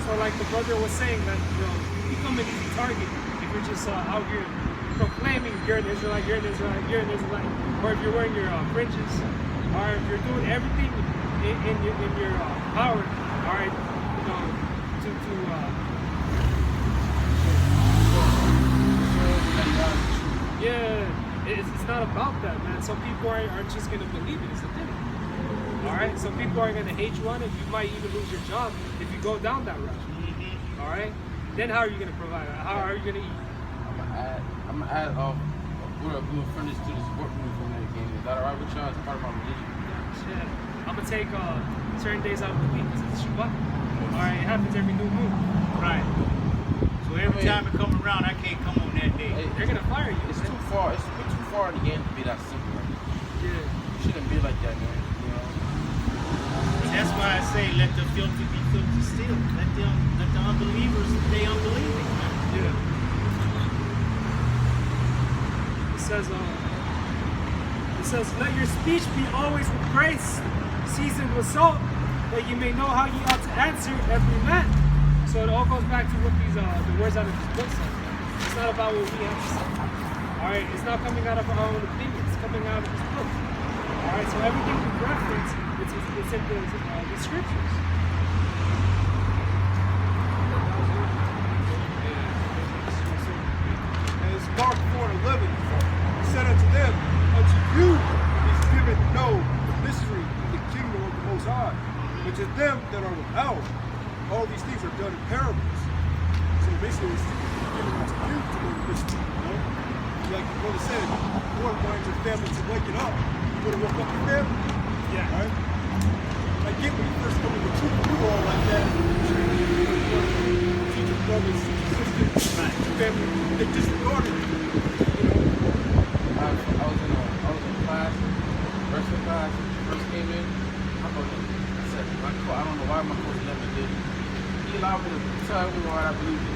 So, like the brother was saying, that you become an easy target if you're just out here proclaiming you're an Israelite, you're an Israelite, you're an Israelite, or if you're wearing your fringes, or if you're doing everything in your power, all right, it's not about that, man. Some people aren't just gonna believe it. It's the thing. All right, some people are gonna hate you on it. You might even lose your job if you go down that route. All right, then how are you gonna provide? How are you gonna eat? I'm gonna add we're gonna furnish to this work room from that game. Is that alright with y'all? It's part of my religion. I'm gonna take certain days out of the week because it's Shabbat. All right, it happens every new moon. Right. So every time it comes around, I can't come on that day. They're gonna fire you. It's too far. It's a bit too far in the game to be that simple. Yeah. You shouldn't be like that, man. You know. That's why I say let the filthy be filthy still. Let the unbelievers stay unbelieving. Yeah. It says, let your speech be always with grace, seasoned with salt, that you may know how you ought to answer every man. So it all goes back to what the words out of this book say. It's not about what we have to say. All right, it's not coming out of our own opinion. It's coming out of this book. All right, so everything we reference, it's in the scriptures. And it's Mark 4:11. He said unto them, unto you is given to know the mystery of the kingdom of the Most High. But to them that are without, all these things are done in parables. So basically, it's given to you to know the mystery. You know? Like the brother said, the Lord wanted your family to wake it up. You would have woke up your family. Yeah. Right? I get when you first come into truth, you were all like that. Teach your brothers, teach your sisters, your family, they disregarded it. I was in class, first class, first came in. I said, I don't know why my coach never did it. He allowed me to tell everyone I believe in.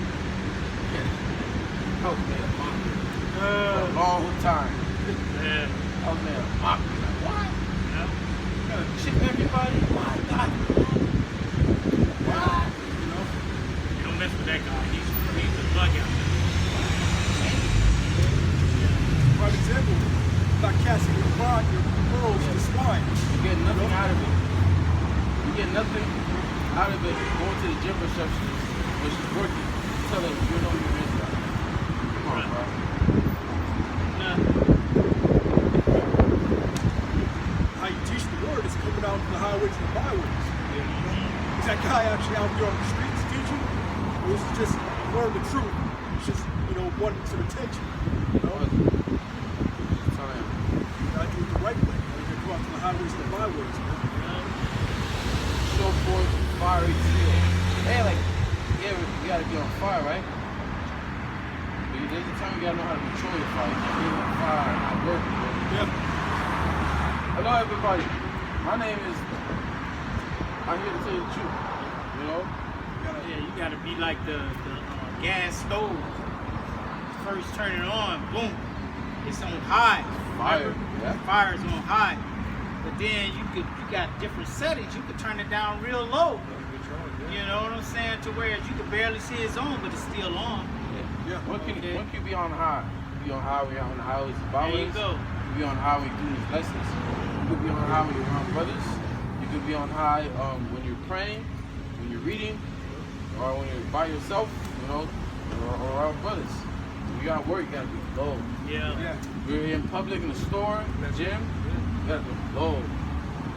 I was made a mockery. For a long time. I was made a mockery. Like, what? You gotta chip everybody? Why not? Why? You know? You don't mess with that guy. He's the bug out there. For example, not casting your pearls to swine. You get nothing out of it. You get nothing out of it going to the gym receptionist when she's working. Tell her you know you're in there. Come on, bro. How you teach the word is coming out on the highways and the byways. Is that guy actually out there on the streets teaching? Or is it just learn the truth? It's just, wanting some attention. You know? Gotta do it the right way. You gotta go out to the highways and the byways, man. Show forth fiery zeal. Hey, you gotta be on fire, right? But there's a time you gotta know how to control your fire. You can't be on fire at work. Yeah. Hello, everybody. My name is, I'm here to tell you the truth, you know? Yeah, you gotta be like the gas stove. First turn it on, boom, it's on high. Fire, yeah. Fire's on high. But then you got different settings. You could turn it down real low. You know what I'm saying? To where you can barely see it's on, but it's still on. Yeah. When can you be on high? You be on highway, on the highways and byways. There you go. You be on highway doing these lessons. You could be on highway around brothers. You could be on high when you're praying, when you're reading, or when you're by yourself, you know, or around brothers. When you gotta work, you gotta be low. Yeah. You're in public, in the store, in the gym, you gotta be low.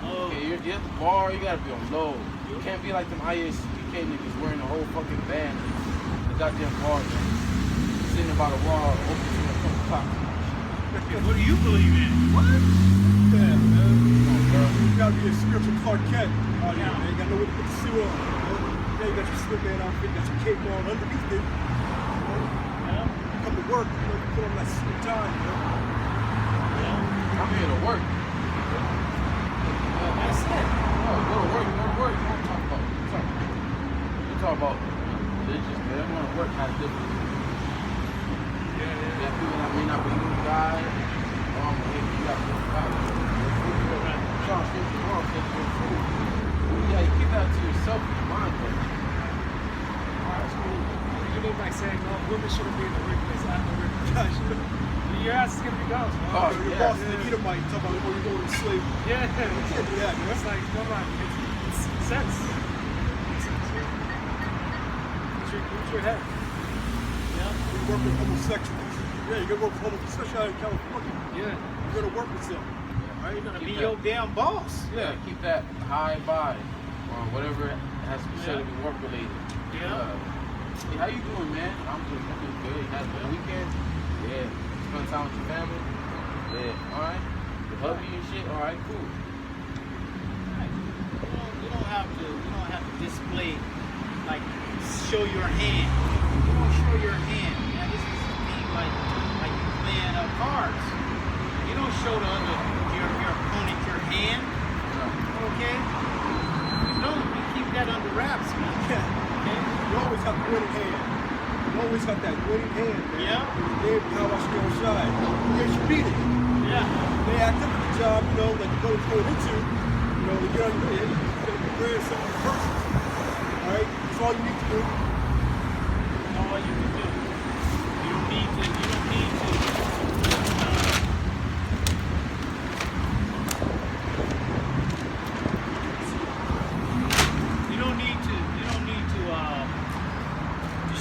Oh. Okay, you're at the bar, you gotta be on low. You can't be like them ISPK niggas wearing a whole fucking band. The goddamn bar, man. Sitting by the wall, open to the fucking clock. What do you believe in? What? Yeah, man. Come on, You gotta be a spiritual Clark Kent out here, Yeah. man. You gotta know what to put the suit on. Yeah, you got your Superman outfit, you got your cape on underneath it. Yeah. You come to work, you put on that suit time, I'm here to work. That's it. Oh, go to work, go to work. You don't talk about you talk about religious, man. Everyone at work has different. Yeah, people that may not believe in God. You got different values. Trying to think the wrong thing for food. Yeah, you keep that to yourself in your mind, but You mean by saying, oh, women shouldn't be in the workplace after work? Your ass is gonna be gone. Oh, your yeah. boss is an Edomite, talk about, you're going to slave. Yeah. You can't do that, man. It's like, come on, it's sense. Makes sense, yeah. Use your head. You work with homosexuals. Yeah, you gotta work with homosexuals, especially out in California. Yeah. You gotta work with them. Right? You're gonna Keep be that. your damn boss. yeah, keep that high by or whatever has to be said to be work related. Yeah. Hey, how you doing, man? I'm doing good. You had a good weekend? Yeah. Spend time with your family? Yeah. All right. The hubby and shit? All right, cool. You don't have to display, like, show your hand. You don't show your hand. Man, this is the thing like you playing cards. You don't show your opponent your hand. Okay? You don't. You keep that under wraps, man. Yeah. Okay? You always have the winning hand. You always got that winning hand, man. Yeah. They Yahawashi shy. They should beat it. Yeah. They act up at the job, you know, that the brother's going into. You know, they get on your head. You're going to prepare something first. All right? That's all you need to do. That's all you can do. You don't need to.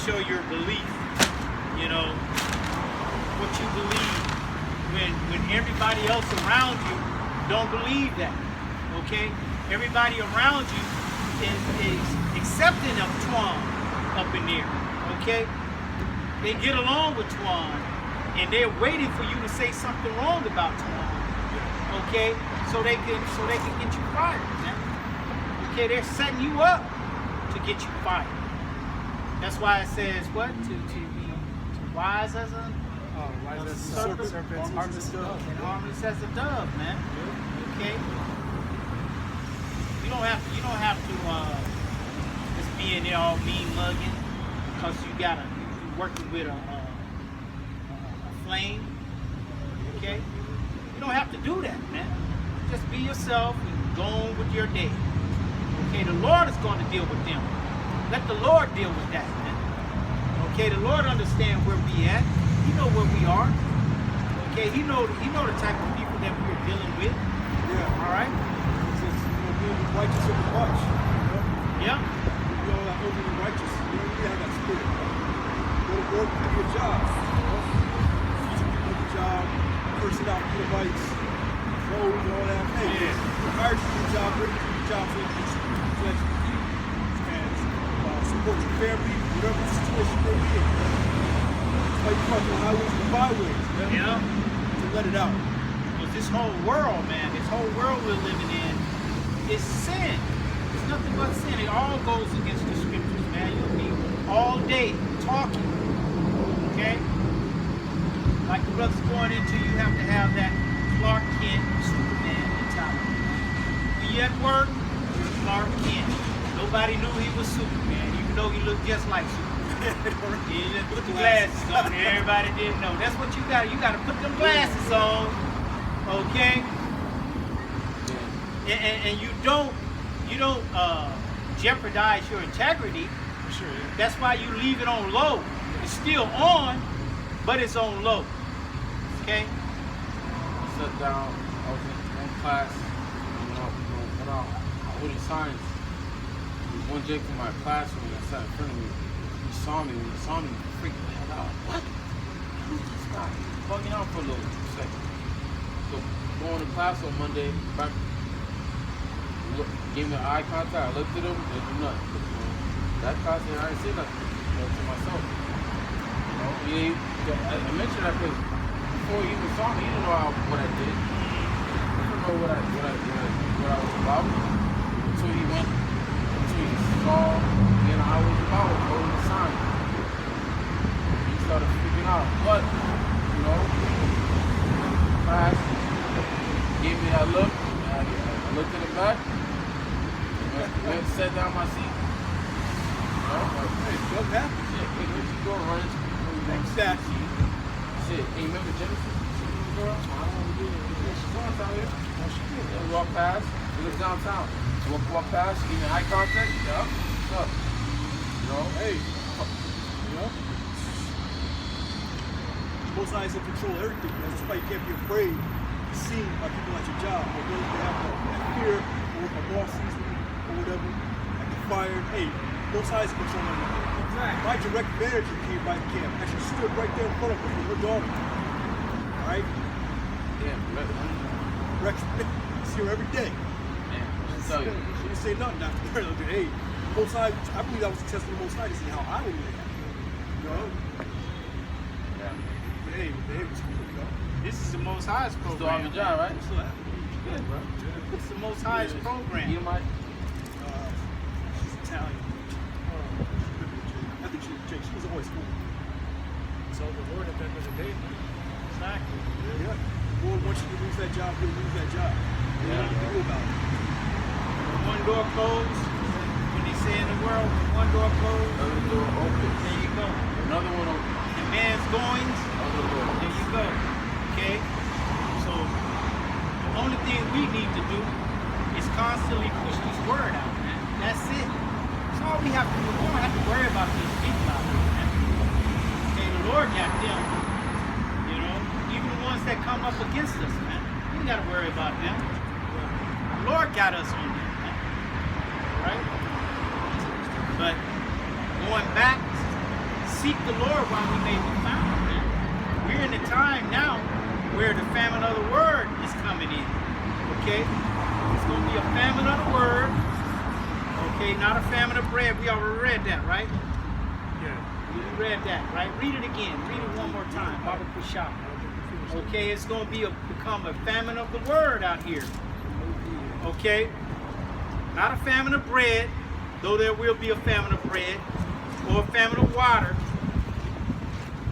Show your belief, you know, what you believe when everybody else around you don't believe that, okay? Everybody around you is accepting of Twan up in there, okay? They get along with Twan and they're waiting for you to say something wrong about Twan, okay? So they can get you fired, man. Okay, they're setting you up to get you fired. That's why it says what? To be wise as a Wise as a serpent, serpent, harmless as a dove. and harmless as a dove, man. Okay. You don't have to just be in there all mean mugging because you working with a flame. Okay. You don't have to do that, man. Just be yourself and go on with your day. Okay. The Lord is going to deal with them. Let the Lord deal with that, man. Okay, the Lord understands where we at. He know where we are. Okay, he know the type of people that we're dealing with. Yeah. All right. It's just, you know, being righteous over much. You know? Yeah. You know, that overly righteous. You know, you have that spirit. Go to work, do your job. You know? See some people at the job, cursing out Edomites, foes, and all that. Hey, Yeah. you hired you to the job, bring you to the job so that you can support your family, whatever the situation may be in. That's why you talk to the highways and the byways, man. Yeah. To let it out. Because this whole world, man, this whole world we're living in is sin. It's nothing but sin. It all goes against the scriptures, man. You'll be all day talking. Okay? Like the brother's going into, you have to have that Clark Kent Superman mentality. You work, Clark Kent. Nobody knew he was Superman, even though he looked just like Superman. He just put the glasses on. Everybody didn't know. That's what you got. You got to put them glasses on, okay? And you don't jeopardize your integrity. Sure, yeah. That's why you leave it on low. It's still on, but it's on low. Okay? Sat down, I was in one class, I wouldn't science. There was one Jake from my classroom that sat in front of me. He saw me, when he saw me, he freaked the hell out. What? Who's this guy? Bugging out for a little second. So going to class on Monday, back, gave me eye contact, I looked at him, didn't do nothing. That class, I didn't say nothing to myself. I mentioned that because before he even saw me, he didn't know what I did. He didn't know what I was about. Until he saw me and I was about holding the sign. He started freaking out. But, class gave me that look. I looked at the back. Went and sat down my seat. Hey, what happened? When you go running, Exactly. shit, hey, remember Genesis? She was a girl? I don't know. She's on out here. Oh, she did. Yeah, walk past. She lives downtown. Walk past. She gave me eye contact. Yup. What's up? Hey. Most High is in control of everything. That's why you can't be afraid to see by people at your job. Or those that have that fear, or if my boss sees me, or whatever, I get fired. Hey, Most High is in control of everything. Exactly. My direct manager came by the camp. Actually stood right there in front of us with her daughter. All right? Yeah, Rex is here every day. man, what's tell you? She didn't say nothing after her. Hey, Most High, I believe that was a test of the Most High to see how I would react. Yeah. But hey, it was cool, This is the Most Highest Still program. on the job, right? Still happy. Good, bro. It's the Most Highest program. You might. She's Italian. I think she was Jake. She was always cool. So the Lord at the end of the day. Exactly. Yeah. The Lord wants you to lose that job, you'll lose that job. You don't have to do about it. One door closed. When they say in the world, one door closed, Another door open. there you go. Another one open. The man's goings, Another door. there you go. Okay? So the only thing we need to do is constantly push this word out, man. That's it. That's all we have to do. We don't have to worry about these people out here, man. Okay, the Lord got them. Even the ones that come up against us, man. We ain't gotta worry about them. The Lord got us on them, man. Right? But going back, seek the Lord while we may be found, man. We're in the time now where the famine of the word is coming in. Okay? It's gonna be a famine of the word. Okay, not a famine of bread. We already read that, right? Yeah. We read that, right? Read it again. Read it one more time. Baba Kushab. Okay, it's going to become a famine of the word out here. Okay? Not a famine of bread, though there will be a famine of bread, or a famine of water,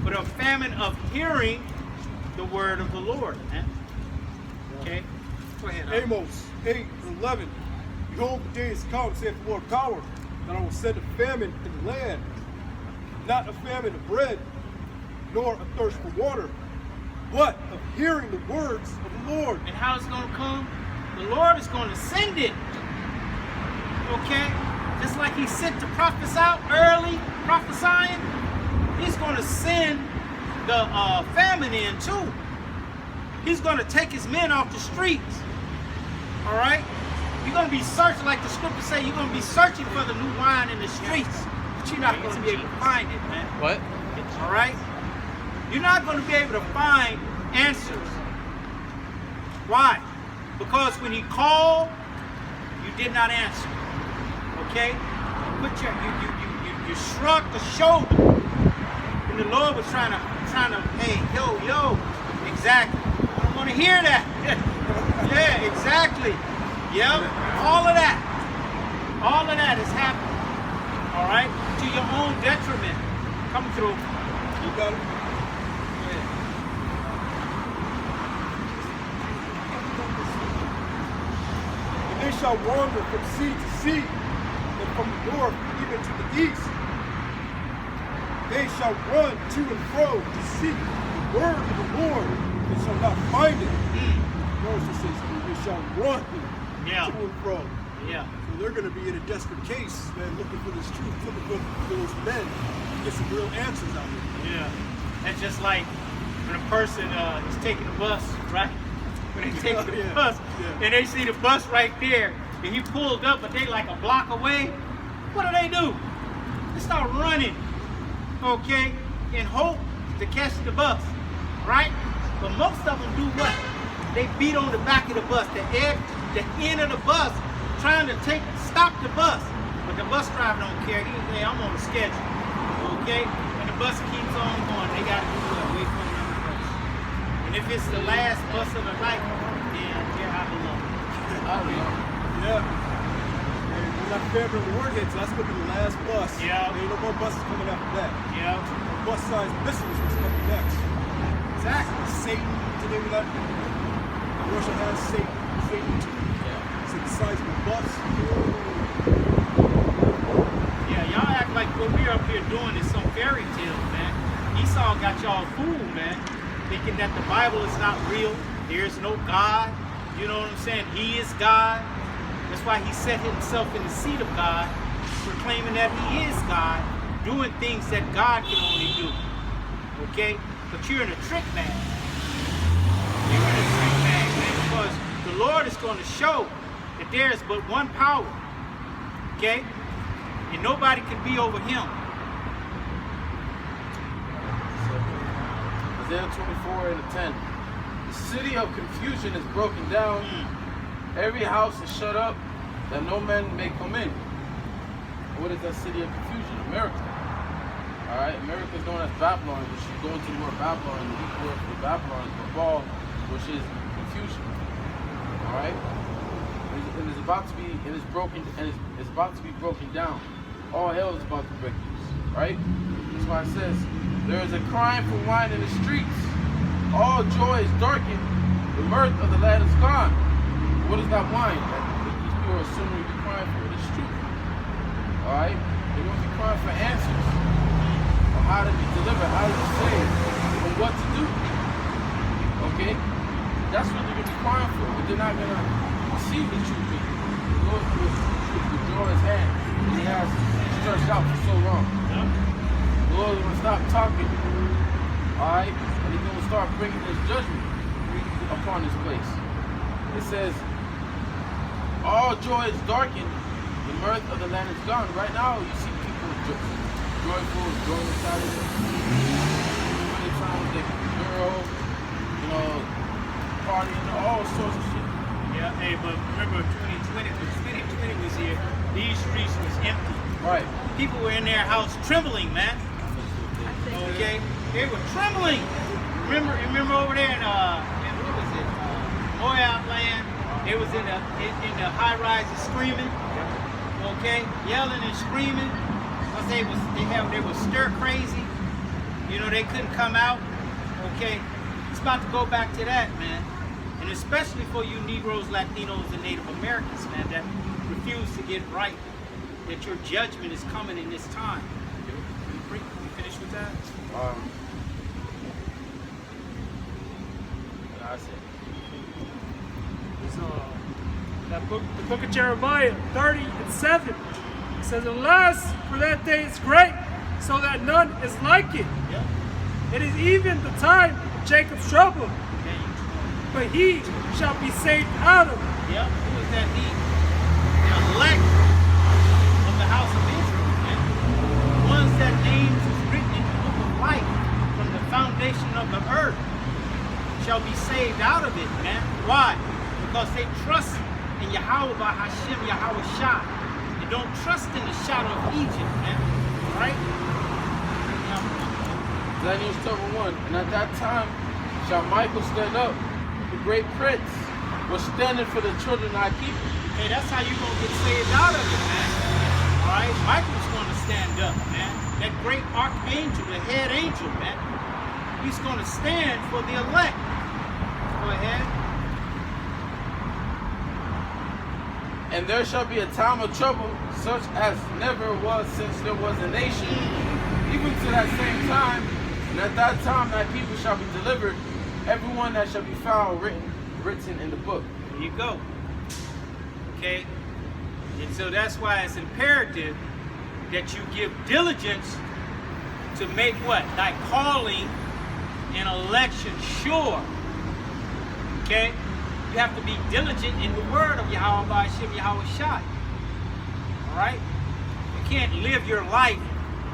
but a famine of hearing the word of the Lord. Man. Okay? Go ahead. Amos 8:11. Behold, the day is come, saith the Lord of power, that I will send a famine in the land, not a famine of bread, nor a thirst for water, but of hearing the words of the Lord. And how it's going to come? The Lord is going to send it. Okay? Just like he sent the prophets out early, prophesying, he's going to send the famine in too. He's going to take his men off the streets. All right? You're going to be searching, like the scripture say, you're going to be searching for the new wine in the streets, but you're not going to be able to find it, man. What? All right? You're not going to be able to find answers. Why? Because when he called, you did not answer. Okay? You shrugged the shoulder. And the Lord was trying to, hey, yo, exactly. I don't want to hear that. Yeah, exactly. Yep, all of that. All of that is happening. All right? To your own detriment. Come through. You got it? shall wander from sea to sea, and from the north even to the east. They shall run to and fro to seek the word of the Lord, and shall not find it. Notice it says, they shall run to and fro. Yeah. So they're going to be in a desperate case, man, looking for this truth, looking for those men to get some real answers out here. Yeah. That's just like when a person is taking the bus, right? When they take the bus, and they see the bus right there, and he pulled up, but they like a block away. What do? They start running, okay, in hope to catch the bus, right? But most of them do what? They beat on the back of the bus, the end of the bus, trying to stop the bus. But the bus driver don't care. He's like, I'm on the schedule, okay? And the bus keeps on going. They got to do what? Wait for another bus. And if it's the last bus of the night, then they're out of luck. Yeah. And when that February word hits, that's going to be the last bus. Yeah. There ain't no more buses coming after that. Yeah. Bus-sized missiles was coming next. Exactly. Satan, what's the name of that? Russia has Satan too. Yeah. It's the size of a bus. Yeah, y'all act like what we're up here doing is some fairy tale, man. Esau got y'all fooled, man, thinking that the Bible is not real. There's no God. You know what I'm saying? He is God. That's why he set himself in the seat of God, proclaiming that he is God, doing things that God can only do. Okay? But you're in a trick bag. You're in a trick bag, man, because the Lord is going to show that there is but one power. Okay? And nobody can be over him. Isaiah 24 and 10. The city of confusion is broken down. Every house is shut up, that no man may come in. What is that city of confusion? America. Alright, America is known as Babylon, which is going to the word Babylon, the Greek word for Babylon is Babal, which is confusion. Alright? And it's about to be, and it's broken, and it's about to be broken down. All hell is about to break loose. Right? That's why it says, there is a crying for wine in the streets. All joy is darkened. The mirth of the lad is gone. What is that wine that these people are assuming to be crying for? It's truth. Alright? They're going to be crying for answers on how to be delivered, how to be saved, and what to do. Okay? That's what they're going to be crying for, but they're not going to receive the truth. The Lord will withdraw his hand. He has stretched out for so long. The Lord is going to stop talking. Alright? And he's going to start bringing his judgment upon this place. It says, all joy is darkened, the mirth of the land is gone. Right now, you see people joyful, enjoying the Saturday. Many times they girl, you know, partying, all sorts of shit. Yeah, hey, but remember 2020, when 2020 was here, these streets was empty. Right. People were in their house trembling, man. Okay? They were trembling. Remember over there in what was it? Moab land. They was in the high rises screaming. Okay? Yelling and screaming. Because they were stir crazy. You know, they couldn't come out. Okay? It's about to go back to that, man. And especially for you Negroes, Latinos, and Native Americans, man, that refuse to get right. That your judgment is coming in this time. You finished with that? That's it. That book, the book of Jeremiah 30:7. It says, alas, for that day is great, so that none is like it. Yep. It is even the time of Jacob's trouble, but he shall be saved out of it. Yep. Who is that he? The elect of the house of Israel, man. The ones that names is written in the book of life from the foundation of the earth shall be saved out of it, man. Why? Because they trust in Yahawaah, Hashem, Yahawashi. They don't trust in the shadow of Egypt, man. Right? Daniel chapter 1. And at that time shall Michael stand up, the great prince, was standing for the children of thy people. Hey, that's how you're going to get saved out of it, man. All right? Michael's going to stand up, man. That great archangel, the head angel, man. He's going to stand for the elect. Go ahead. And there shall be a time of trouble, such as never was since there was a nation, even to that same time. And at that time thy people shall be delivered, everyone that shall be found written in the book. There you go. Okay? And so that's why it's imperative that you give diligence to make what? Thy calling and election sure. Okay? You have to be diligent in the word of Yahawashi. Alright? You can't live your life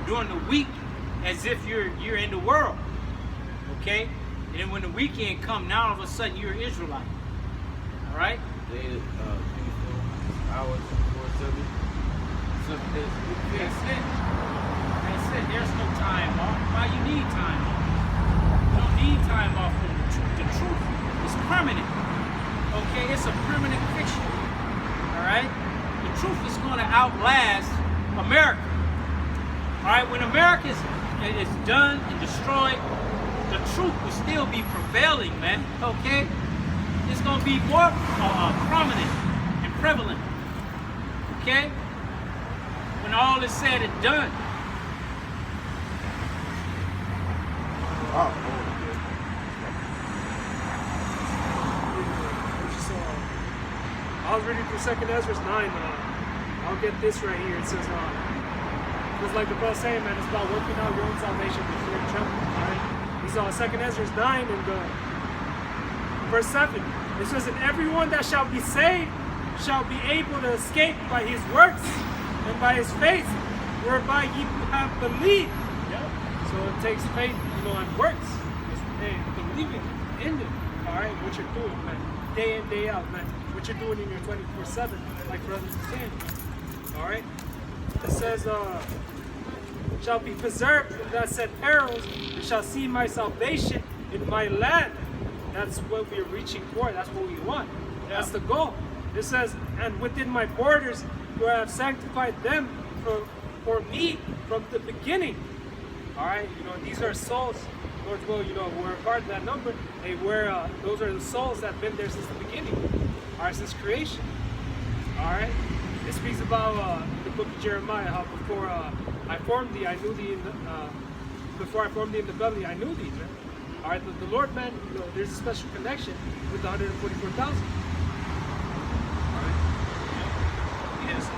during the week as if you're in the world. Okay? And then when the weekend comes, now all of a sudden you're an Israelite. Alright? Dated 24 hours, 4:70. 7 days. That's it. That's it. There's no time off. Why you need time off? You don't need time off from the truth. The truth is permanent. Okay? It's a permanent fixture. Alright? The truth is going to outlast America. Alright? When America is done and destroyed, the truth will still be prevailing, man. Okay? It's going to be more prominent and prevalent. Okay? When all is said and done. I was reading through 2nd Ezra 9. I'll get this right here. It says, it's like the brother saying, man, it's about working out your own salvation before you tremble. Right? He saw 2nd Ezra 9 and verse 7. It says, and everyone that shall be saved shall be able to escape by his works and by his faith, whereby ye have believed. Yep. So it takes faith, and works. And believing in it. Alright, what you're doing, man. Day in, day out, man. What you're doing in your 24/7, like brothers are saying. Alright? It says, shall be preserved from that said perils, and shall see my salvation in my land. That's what we're reaching for. That's what we want. That's the goal. It says, and within my borders, where I have sanctified them for me from the beginning. Alright, these are souls. Lord's will, we're a part of that number. Hey, those are the souls that have been there since the beginning. Alright, since creation. Alright? It speaks about the book of Jeremiah, how before I formed thee, I knew thee before I formed thee in the belly, I knew thee, man. Alright, the Lord, man, there's a special connection with the 144,000. Alright? Yes.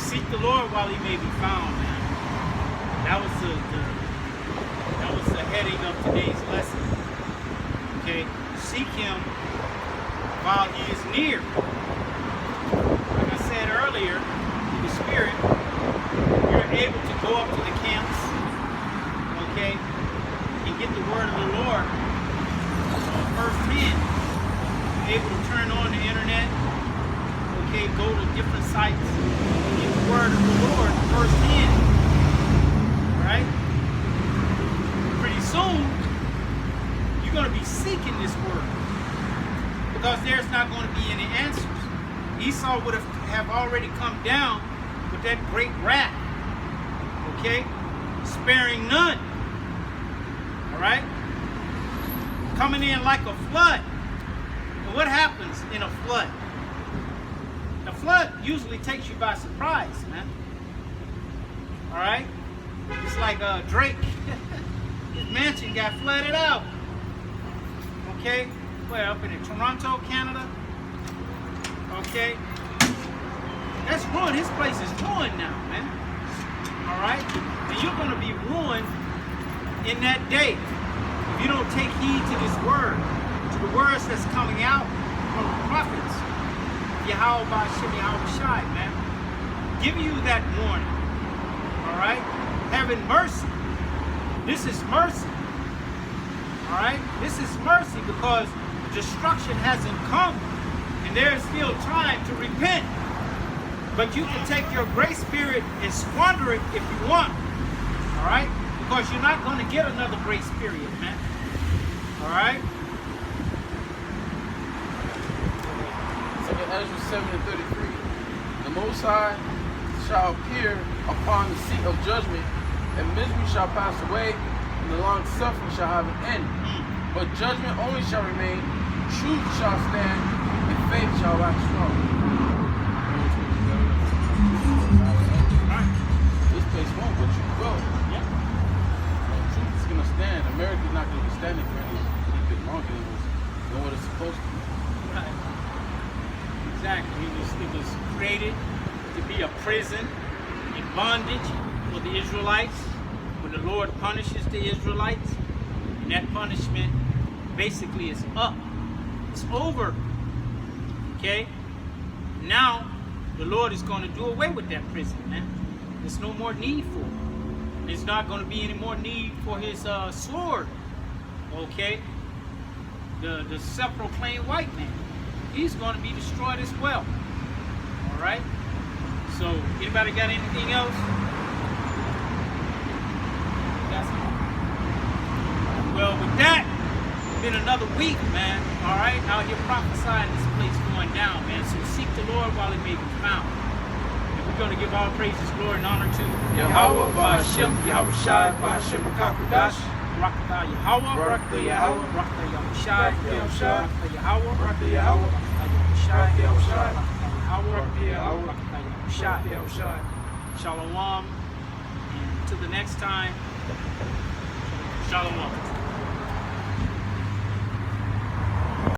Seek the Lord while he may be found, man. That was the heading of today's lesson. Okay? Seek him while he is near. Like I said earlier, in the spirit, you're able to go up to the camps, okay, and get the word of the Lord firsthand. You're able to turn on the internet, okay, go to different sites, get the word of the Lord firsthand. Right? Pretty soon, you're going to be seeking this word, because there's not going to be any answers. Esau would have already come down with that great wrath, okay, sparing none. All right, coming in like a flood. And what happens in a flood? A flood usually takes you by surprise, man. All right, it's like Drake. His mansion got flooded out. Okay, where up in Toronto, Canada. Okay, that's ruined. His place is ruined now, man. All right, and you're going to be ruined in that day if you don't take heed to this word, to the words that's coming out from the prophets. Yahawashi, man, give you that warning. All right, having mercy. This is mercy. All right, this is mercy because destruction hasn't come. And there is still time to repent. But you can take your grace period and squander it if you want. All right? Because you're not going to get another grace period, man. All right? So Ezra 7:33. The Most High shall appear upon the seat of judgment, and misery shall pass away, and the long suffering shall have an end. But judgment only shall remain, truth shall stand, and faith shall wax strong. This place won't, but you will. Yeah. Truth is gonna stand. America's not gonna be standing for anything longer than what it's supposed to be. Right. Exactly. It was created to be a prison in bondage for the Israelites. When the Lord punishes the Israelites, and that punishment basically is up. It's over. Okay? Now, the Lord is going to do away with that prison, man. There's no more need for it. There's not going to be any more need for his sword. Okay? The self-proclaimed white man. He's going to be destroyed as well. All right? So, anybody got anything else? Well, with that, it's been another week, man. All right? Out here prophesying this place going down, man. So seek the Lord while he may be found. And we're going to give all praises, glory, and honor to Yahawah, Ba'ashem, Yahawashi, Ba'ashem, Qadash. Rawchaa Yahawah, Rawchaa Yahawah, Rawchaa Yahawashi, Rawchaa Yahawah, Rawchaa Yahawah, Rawchaa Yahawashi, Yahawah, Rawchaa Yahawah. Shalom. And until the next time, Shalom.